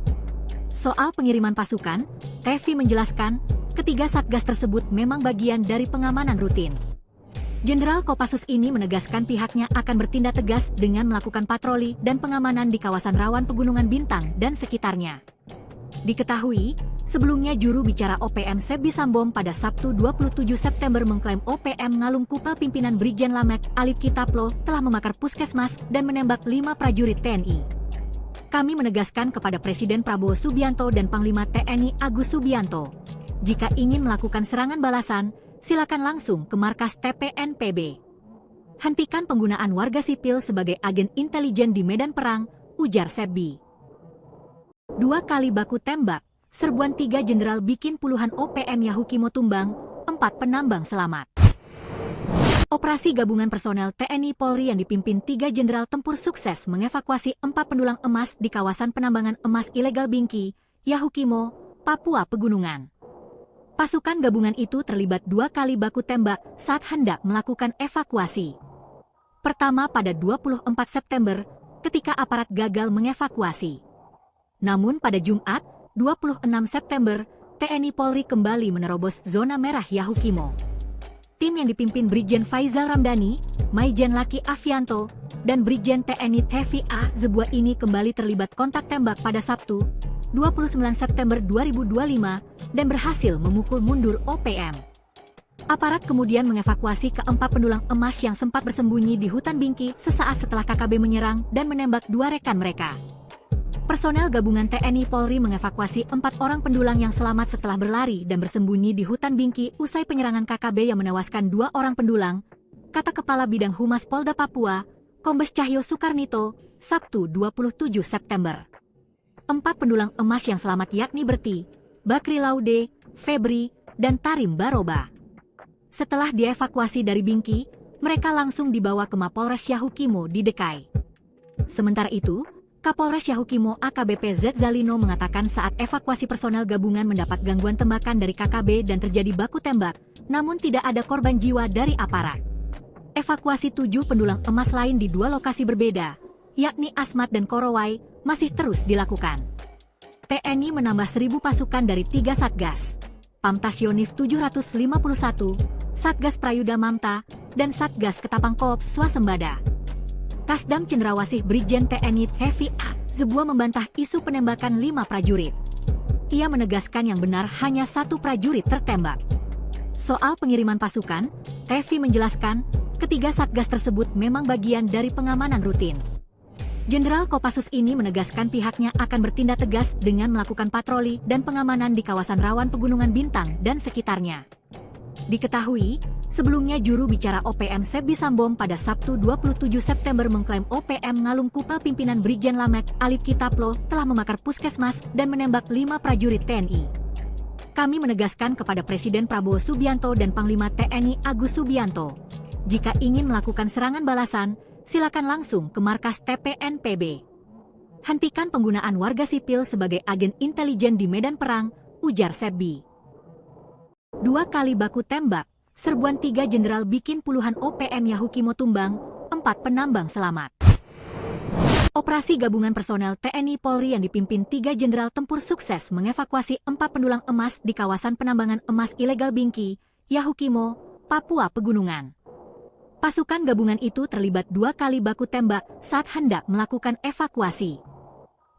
A: Soal pengiriman pasukan, Hevi menjelaskan, ketiga Satgas tersebut memang bagian dari pengamanan rutin. Jenderal Kopassus ini menegaskan pihaknya akan bertindak tegas dengan melakukan patroli dan pengamanan di kawasan rawan Pegunungan Bintang dan sekitarnya. Diketahui, sebelumnya juru bicara OPM Sebi Sambom pada Sabtu 27 September mengklaim OPM Ngalung Kupel pimpinan Brigjen Lamek Alip Kitaplo telah membakar puskesmas dan menembak 5 prajurit TNI. Kami menegaskan kepada Presiden Prabowo Subianto dan Panglima TNI Agus Subianto, jika ingin melakukan serangan balasan, silakan langsung ke markas TPNPB. Hentikan penggunaan warga sipil sebagai agen intelijen di medan perang, ujar Sebi. 2 kali baku tembak, serbuan 3 jenderal bikin puluhan OPM Yahukimo tumbang, 4 penambang selamat. Operasi gabungan personel TNI Polri yang dipimpin 3 jenderal tempur sukses mengevakuasi 4 pendulang emas di kawasan penambangan emas ilegal Bingki, Yahukimo, Papua Pegunungan. Pasukan gabungan itu terlibat 2 kali baku tembak saat hendak melakukan evakuasi. Pertama pada 24 September, ketika aparat gagal mengevakuasi. Namun pada Jumat, 26 September, TNI Polri kembali menerobos zona merah Yahukimo. Tim yang dipimpin Brigjen Faizal Ramdhani, Maijen Laki Afianto, dan Brigjen TNI Tevi A. Zebua ini kembali terlibat kontak tembak pada Sabtu, 29 September 2025, dan berhasil memukul mundur OPM. Aparat kemudian mengevakuasi keempat pendulang emas yang sempat bersembunyi di hutan Bingki sesaat setelah KKB menyerang dan menembak 2 rekan mereka. Personel gabungan TNI Polri mengevakuasi 4 orang pendulang yang selamat setelah berlari dan bersembunyi di hutan Bingki usai penyerangan KKB yang menewaskan 2 orang pendulang, kata Kepala Bidang Humas Polda Papua, Kombes Cahyo Soekarnito, Sabtu 27 September. 4 pendulang emas yang selamat yakni Berti, Bakri Laude, Febri, dan Tarim Baroba. Setelah dievakuasi dari Bingki, mereka langsung dibawa ke Mapolres Yahukimo di Dekai. Sementara itu, Kapolres Yahukimo AKBP Z Zalino mengatakan saat evakuasi personel gabungan mendapat gangguan tembakan dari KKB dan terjadi baku tembak, namun tidak ada korban jiwa dari aparat. Evakuasi 7 pendulang emas lain di 2 lokasi berbeda, yakni Asmat dan Korowai, masih terus dilakukan. TNI menambah 1.000 pasukan dari 3 Satgas, Pamtas Yonif 751, Satgas Prayuda Mamta, dan Satgas Ketapang Koop Swasembada. Kasdam Cendrawasih Brigjen TNI Tevi A. Zebua membantah isu penembakan 5 prajurit. Ia menegaskan yang benar hanya 1 prajurit tertembak. Soal pengiriman pasukan, Tevi menjelaskan, ketiga Satgas tersebut memang bagian dari pengamanan rutin. Jenderal Kopassus ini menegaskan pihaknya akan bertindak tegas dengan melakukan patroli dan pengamanan di kawasan rawan Pegunungan Bintang dan sekitarnya. Diketahui, sebelumnya juru bicara OPM Sebi Sambom pada Sabtu 27 September mengklaim OPM Ngalum Kupel pimpinan Brigjen Lamek Alip Kitaplo telah membakar puskesmas dan menembak 5 prajurit TNI. Kami menegaskan kepada Presiden Prabowo Subianto dan Panglima TNI Agus Subianto, jika ingin melakukan serangan balasan, silakan langsung ke markas TPNPB. Hentikan penggunaan warga sipil sebagai agen intelijen di medan perang, ujar Sebi. 2 kali baku tembak, serbuan 3 jenderal bikin puluhan OPM Yahukimo tumbang, 4 penambang selamat. Operasi gabungan personel TNI Polri yang dipimpin 3 jenderal tempur sukses mengevakuasi 4 pendulang emas di kawasan penambangan emas ilegal Bingki, Yahukimo, Papua Pegunungan. Pasukan gabungan itu terlibat 2 kali baku tembak saat hendak melakukan evakuasi.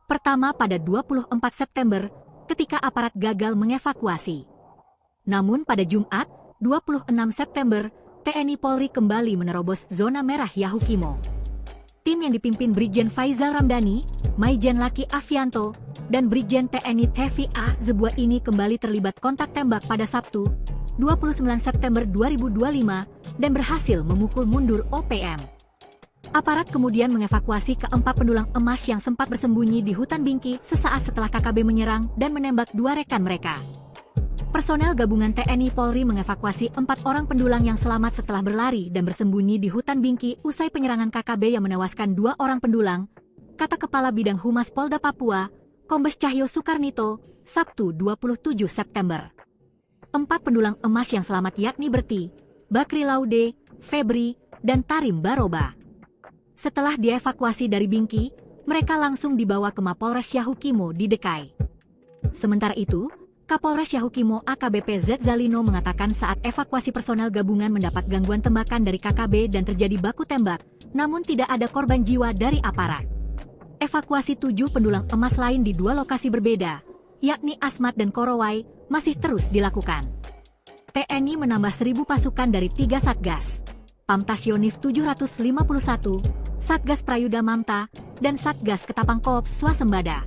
A: Pertama pada 24 September, ketika aparat gagal mengevakuasi. Namun pada Jumat, 26 September, TNI Polri kembali menerobos zona merah Yahukimo. Tim yang dipimpin Brigjen Faizal Ramdhani, Maijen Laki Afianto, dan Brigjen TNI Tevi A. Zebua ini kembali terlibat kontak tembak pada Sabtu, 29 September 2025, dan berhasil memukul mundur OPM. Aparat kemudian mengevakuasi keempat pendulang emas yang sempat bersembunyi di hutan Bingki sesaat setelah KKB menyerang dan menembak 2 rekan mereka. Personel gabungan TNI Polri mengevakuasi 4 orang pendulang yang selamat setelah berlari dan bersembunyi di hutan Bingki usai penyerangan KKB yang menewaskan 2 orang pendulang, kata Kepala Bidang Humas Polda Papua, Kombes Cahyo Soekarnito, Sabtu 27 September. 4 pendulang emas yang selamat yakni Berti, Bakri Laude, Febri, dan Tarim Baroba. Setelah dievakuasi dari Bingki, mereka langsung dibawa ke Mapolres Yahukimo di Dekai. Sementara itu, Kapolres Yahukimo AKBP Z Zalino mengatakan saat evakuasi personel gabungan mendapat gangguan tembakan dari KKB dan terjadi baku tembak, namun tidak ada korban jiwa dari aparat. Evakuasi 7 pendulang emas lain di 2 lokasi berbeda, yakni Asmat dan Korowai, masih terus dilakukan. TNI menambah 1.000 pasukan dari 3 Satgas, Pamtas Yonif 751, Satgas Prayuda Mamta, dan Satgas Ketapang Koop Swasembada.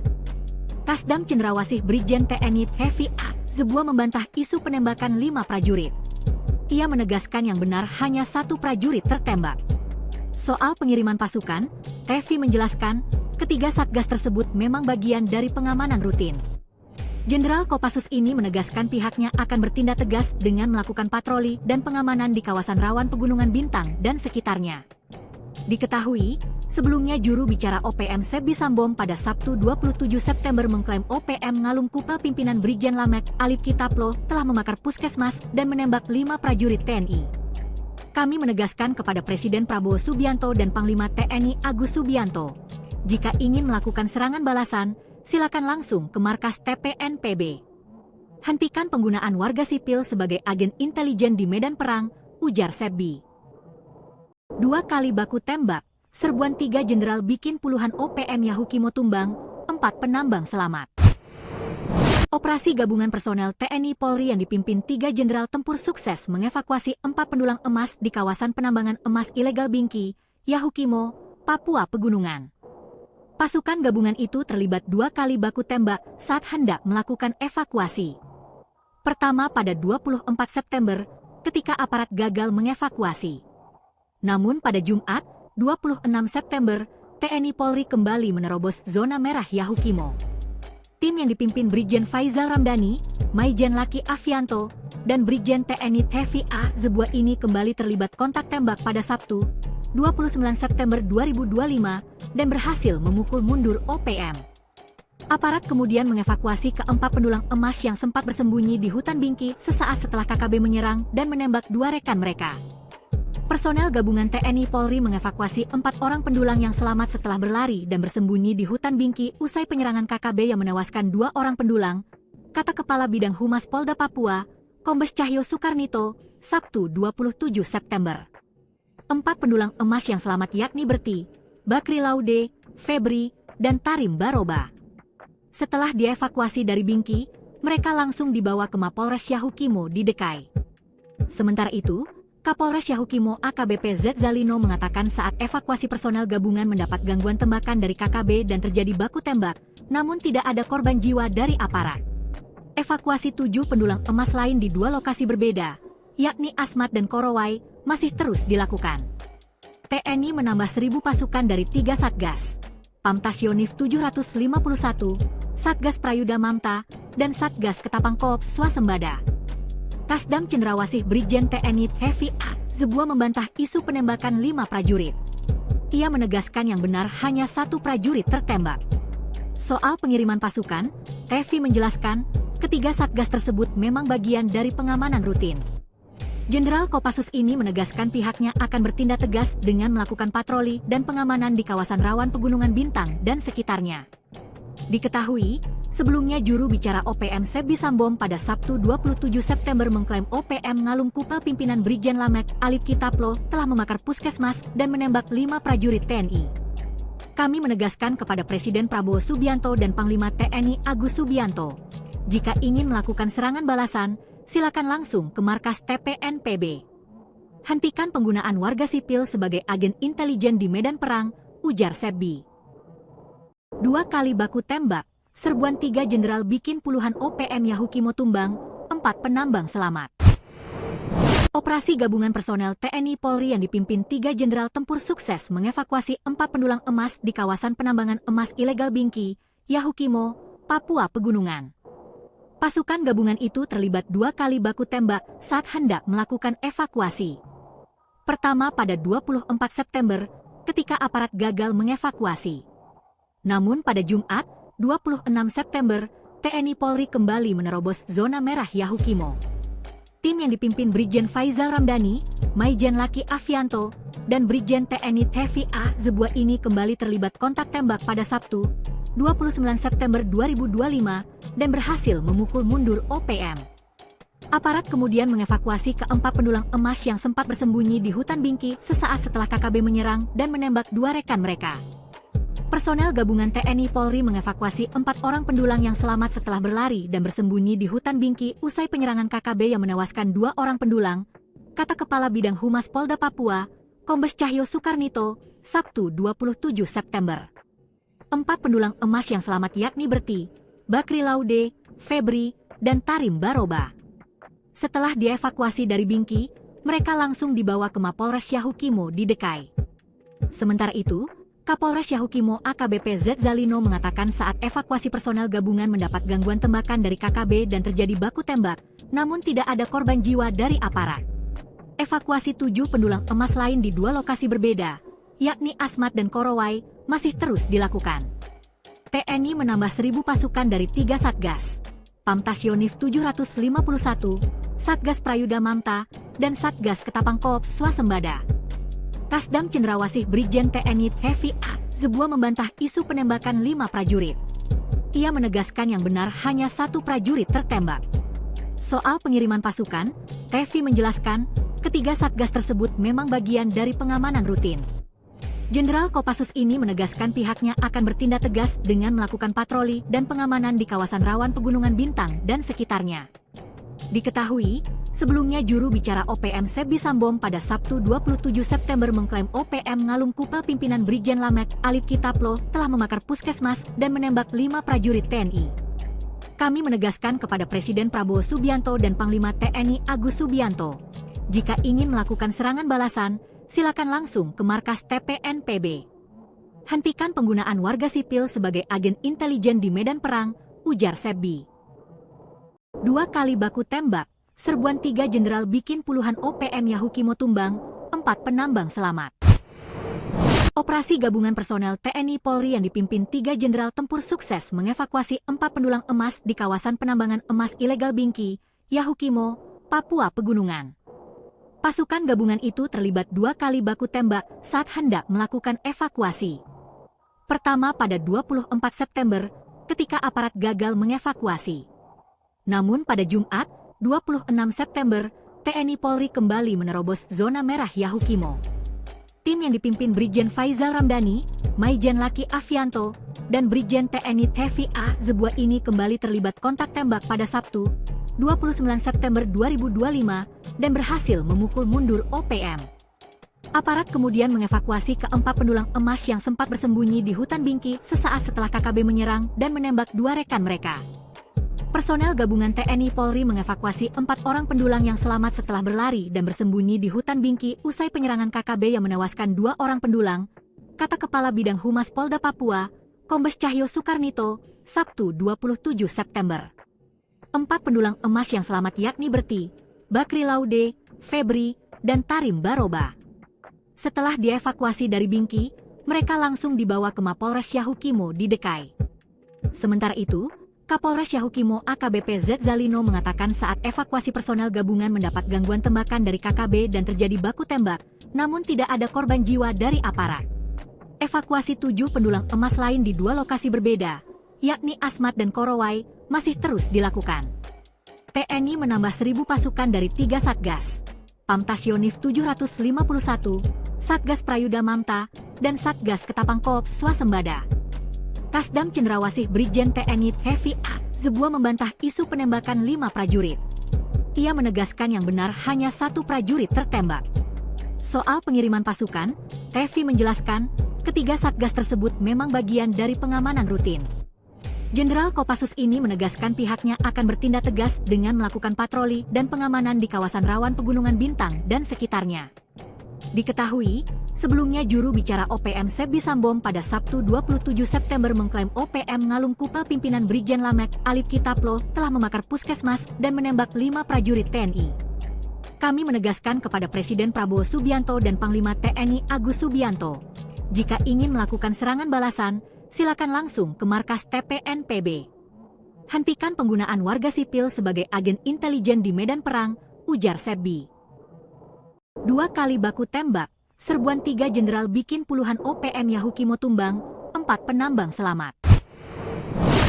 A: Kasdam Cendrawasih Brigjen TNI Tevi A. Zebua membantah isu penembakan 5 prajurit. Ia menegaskan yang benar hanya 1 prajurit tertembak. Soal pengiriman pasukan, Tevi menjelaskan, ketiga Satgas tersebut memang bagian dari pengamanan rutin. Jenderal Kopassus ini menegaskan pihaknya akan bertindak tegas dengan melakukan patroli dan pengamanan di kawasan rawan Pegunungan Bintang dan sekitarnya. Diketahui, sebelumnya juru bicara OPM Sebi Sambom pada Sabtu 27 September mengklaim OPM Ngalum Kupel pimpinan Brigjen Lamek Alip Kitaplo telah membakar puskesmas dan menembak 5 prajurit TNI. Kami menegaskan kepada Presiden Prabowo Subianto dan Panglima TNI Agus Subianto, jika ingin melakukan serangan balasan, silakan langsung ke markas TPNPB. Hentikan penggunaan warga sipil sebagai agen intelijen di medan perang, ujar Sebi. 2 kali baku tembak, serbuan 3 jenderal bikin puluhan OPM Yahukimo tumbang, 4 penambang selamat. Operasi gabungan personel TNI Polri yang dipimpin 3 jenderal tempur sukses mengevakuasi 4 pendulang emas di kawasan penambangan emas ilegal Bingki, Yahukimo, Papua Pegunungan. Pasukan gabungan itu terlibat 2 kali baku tembak saat hendak melakukan evakuasi. Pertama pada 24 September, ketika aparat gagal mengevakuasi. Namun pada Jumat, 26 September, TNI Polri kembali menerobos zona merah Yahukimo. Tim yang dipimpin Brigjen Faizal Ramdhani, Maijen Laki Afianto, dan Brigjen TNI Tevi A. Zebua ini kembali terlibat kontak tembak pada Sabtu, 29 September 2025, dan berhasil memukul mundur OPM. Aparat kemudian mengevakuasi keempat pendulang emas yang sempat bersembunyi di hutan Bingki sesaat setelah KKB menyerang dan menembak 2 rekan mereka. Personel gabungan TNI Polri mengevakuasi 4 orang pendulang yang selamat setelah berlari dan bersembunyi di hutan Bingki usai penyerangan KKB yang menewaskan 2 orang pendulang, kata Kepala Bidang Humas Polda Papua, Kombes Cahyo Soekarnito, Sabtu 27 September. 4 pendulang emas yang selamat yakni Berti, Bakri Laude, Febri, dan Tarim Baroba. Setelah dievakuasi dari Bingki, mereka langsung dibawa ke Mapolres Yahukimo di Dekai. Sementara itu, Kapolres Yahukimo AKBP Z Zalino mengatakan saat evakuasi personel gabungan mendapat gangguan tembakan dari KKB dan terjadi baku tembak, namun tidak ada korban jiwa dari aparat. Evakuasi 7 pendulang emas lain di 2 lokasi berbeda, yakni Asmat dan Korowai, masih terus dilakukan. TNI menambah 1.000 pasukan dari 3 Satgas, Pamtasionif 751, Satgas Prayuda Mamta, dan Satgas Ketapang Koops Swasembada. Kasdam Cendrawasih Brigjen TNI Tevi A. Zebua membantah isu penembakan 5 prajurit. Ia menegaskan yang benar hanya 1 prajurit tertembak. Soal pengiriman pasukan, Tevi menjelaskan, ketiga Satgas tersebut memang bagian dari pengamanan rutin. Jenderal Kopassus ini menegaskan pihaknya akan bertindak tegas dengan melakukan patroli dan pengamanan di kawasan rawan Pegunungan Bintang dan sekitarnya. Diketahui, sebelumnya juru bicara OPM Sebi Sambom pada Sabtu 27 September mengklaim OPM Ngalum Kupel pimpinan Brigjen Lamek Alip Kitaplo telah membakar puskesmas dan menembak 5 prajurit TNI. Kami menegaskan kepada Presiden Prabowo Subianto dan Panglima TNI Agus Subianto, jika ingin melakukan serangan balasan, silakan langsung ke markas TPNPB. Hentikan penggunaan warga sipil sebagai agen intelijen di medan perang, ujar Sebi. 2 kali baku tembak, serbuan 3 jenderal bikin puluhan OPM Yahukimo tumbang, 4 penambang selamat. Operasi gabungan personel TNI Polri yang dipimpin 3 jenderal tempur sukses mengevakuasi 4 pendulang emas di kawasan penambangan emas ilegal Bingki, Yahukimo, Papua Pegunungan. Pasukan gabungan itu terlibat 2 kali baku tembak saat hendak melakukan evakuasi. Pertama pada 24 September, ketika aparat gagal mengevakuasi. Namun pada Jumat, 26 September, TNI Polri kembali menerobos zona merah Yahukimo. Tim yang dipimpin Brigjen Faizal Ramdhani, Maijen Laki Afianto, dan Brigjen TNI Tevi A. Zebua ini kembali terlibat kontak tembak pada Sabtu, 29 September 2025, dan berhasil memukul mundur OPM. Aparat kemudian mengevakuasi keempat pendulang emas yang sempat bersembunyi di hutan Bingki sesaat setelah KKB menyerang dan menembak 2 rekan mereka. Personel gabungan TNI Polri mengevakuasi 4 orang pendulang yang selamat setelah berlari dan bersembunyi di hutan Bingki usai penyerangan KKB yang menewaskan 2 orang pendulang, kata Kepala Bidang Humas Polda Papua, Kombes Cahyo Soekarnito, Sabtu 27 September. 4 pendulang emas yang selamat yakni Berti, Bakri Laude, Febri, dan Tarim Baroba. Setelah dievakuasi dari Bingki, mereka langsung dibawa ke Mapolres Yahukimo di Dekai. Sementara itu, Kapolres Yahukimo AKBP Z Zalino mengatakan saat evakuasi personel gabungan mendapat gangguan tembakan dari KKB dan terjadi baku tembak, namun tidak ada korban jiwa dari aparat. Evakuasi 7 pendulang emas lain di 2 lokasi berbeda, yakni Asmat dan Korowai, masih terus dilakukan. TNI menambah 1.000 pasukan dari 3 Satgas, Pamtasionif 751, Satgas Prayuda Mamta, dan Satgas Ketapang Koops Swasembada. Kasdam Cendrawasih Brigjen TNI Heavy A. Zebua membantah isu penembakan 5 prajurit. Ia menegaskan yang benar hanya 1 prajurit tertembak. Soal pengiriman pasukan, Tevi menjelaskan, ketiga Satgas tersebut memang bagian dari pengamanan rutin. Jenderal Kopassus ini menegaskan pihaknya akan bertindak tegas dengan melakukan patroli dan pengamanan di kawasan rawan Pegunungan Bintang dan sekitarnya. Diketahui, sebelumnya juru bicara OPM Sebi Sambom pada Sabtu 27 September mengklaim OPM Ngalum Kupel pimpinan Brigjen Lamek Alip Kitaplo telah membakar puskesmas dan menembak 5 prajurit TNI. Kami menegaskan kepada Presiden Prabowo Subianto dan Panglima TNI Agus Subianto, jika ingin melakukan serangan balasan, silakan langsung ke markas TPNPB. Hentikan penggunaan warga sipil sebagai agen intelijen di medan perang, ujar Sebi. 2 kali baku tembak, serbuan 3 jenderal bikin puluhan OPM Yahukimo tumbang, 4 penambang selamat. Operasi gabungan personel TNI Polri yang dipimpin 3 jenderal tempur sukses mengevakuasi 4 pendulang emas di kawasan penambangan emas ilegal Bingki, Yahukimo, Papua Pegunungan. Pasukan gabungan itu terlibat 2 kali baku tembak saat hendak melakukan evakuasi. Pertama pada 24 September, ketika aparat gagal mengevakuasi. Namun pada Jumat, 26 September, TNI Polri kembali menerobos zona merah Yahukimo. Tim yang dipimpin Brigjen Faizal Ramdhani, Maijen Laki Afianto, dan Brigjen TNI Heavy A. Zebua ini kembali terlibat kontak tembak pada Sabtu, 29 September 2025, dan berhasil memukul mundur OPM. Aparat kemudian mengevakuasi keempat pendulang emas yang sempat bersembunyi di hutan Bingki sesaat setelah KKB menyerang dan menembak 2 rekan mereka. Personel gabungan TNI Polri mengevakuasi 4 orang pendulang yang selamat setelah berlari dan bersembunyi di hutan Bingki usai penyerangan KKB yang menewaskan 2 orang pendulang, kata Kepala Bidang Humas Polda Papua, Kombes Cahyo Soekarnito, Sabtu 27 September. 4 pendulang emas yang selamat yakni Berti, Bakri Laude, Febri, dan Tarim Baroba. Setelah dievakuasi dari Bingki, mereka langsung dibawa ke Mapolres Yahukimo di Dekai. Sementara itu, Kapolres Yahukimo AKBP Z Zalino mengatakan saat evakuasi personel gabungan mendapat gangguan tembakan dari KKB dan terjadi baku tembak, namun tidak ada korban jiwa dari aparat. Evakuasi 7 pendulang emas lain di 2 lokasi berbeda, yakni Asmat dan Korowai, masih terus dilakukan. TNI menambah 1.000 pasukan dari 3 Satgas, Pamtasionif 751, Satgas Prayuda Mamta, dan Satgas Ketapang Koops Swasembada. Kasdam Cendrawasih Brigjen TNI Heavy A. Zebua membantah isu penembakan 5 prajurit. Ia menegaskan yang benar hanya 1 prajurit tertembak. Soal pengiriman pasukan, Tevi menjelaskan, ketiga Satgas tersebut memang bagian dari pengamanan rutin. Jenderal Kopassus ini menegaskan pihaknya akan bertindak tegas dengan melakukan patroli dan pengamanan di kawasan rawan Pegunungan Bintang dan sekitarnya. Diketahui, sebelumnya juru bicara OPM Sebi Sambom pada Sabtu 27 September mengklaim OPM Ngalum Kupel pimpinan Brigjen Lamek Alip Kitaplo telah membakar puskesmas dan menembak 5 prajurit TNI. Kami menegaskan kepada Presiden Prabowo Subianto dan Panglima TNI Agus Subianto, jika ingin melakukan serangan balasan, silakan langsung ke markas TPNPB. Hentikan penggunaan warga sipil sebagai agen intelijen di medan perang, ujar Sebi. 2 kali baku tembak, serbuan 3 jenderal bikin puluhan OPM Yahukimo tumbang, 4 penambang selamat.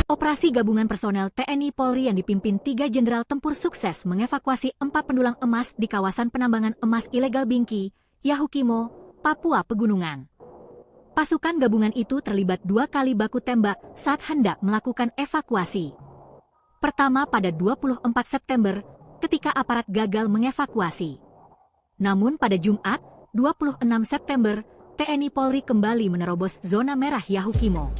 A: Operasi gabungan personel TNI Polri yang dipimpin 3 jenderal tempur sukses mengevakuasi 4 pendulang emas di kawasan penambangan emas ilegal Bingki, Yahukimo, Papua Pegunungan. Pasukan gabungan itu terlibat 2 kali baku tembak saat hendak melakukan evakuasi. Pertama pada 24 September, ketika aparat gagal mengevakuasi. Namun pada Jumat, 26 September, TNI Polri kembali menerobos zona merah Yahukimo.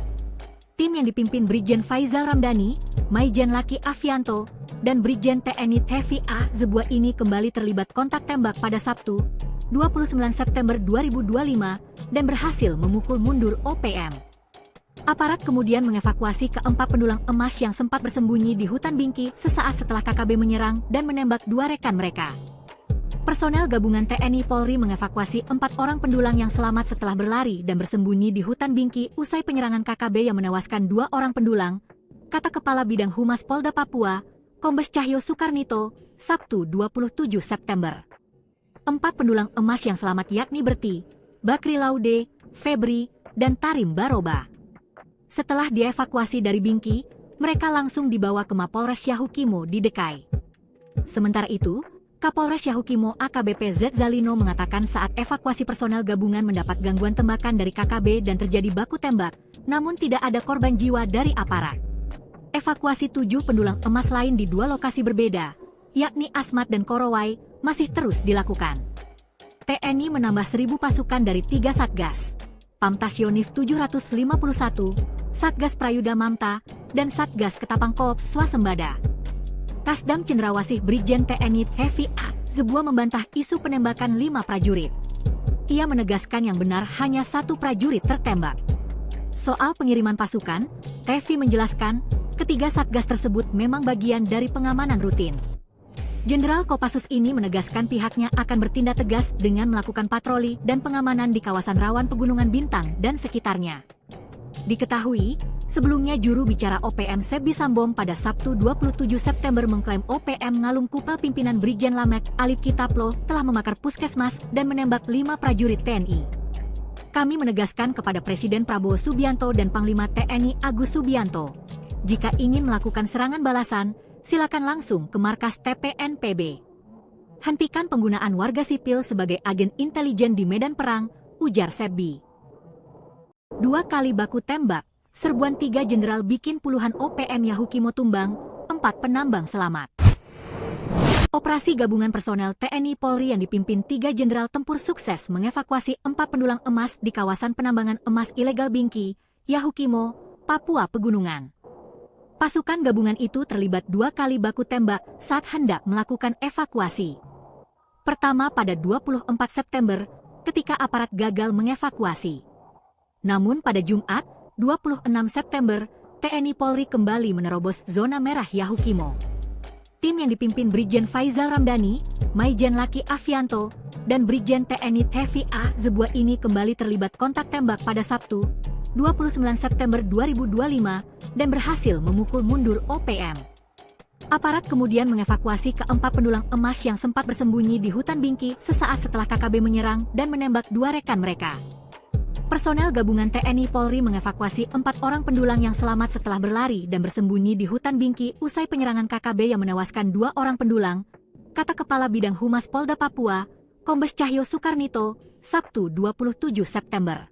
A: Tim yang dipimpin Brigjen Faizal Ramdhani, Maijen Laki Afianto, dan Brigjen TNI Heavy A. Zebua ini kembali terlibat kontak tembak pada Sabtu, 29 September 2025, dan berhasil memukul mundur OPM. Aparat kemudian mengevakuasi keempat pendulang emas yang sempat bersembunyi di hutan Bingki sesaat setelah KKB menyerang dan menembak dua rekan mereka. Personel gabungan TNI Polri mengevakuasi 4 orang pendulang yang selamat setelah berlari dan bersembunyi di hutan Bingki usai penyerangan KKB yang menewaskan 2 orang pendulang, kata Kepala Bidang Humas Polda Papua, Kombes Cahyo Soekarnito, Sabtu 27 September. 4 pendulang emas yang selamat yakni Berti, Bakri Laude, Febri, dan Tarim Baroba. Setelah dievakuasi dari Bingki, mereka langsung dibawa ke Mapolres Yahukimo di Dekai. Sementara itu, Kapolres Yahukimo AKBP Z Zalino mengatakan saat evakuasi personel gabungan mendapat gangguan tembakan dari KKB dan terjadi baku tembak, namun tidak ada korban jiwa dari aparat. Evakuasi 7 pendulang emas lain di 2 lokasi berbeda, yakni Asmat dan Korowai, masih terus dilakukan. TNI menambah 1.000 pasukan dari 3 Satgas, Pamtas Yonif 751, Satgas Prayuda Mamta, dan Satgas Ketapang Koops Swasembada. Kasdam Cendrawasih Brigjen TNI Hevi A. Zebua membantah isu penembakan 5 prajurit. Ia menegaskan yang benar hanya 1 prajurit tertembak. Soal pengiriman pasukan, Hevi menjelaskan, ketiga Satgas tersebut memang bagian dari pengamanan rutin. Jenderal Kopassus ini menegaskan pihaknya akan bertindak tegas dengan melakukan patroli dan pengamanan di kawasan rawan Pegunungan Bintang dan sekitarnya. Diketahui, sebelumnya juru bicara OPM Sebi Sambom pada Sabtu 27 September mengklaim OPM Ngalung Kupel pimpinan Brigjen Lamek Alip Kitaplo telah membakar puskesmas dan menembak 5 prajurit TNI. Kami menegaskan kepada Presiden Prabowo Subianto dan Panglima TNI Agus Subianto, jika ingin melakukan serangan balasan, silakan langsung ke markas TPNPB. Hentikan penggunaan warga sipil sebagai agen intelijen di medan perang, ujar Sebi. 2 kali baku tembak, serbuan 3 jenderal bikin puluhan OPM Yahukimo tumbang, 4 penambang selamat. Operasi gabungan personel TNI Polri yang dipimpin 3 jenderal tempur sukses mengevakuasi 4 pendulang emas di kawasan penambangan emas ilegal Bingki, Yahukimo, Papua Pegunungan. Pasukan gabungan itu terlibat 2 kali baku tembak saat hendak melakukan evakuasi. Pertama pada 24 September, ketika aparat gagal mengevakuasi. Namun pada Jumat, 26 September, TNI Polri kembali menerobos zona merah Yahukimo. Tim yang dipimpin Brigjen Faizal Ramdhani, Maijen Laki Afianto, dan Brigjen TNI Hevi A. Zebua ini kembali terlibat kontak tembak pada Sabtu, 29 September 2025, dan berhasil memukul mundur OPM. Aparat kemudian mengevakuasi keempat pendulang emas yang sempat bersembunyi di hutan Bingki sesaat setelah KKB menyerang dan menembak 2 rekan mereka. Personel gabungan TNI Polri mengevakuasi 4 orang pendulang yang selamat setelah berlari dan bersembunyi di hutan Bingki usai penyerangan KKB yang menewaskan 2 orang pendulang, kata Kepala Bidang Humas Polda Papua, Kombes Cahyo Soekarnito, Sabtu 27 September.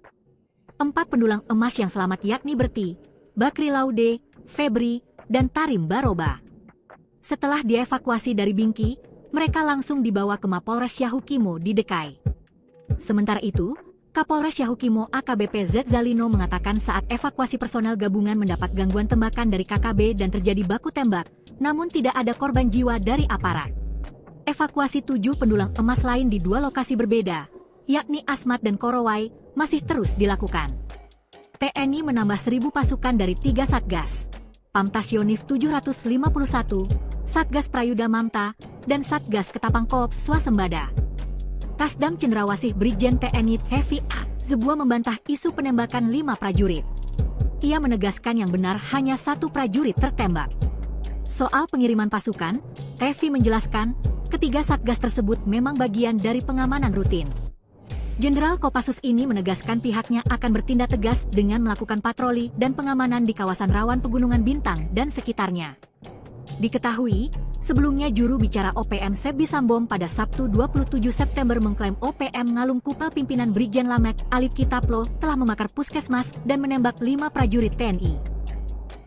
A: 4 pendulang emas yang selamat yakni Berti, Bakri Laude, Febri, dan Tarim Baroba. Setelah dievakuasi dari Bingki, mereka langsung dibawa ke Mapolres Yahukimo di Dekai. Sementara itu, Kapolres Yahukimo AKBP Z Zalino mengatakan saat evakuasi personel gabungan mendapat gangguan tembakan dari KKB dan terjadi baku tembak, namun tidak ada korban jiwa dari aparat. Evakuasi 7 pendulang emas lain di 2 lokasi berbeda, yakni Asmat dan Korowai, masih terus dilakukan. TNI menambah 1.000 pasukan dari 3 Satgas, Pamtas Yonif 751, Satgas Prayuda Mamta, dan Satgas Ketapang Koops Swasembada. Kasdam Cendrawasih Brigjen TNI Hevi A. Zebua membantah isu penembakan 5 prajurit. Ia menegaskan yang benar hanya 1 prajurit tertembak. Soal pengiriman pasukan, Hevi menjelaskan, ketiga Satgas tersebut memang bagian dari pengamanan rutin. Jenderal Kopassus ini menegaskan pihaknya akan bertindak tegas dengan melakukan patroli dan pengamanan di kawasan rawan Pegunungan Bintang dan sekitarnya. Diketahui, sebelumnya juru bicara OPM Sebi Sambom pada Sabtu 27 September mengklaim OPM Ngalung Kupel pimpinan Brigjen Lamek Alip Kitaplo telah membakar puskesmas dan menembak 5 prajurit TNI.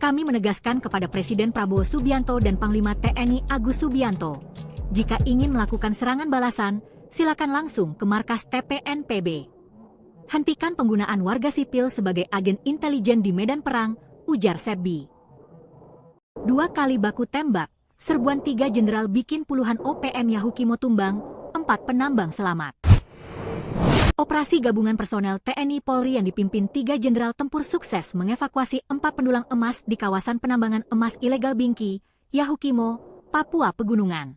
A: Kami menegaskan kepada Presiden Prabowo Subianto dan Panglima TNI Agus Subianto, jika ingin melakukan serangan balasan, silakan langsung ke markas TPNPB. Hentikan penggunaan warga sipil sebagai agen intelijen di medan perang, ujar Sebi. 2 kali baku tembak, serbuan 3 jenderal bikin puluhan OPM Yahukimo tumbang, 4 penambang selamat. Operasi gabungan personel TNI Polri yang dipimpin 3 jenderal tempur sukses mengevakuasi 4 pendulang emas di kawasan penambangan emas ilegal Bingki, Yahukimo, Papua Pegunungan.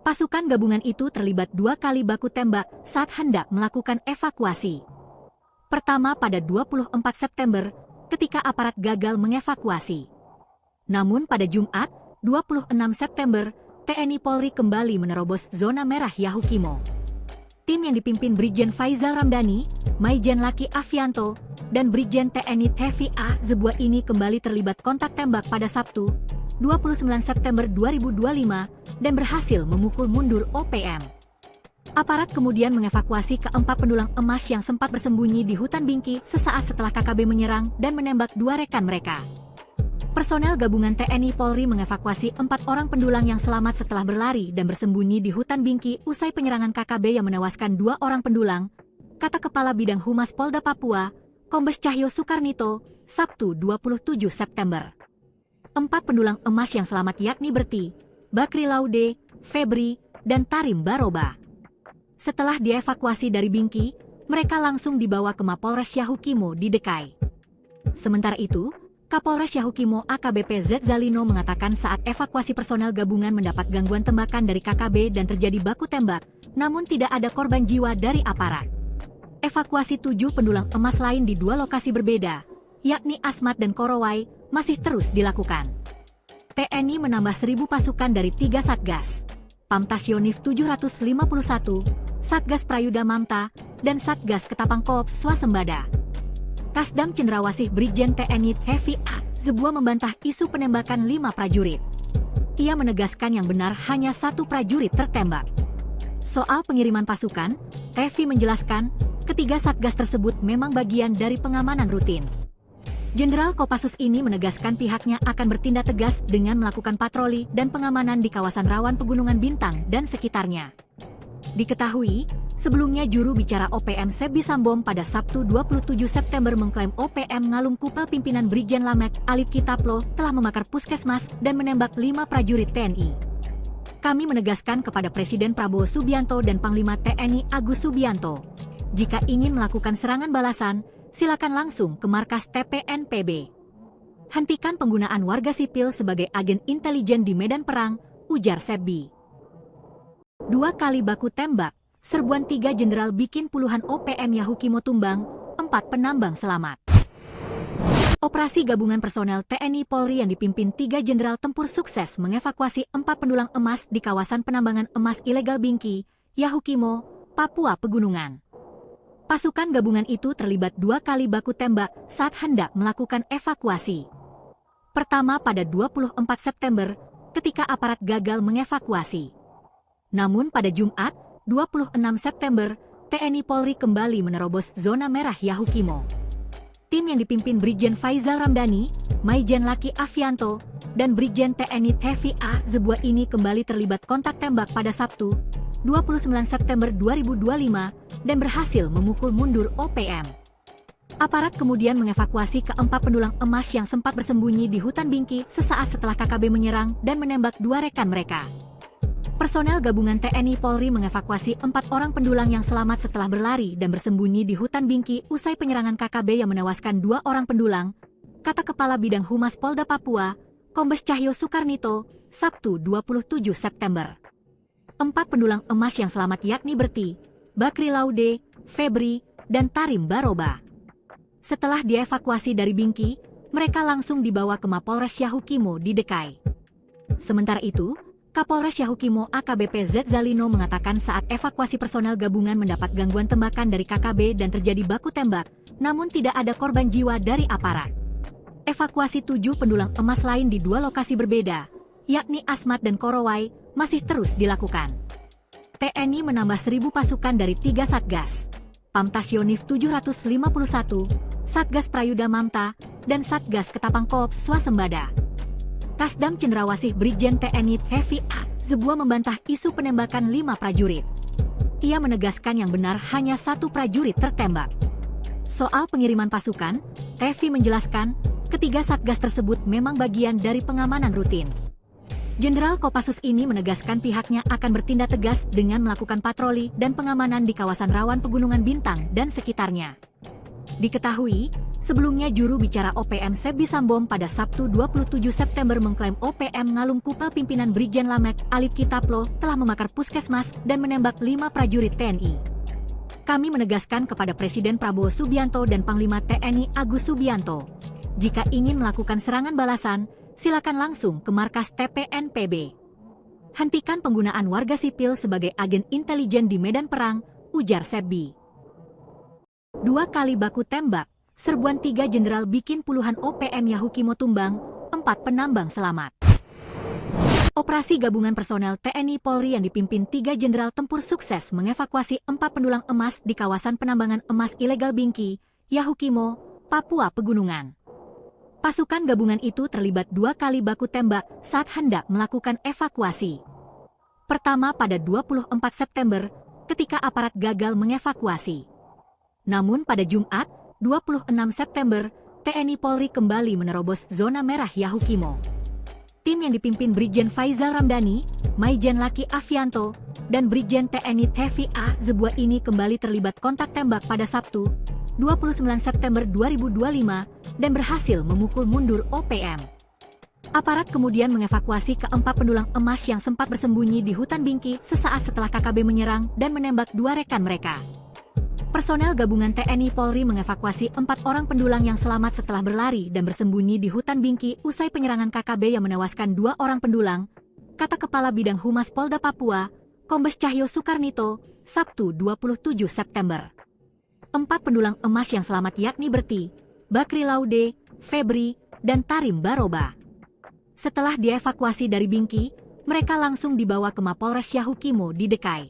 A: Pasukan gabungan itu terlibat 2 kali baku tembak saat hendak melakukan evakuasi. Pertama pada 24 September, ketika aparat gagal mengevakuasi. Namun pada Jumat, 26 September, TNI Polri kembali menerobos zona merah Yahukimo. Tim yang dipimpin Brigjen Faizal Ramdhani, Maijen Laki Afianto, dan Brigjen TNI Tevi A. Zebua ini kembali terlibat kontak tembak pada Sabtu, 29 September 2025, dan berhasil memukul mundur OPM. Aparat kemudian mengevakuasi keempat pendulang emas yang sempat bersembunyi di hutan Bingki sesaat setelah KKB menyerang dan menembak 2 rekan mereka. Personel gabungan TNI Polri mengevakuasi 4 orang pendulang yang selamat setelah berlari dan bersembunyi di hutan Bingki usai penyerangan KKB yang menewaskan 2 orang pendulang, kata Kepala Bidang Humas Polda Papua, Kombes Cahyo Sukarnito, Sabtu 27 September. 4 pendulang emas yang selamat yakni Berti, Bakri Laude, Febri, dan Tarim Baroba. Setelah dievakuasi dari Bingki, mereka langsung dibawa ke Mapolres Yahukimo di Dekai. Sementara itu, Kapolres Yahukimo AKBP Z Zalino mengatakan saat evakuasi personel gabungan mendapat gangguan tembakan dari KKB dan terjadi baku tembak, namun tidak ada korban jiwa dari aparat. Evakuasi 7 pendulang emas lain di 2 lokasi berbeda, yakni Asmat dan Korowai, masih terus dilakukan. TNI menambah 1.000 pasukan dari 3 Satgas, Pamtas Yonif 751, Satgas Prayuda Mamta, dan Satgas Ketapang Koop Swasembada. Kasdam Cendrawasih Brigjen TNI Tevi A. Zebua membantah isu penembakan 5 prajurit. Ia menegaskan yang benar hanya 1 prajurit tertembak. Soal pengiriman pasukan, Tevi menjelaskan, ketiga Satgas tersebut memang bagian dari pengamanan rutin. Jenderal Kopassus ini menegaskan pihaknya akan bertindak tegas dengan melakukan patroli dan pengamanan di kawasan rawan Pegunungan Bintang dan sekitarnya. Diketahui, sebelumnya juru bicara OPM Sebi Sambom pada Sabtu 27 September mengklaim OPM Ngalum Kupel pimpinan Brigjen Lamek Alip Kitaplo telah membakar puskesmas dan menembak 5 prajurit TNI. Kami menegaskan kepada Presiden Prabowo Subianto dan Panglima TNI Agus Subianto, jika ingin melakukan serangan balasan, silakan langsung ke markas TPNPB. Hentikan penggunaan warga sipil sebagai agen intelijen di medan perang, ujar Sebi. 2 kali baku tembak, serbuan 3 jenderal bikin puluhan OPM Yahukimo tumbang, 4 penambang selamat. Operasi gabungan personel TNI Polri yang dipimpin 3 jenderal tempur sukses mengevakuasi 4 pendulang emas di kawasan penambangan emas ilegal Bingki, Yahukimo, Papua Pegunungan. Pasukan gabungan itu terlibat 2 kali baku tembak saat hendak melakukan evakuasi. Pertama pada 24 September, ketika aparat gagal mengevakuasi. Namun pada Jumat, 26 September, TNI Polri kembali menerobos zona merah Yahukimo. Tim yang dipimpin Brigjen Faizal Ramdhani, Maijen Laki Afianto, dan Brigjen TNI Tevi A. Zebua ini kembali terlibat kontak tembak pada Sabtu, 29 September 2025, dan berhasil memukul mundur OPM. Aparat kemudian mengevakuasi keempat pendulang emas yang sempat bersembunyi di hutan Bingki sesaat setelah KKB menyerang dan menembak 2 rekan mereka. Personel gabungan TNI Polri mengevakuasi 4 orang pendulang yang selamat setelah berlari dan bersembunyi di hutan Bingki usai penyerangan KKB yang menewaskan 2 orang pendulang, kata Kepala Bidang Humas Polda Papua, Kombes Cahyo Sukarnito, Sabtu 27 September. 4 pendulang emas yang selamat yakni Berti, Bakri Laude, Febri, dan Tarim Baroba. Setelah dievakuasi dari Bingki, mereka langsung dibawa ke Mapolres Yahukimo di Dekai. Sementara itu, Kapolres Yahukimo AKBP Z Zalino mengatakan saat evakuasi personel gabungan mendapat gangguan tembakan dari KKB dan terjadi baku tembak, namun tidak ada korban jiwa dari aparat. Evakuasi 7 pendulang emas lain di 2 lokasi berbeda, yakni Asmat dan Korowai, masih terus dilakukan. TNI menambah 1.000 pasukan dari 3 Satgas, Pamtas Yonif 751, Satgas Prayuda Mamta, dan Satgas Ketapang Koop Swasembada. Kasdam Cendrawasih Brigjen TNI Tevi A. Zebua membantah isu penembakan 5 prajurit. Ia menegaskan yang benar hanya 1 prajurit tertembak. Soal pengiriman pasukan, Tevi menjelaskan, ketiga Satgas tersebut memang bagian dari pengamanan rutin. Jenderal Kopassus ini menegaskan pihaknya akan bertindak tegas dengan melakukan patroli dan pengamanan di kawasan rawan Pegunungan Bintang dan sekitarnya. Diketahui, sebelumnya juru bicara OPM Sebi Sambom pada Sabtu 27 September mengklaim OPM Ngalum Kupel pimpinan Brigjen Lamek Alip Kitaplo telah membakar puskesmas dan menembak 5 prajurit TNI. Kami menegaskan kepada Presiden Prabowo Subianto dan Panglima TNI Agus Subianto, jika ingin melakukan serangan balasan, silakan langsung ke markas TPNPB. Hentikan penggunaan warga sipil sebagai agen intelijen di medan perang, ujar Sebi. 2 kali baku tembak, serbuan 3 jenderal bikin puluhan OPM Yahukimo tumbang, 4 penambang selamat. Operasi gabungan personel TNI Polri yang dipimpin 3 jenderal tempur sukses mengevakuasi 4 pendulang emas di kawasan penambangan emas ilegal Bingki, Yahukimo, Papua Pegunungan. Pasukan gabungan itu terlibat 2 kali baku tembak saat hendak melakukan evakuasi. Pertama pada 24 September, ketika aparat gagal mengevakuasi. Namun pada Jumat, 26 September, TNI Polri kembali menerobos zona merah Yahukimo. Tim yang dipimpin Brigjen Faizal Ramdhani, Maijen Laki Afianto, dan Brigjen TNI Tevi A. Zebua ini kembali terlibat kontak tembak pada Sabtu, 29 September 2025, dan berhasil memukul mundur OPM. Aparat kemudian mengevakuasi keempat pendulang emas yang sempat bersembunyi di hutan Bingki sesaat setelah KKB menyerang dan menembak 2 rekan mereka. Personel gabungan TNI Polri mengevakuasi 4 orang pendulang yang selamat setelah berlari dan bersembunyi di hutan Bingki usai penyerangan KKB yang menewaskan 2 orang pendulang, kata Kepala Bidang Humas Polda Papua, Kombes Cahyo Soekarnito, Sabtu 27 September. 4 pendulang emas yang selamat yakni Berti, Bakri Laude, Febri, dan Tarim Baroba. Setelah dievakuasi dari Bingki, mereka langsung dibawa ke Mapolres Yahukimo di Dekai.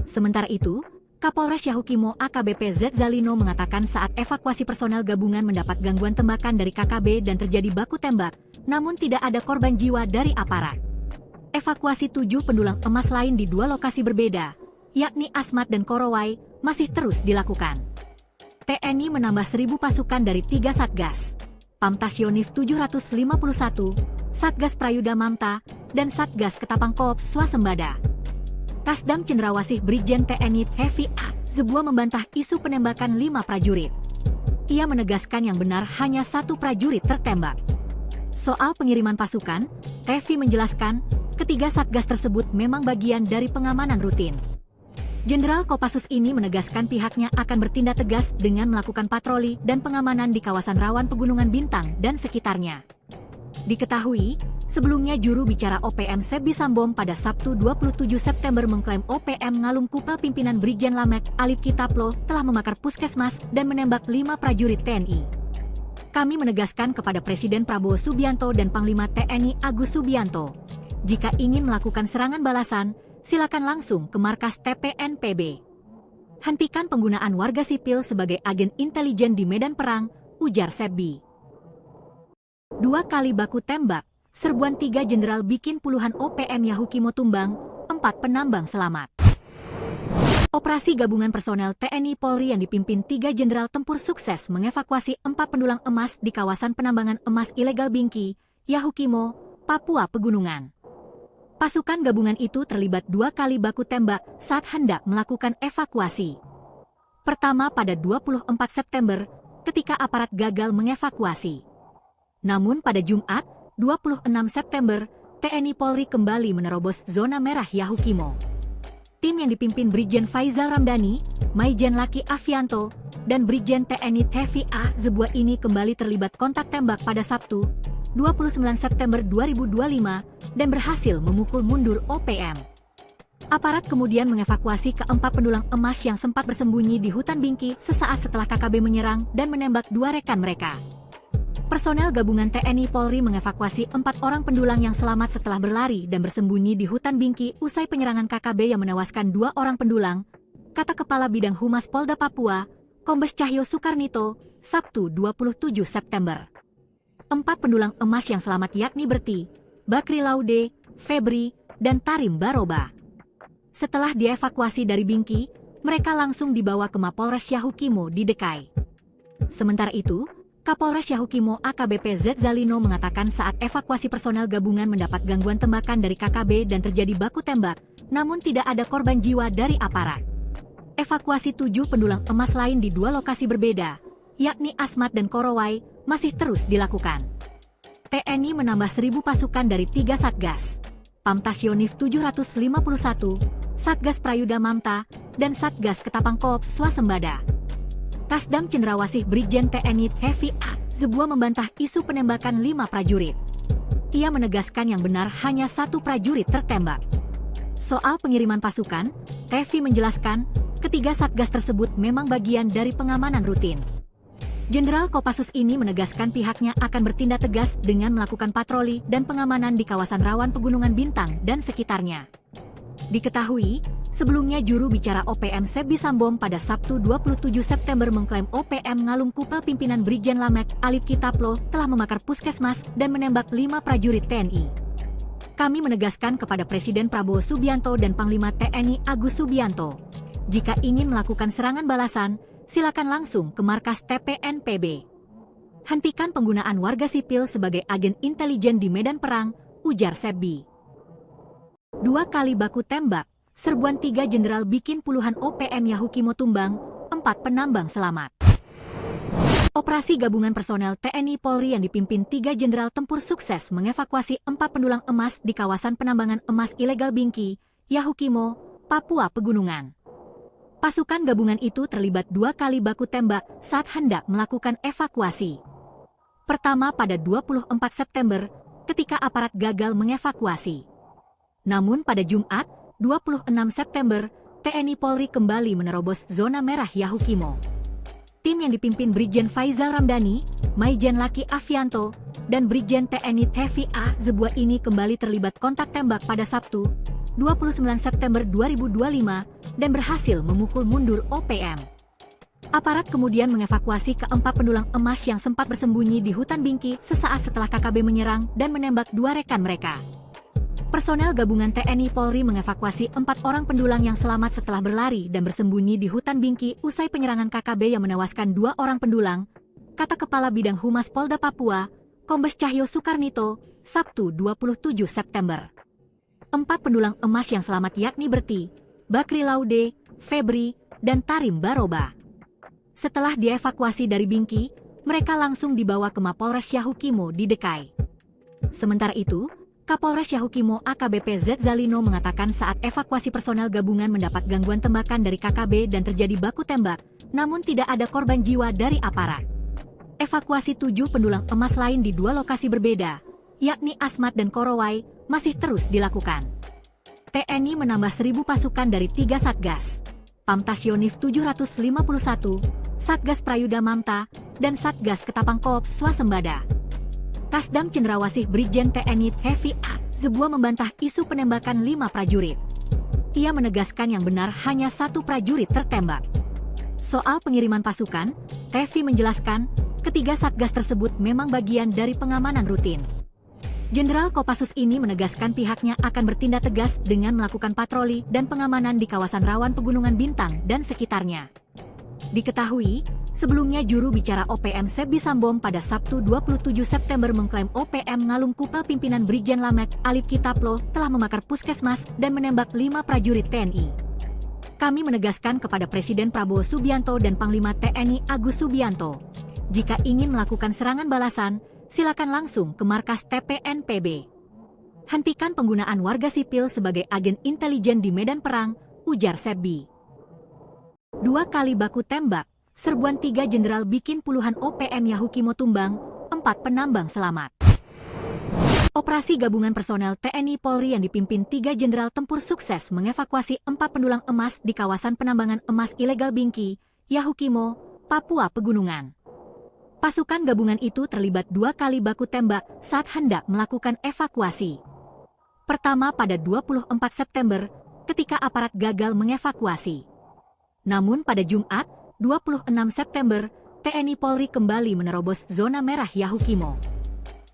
A: Sementara itu, Kapolres Yahukimo AKBP Z Zalino mengatakan saat evakuasi personel gabungan mendapat gangguan tembakan dari KKB dan terjadi baku tembak, namun tidak ada korban jiwa dari aparat. Evakuasi 7 pendulang emas lain di 2 lokasi berbeda, yakni Asmat dan Korowai, masih terus dilakukan. TNI menambah 1.000 pasukan dari 3 Satgas, Pamtas Yonif 751, Satgas Prayuda Mamta, dan Satgas Ketapang Koops Swasembada. Kasdam Cendrawasih Brigjen TNI Tevi A. Zebua membantah isu penembakan 5 prajurit. Ia menegaskan yang benar hanya 1 prajurit tertembak. Soal pengiriman pasukan, Tevi menjelaskan, ketiga Satgas tersebut memang bagian dari pengamanan rutin. Jenderal Kopassus ini menegaskan pihaknya akan bertindak tegas dengan melakukan patroli dan pengamanan di kawasan rawan Pegunungan Bintang dan sekitarnya. Diketahui, sebelumnya juru bicara OPM Sebi Sambom pada Sabtu 27 September mengklaim OPM Ngalum Kupel pimpinan Brigjen Lamek Alip Kitaplo telah membakar puskesmas dan menembak 5 prajurit TNI. Kami menegaskan kepada Presiden Prabowo Subianto dan Panglima TNI Agus Subianto, jika ingin melakukan serangan balasan, silakan langsung ke markas TPNPB. Hentikan penggunaan warga sipil sebagai agen intelijen di medan perang, ujar Sebi. 2 kali baku tembak, serbuan 3 jenderal bikin puluhan OPM Yahukimo tumbang, 4 penambang selamat. Operasi gabungan personel TNI Polri yang dipimpin 3 jenderal tempur sukses mengevakuasi 4 pendulang emas di kawasan penambangan emas ilegal Bingki, Yahukimo, Papua Pegunungan. Pasukan gabungan itu terlibat 2 kali baku tembak saat hendak melakukan evakuasi. Pertama pada 24 September, ketika aparat gagal mengevakuasi. Namun pada Jumat, 26 September, TNI Polri kembali menerobos zona merah Yahukimo. Tim yang dipimpin Brigjen Faizal Ramdhani, Maijen Laki Afianto, dan Brigjen TNI Tevi A. Zebua ini kembali terlibat kontak tembak pada Sabtu, 29 September 2025, dan berhasil memukul mundur OPM. Aparat kemudian mengevakuasi keempat pendulang emas yang sempat bersembunyi di hutan Bingki sesaat setelah KKB menyerang dan menembak 2 rekan mereka. Personel gabungan TNI Polri mengevakuasi 4 orang pendulang yang selamat setelah berlari dan bersembunyi di hutan Bingki usai penyerangan KKB yang menewaskan 2 orang pendulang, kata Kepala Bidang Humas Polda Papua, Kombes Cahyo Soekarnito, Sabtu 27 September. 4 pendulang emas yang selamat yakni Berti, Bakri Laude, Febri, dan Tarim Baroba. Setelah dievakuasi dari Bingki, mereka langsung dibawa ke Mapolres Yahukimo di Dekai. Sementara itu, Kapolres Yahukimo AKBP Z Zalino mengatakan saat evakuasi personel gabungan mendapat gangguan tembakan dari KKB dan terjadi baku tembak, namun tidak ada korban jiwa dari aparat. Evakuasi 7 pendulang emas lain di 2 lokasi berbeda, yakni Asmat dan Korowai, masih terus dilakukan. TNI menambah 1.000 pasukan dari 3 Satgas, Pamtas Yonif 751, Satgas Prayuda Mamta, dan Satgas Ketapang Koop Swasembada. Kasdam Cendrawasih Brigjen TNI Hevi A. Zebua membantah isu penembakan 5 prajurit. Ia menegaskan yang benar hanya 1 prajurit tertembak. Soal pengiriman pasukan, Hevi menjelaskan, ketiga Satgas tersebut memang bagian dari pengamanan rutin. Jenderal Kopassus ini menegaskan pihaknya akan bertindak tegas dengan melakukan patroli dan pengamanan di kawasan rawan Pegunungan Bintang dan sekitarnya. Diketahui, sebelumnya juru bicara OPM Sebi Sambom pada Sabtu 27 September mengklaim OPM Ngalum Kupel pimpinan Brigjen Lamek Alip Kitaplo telah membakar puskesmas dan menembak 5 prajurit TNI. Kami menegaskan kepada Presiden Prabowo Subianto dan Panglima TNI Agus Subianto, jika ingin melakukan serangan balasan, silakan langsung ke markas TPNPB. Hentikan penggunaan warga sipil sebagai agen intelijen di medan perang, ujar Sebi. 2 kali baku tembak, serbuan 3 jenderal bikin puluhan OPM Yahukimo tumbang, 4 penambang selamat. Operasi gabungan personel TNI Polri yang dipimpin 3 jenderal tempur sukses mengevakuasi 4 pendulang emas di kawasan penambangan emas ilegal Bingki, Yahukimo, Papua Pegunungan. Pasukan gabungan itu terlibat 2 kali baku tembak saat hendak melakukan evakuasi. Pertama pada 24 September, ketika aparat gagal mengevakuasi. Namun pada Jumat, 26 September, TNI Polri kembali menerobos zona merah Yahukimo. Tim yang dipimpin Brigjen Faizal Ramdhani, Maijen Laki Afianto, dan Brigjen TNI Hevi A. Zebua ini kembali terlibat kontak tembak pada Sabtu, 29 September 2025, dan berhasil memukul mundur OPM. Aparat kemudian mengevakuasi keempat pendulang emas yang sempat bersembunyi di hutan Bingki sesaat setelah KKB menyerang dan menembak 2 rekan mereka. Personel gabungan TNI Polri mengevakuasi 4 orang pendulang yang selamat setelah berlari dan bersembunyi di hutan Bingki usai penyerangan KKB yang menewaskan 2 orang pendulang, kata Kepala Bidang Humas Polda Papua, Kombes Cahyo Soekarnito, Sabtu 27 September. 4 pendulang emas yang selamat yakni Berti, Bakri Laude, Febri, dan Tarim Baroba. Setelah dievakuasi dari Bingki, mereka langsung dibawa ke Mapolres Yahukimo di Dekai. Sementara itu, Kapolres Yahukimo AKBP Z Zalino mengatakan saat evakuasi personel gabungan mendapat gangguan tembakan dari KKB dan terjadi baku tembak, namun tidak ada korban jiwa dari aparat. Evakuasi 7 pendulang emas lain di 2 lokasi berbeda, yakni Asmat dan Korowai, masih terus dilakukan. TNI menambah 1.000 pasukan dari 3 Satgas, Pamtas Yonif 751, Satgas Prayuda Mamta, dan Satgas Ketapang Koop Swasembada. Kasdam Cendrawasih Brigjen TNI Hevi A. Zebua membantah isu penembakan 5 prajurit. Ia menegaskan yang benar hanya 1 prajurit tertembak. Soal pengiriman pasukan, Hevi menjelaskan, ketiga Satgas tersebut memang bagian dari pengamanan rutin. Jenderal Kopassus ini menegaskan pihaknya akan bertindak tegas dengan melakukan patroli dan pengamanan di kawasan rawan Pegunungan Bintang dan sekitarnya. Diketahui, sebelumnya juru bicara OPM Sebi Sambom pada Sabtu 27 September mengklaim OPM Ngalum Kupel pimpinan Brigjen Lamek Alip Kitaplo telah membakar puskesmas dan menembak 5 prajurit TNI. Kami menegaskan kepada Presiden Prabowo Subianto dan Panglima TNI Agus Subianto, jika ingin melakukan serangan balasan, silakan langsung ke markas TPNPB. Hentikan penggunaan warga sipil sebagai agen intelijen di medan perang, ujar Sebi. 2 kali baku tembak, serbuan 3 jenderal bikin puluhan OPM Yahukimo tumbang, 4 penambang selamat. Operasi gabungan personel TNI Polri yang dipimpin 3 jenderal tempur sukses mengevakuasi 4 pendulang emas di kawasan penambangan emas ilegal Bingki, Yahukimo, Papua Pegunungan. Pasukan gabungan itu terlibat 2 kali baku tembak saat hendak melakukan evakuasi. Pertama pada 24 September, ketika aparat gagal mengevakuasi. Namun pada Jumat, 26 September, TNI Polri kembali menerobos zona merah Yahukimo.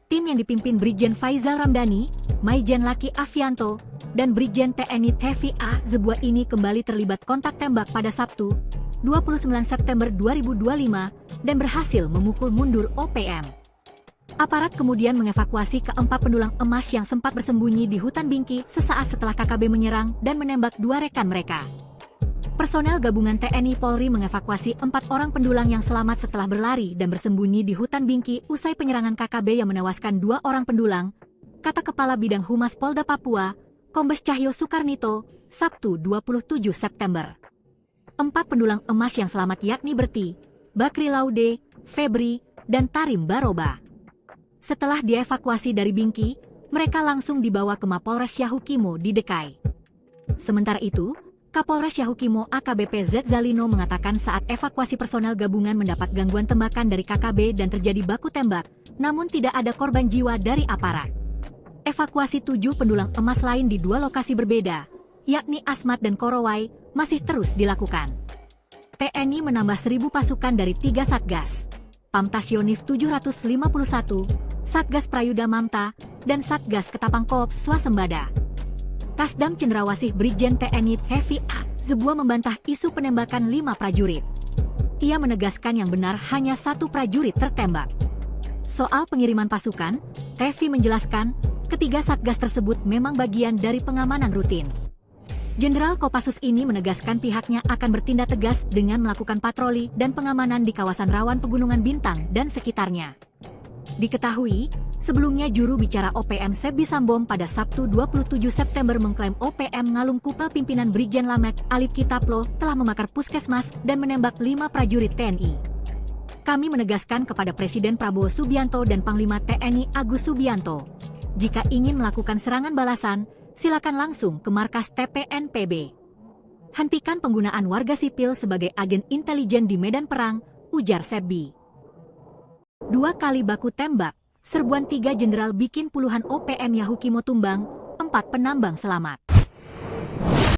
A: Tim yang dipimpin Brigjen Faizal Ramdhani, Maijen Laki Afianto, dan Brigjen TNI Hevi A. Zebua ini kembali terlibat kontak tembak pada Sabtu, 29 September 2025, dan berhasil memukul mundur OPM. Aparat kemudian mengevakuasi keempat pendulang emas yang sempat bersembunyi di hutan Bingki sesaat setelah KKB menyerang dan menembak dua rekan mereka. Personel gabungan TNI Polri mengevakuasi 4 orang pendulang yang selamat setelah berlari dan bersembunyi di hutan Bingki usai penyerangan KKB yang menewaskan 2 orang pendulang, kata Kepala Bidang Humas Polda Papua, Kombes Cahyo Soekarnito, Sabtu 27 September. 4 pendulang emas yang selamat yakni Berti, Bakri Laude, Febri, dan Tarim Baroba. Setelah dievakuasi dari Bingki, mereka langsung dibawa ke Mapolres Yahukimo di Dekai. Sementara itu, Kapolres Yahukimo AKBP Z Zalino mengatakan saat evakuasi personel gabungan mendapat gangguan tembakan dari KKB dan terjadi baku tembak, namun tidak ada korban jiwa dari aparat. Evakuasi 7 pendulang emas lain di 2 lokasi berbeda, yakni Asmat dan Korowai, masih terus dilakukan. TNI menambah 1.000 pasukan dari 3 Satgas, Pamtas Yonif 751, Satgas Prayuda Mamta, dan Satgas Ketapang Koops Swasembada. Kasdam Cendrawasih Brigjen TNI Hevi A. Zebua membantah isu penembakan 5 prajurit. Ia menegaskan yang benar hanya 1 prajurit tertembak. Soal pengiriman pasukan, Hevi menjelaskan, ketiga Satgas tersebut memang bagian dari pengamanan rutin. Jenderal Kopassus ini menegaskan pihaknya akan bertindak tegas dengan melakukan patroli dan pengamanan di kawasan rawan Pegunungan Bintang dan sekitarnya. Diketahui, sebelumnya juru bicara OPM Sebi Sambom pada Sabtu 27 September mengklaim OPM Ngalung Kupel pimpinan Brigjen Lamek Alip Kitaplo telah membakar puskesmas dan menembak 5 prajurit TNI. Kami menegaskan kepada Presiden Prabowo Subianto dan Panglima TNI Agus Subianto, jika ingin melakukan serangan balasan, silakan langsung ke markas TPNPB. Hentikan penggunaan warga sipil sebagai agen intelijen di medan perang, ujar Sebi. 2 kali baku tembak, serbuan 3 jenderal bikin puluhan OPM Yahukimo tumbang, 4 penambang selamat.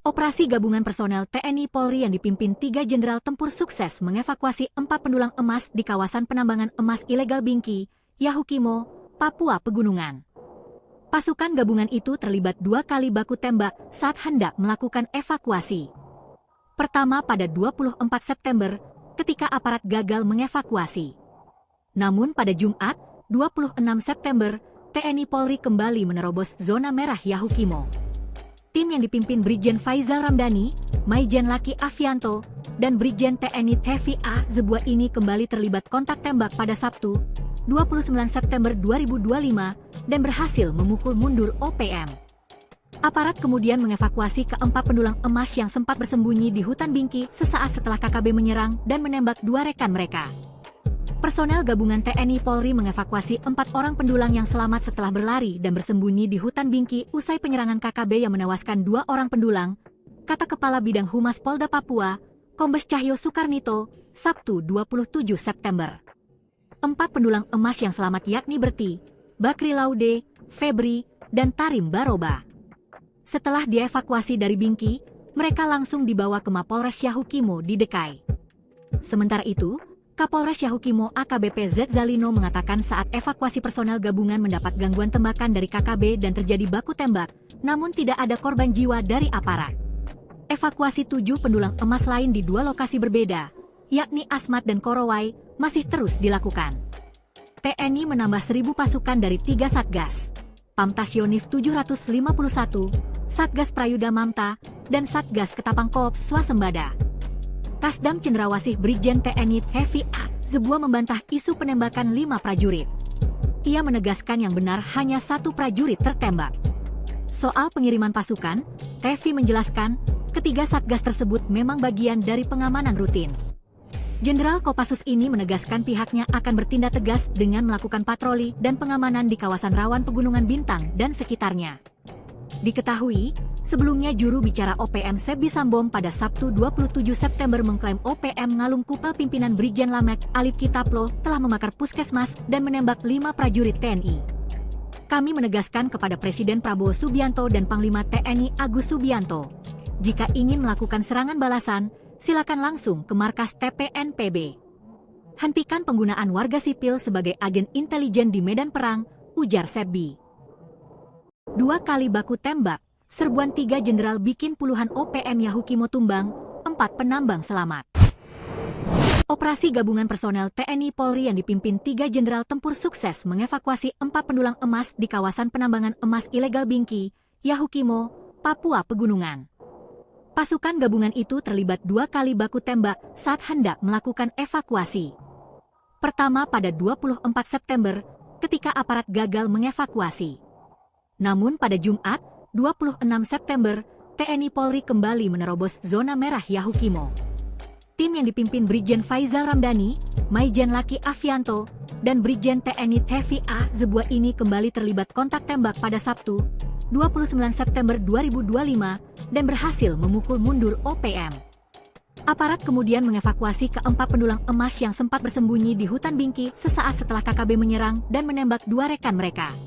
A: Operasi gabungan personel TNI Polri yang dipimpin 3 jenderal tempur sukses mengevakuasi 4 pendulang emas di kawasan penambangan emas ilegal Bingki, Yahukimo, Papua Pegunungan. Pasukan gabungan itu terlibat 2 kali baku tembak saat hendak melakukan evakuasi. Pertama pada 24 September, ketika aparat gagal mengevakuasi. Namun pada Jumat, 26 September, TNI Polri kembali menerobos zona merah Yahukimo. Tim yang dipimpin Brigjen Faizal Ramdhani, Maijen Laki Afianto, dan Brigjen TNI Hevi A. Zebua ini kembali terlibat kontak tembak pada Sabtu, 29 September 2025, dan berhasil memukul mundur OPM. Aparat kemudian mengevakuasi keempat pendulang emas yang sempat bersembunyi di hutan Bingki sesaat setelah KKB menyerang dan menembak 2 rekan mereka. Personel gabungan TNI Polri mengevakuasi 4 orang pendulang yang selamat setelah berlari dan bersembunyi di hutan Bingki usai penyerangan KKB yang menewaskan 2 orang pendulang, kata Kepala Bidang Humas Polda Papua, Kombes Cahyo Soekarnito, Sabtu 27 September. 4 pendulang emas yang selamat yakni Berti, Bakri Laude, Febri, dan Tarim Baroba. Setelah dievakuasi dari Bingki, mereka langsung dibawa ke Mapolres Yahukimo di Dekai. Sementara itu, Kapolres Yahukimo AKBP Z Zalino mengatakan saat evakuasi personel gabungan mendapat gangguan tembakan dari KKB dan terjadi baku tembak, namun tidak ada korban jiwa dari aparat. Evakuasi 7 pendulang emas lain di 2 lokasi berbeda, yakni Asmat dan Korowai, masih terus dilakukan. TNI menambah 1.000 pasukan dari 3 Satgas, Pamtas Yonif 751, Satgas Prayuda Mamta, dan Satgas Ketapang Koops Swasembada. Kasdam Cendrawasih Brigjen TNI Hevi A. Zebua membantah isu penembakan 5 prajurit. Ia menegaskan yang benar hanya 1 prajurit tertembak. Soal pengiriman pasukan, Hevi menjelaskan, ketiga Satgas tersebut memang bagian dari pengamanan rutin. Jenderal Kopassus ini menegaskan pihaknya akan bertindak tegas dengan melakukan patroli dan pengamanan di kawasan rawan Pegunungan Bintang dan sekitarnya. Diketahui, sebelumnya juru bicara OPM Sebi Sambom pada Sabtu 27 September mengklaim OPM Ngalung Kupel pimpinan Brigjen Lamek Alip Kitaplo telah membakar puskesmas dan menembak 5 prajurit TNI. Kami menegaskan kepada Presiden Prabowo Subianto dan Panglima TNI Agus Subianto, jika ingin melakukan serangan balasan, silakan langsung ke markas TPNPB. Hentikan penggunaan warga sipil sebagai agen intelijen di medan perang, ujar Sebi. 2 kali baku tembak, serbuan 3 jenderal bikin puluhan OPM Yahukimo tumbang, 4 penambang selamat. Operasi gabungan personel TNI Polri yang dipimpin 3 jenderal tempur sukses mengevakuasi 4 pendulang emas di kawasan penambangan emas ilegal Bingki, Yahukimo, Papua Pegunungan. Pasukan gabungan itu terlibat 2 kali baku tembak saat hendak melakukan evakuasi. Pertama pada 24 September, ketika aparat gagal mengevakuasi. Namun pada Jumat, 26 September, TNI Polri kembali menerobos zona merah Yahukimo. Tim yang dipimpin Brigjen Faizal Ramdhani, Maijen Laki Afianto, dan Brigjen TNI Tevi A. Zebua ini kembali terlibat kontak tembak pada Sabtu, 29 September 2025, dan berhasil memukul mundur OPM. Aparat kemudian mengevakuasi keempat pendulang emas yang sempat bersembunyi di hutan Bingki sesaat setelah KKB menyerang dan menembak 2 rekan mereka.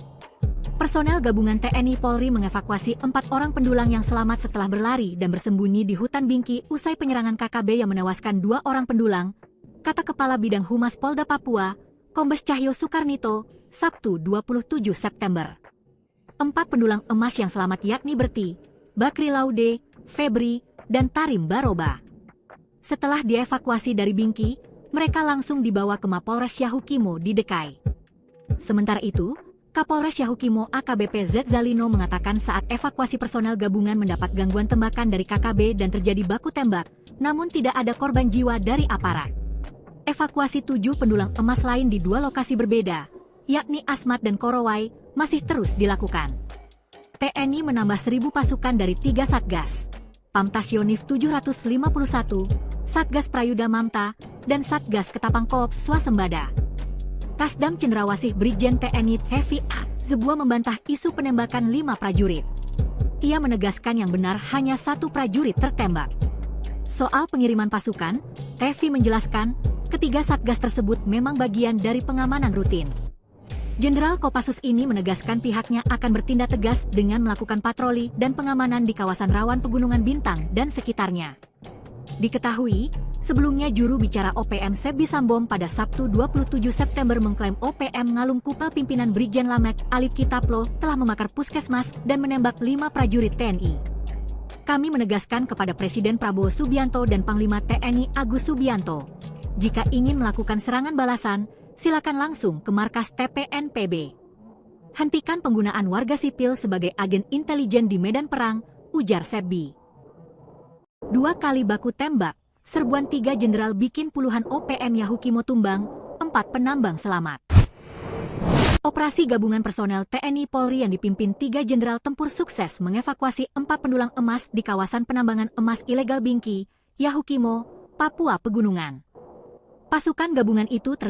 A: Personel gabungan TNI Polri mengevakuasi 4 orang pendulang yang selamat setelah berlari dan bersembunyi di hutan Bingki usai penyerangan KKB yang menewaskan 2 orang pendulang, kata Kepala Bidang Humas Polda Papua, Kombes Cahyo Soekarnito, Sabtu 27 September. 4 pendulang emas yang selamat yakni Berti, Bakri Laude, Febri, dan Tarim Baroba. Setelah dievakuasi dari Bingki, mereka langsung dibawa ke Mapolres Yahukimo di Dekai. Sementara itu, Kapolres Yahukimo AKBP Z Zalino mengatakan saat evakuasi personel gabungan mendapat gangguan tembakan dari KKB dan terjadi baku tembak, namun tidak ada korban jiwa dari aparat. Evakuasi 7 pendulang emas lain di 2 lokasi berbeda, yakni Asmat dan Korowai, masih terus dilakukan. TNI menambah 1.000 pasukan dari 3 Satgas, Pamtas Yonif 751, Satgas Prayuda Mamta, dan Satgas Ketapang Koops Swasembada. Kasdam Cendrawasih Brigjen TNI Tevi A. Zebua membantah isu penembakan 5 prajurit. Ia menegaskan yang benar hanya 1 prajurit tertembak. Soal pengiriman pasukan, Tevi menjelaskan, ketiga Satgas tersebut memang bagian dari pengamanan rutin. Jenderal Kopassus ini menegaskan pihaknya akan bertindak tegas dengan melakukan patroli dan pengamanan di kawasan rawan Pegunungan Bintang dan sekitarnya. Diketahui, sebelumnya juru bicara OPM Sebi Sambom pada Sabtu 27 September mengklaim OPM Ngalum Kupel pimpinan Brigjen Lamek Alip Kitaplo telah membakar puskesmas dan menembak 5 prajurit TNI. Kami menegaskan kepada Presiden Prabowo Subianto dan Panglima TNI Agus Subianto, jika ingin melakukan serangan balasan, silakan langsung ke markas TPNPB. Hentikan penggunaan warga sipil sebagai agen intelijen di medan perang, ujar Sebi. 2 kali baku tembak, serbuan 3 jenderal bikin puluhan OPM Yahukimo tumbang, 4 penambang selamat. Operasi gabungan personel TNI Polri yang dipimpin 3 jenderal tempur sukses mengevakuasi 4 pendulang emas di kawasan penambangan emas ilegal Bingki, Yahukimo, Papua Pegunungan. Pasukan gabungan itu terlibat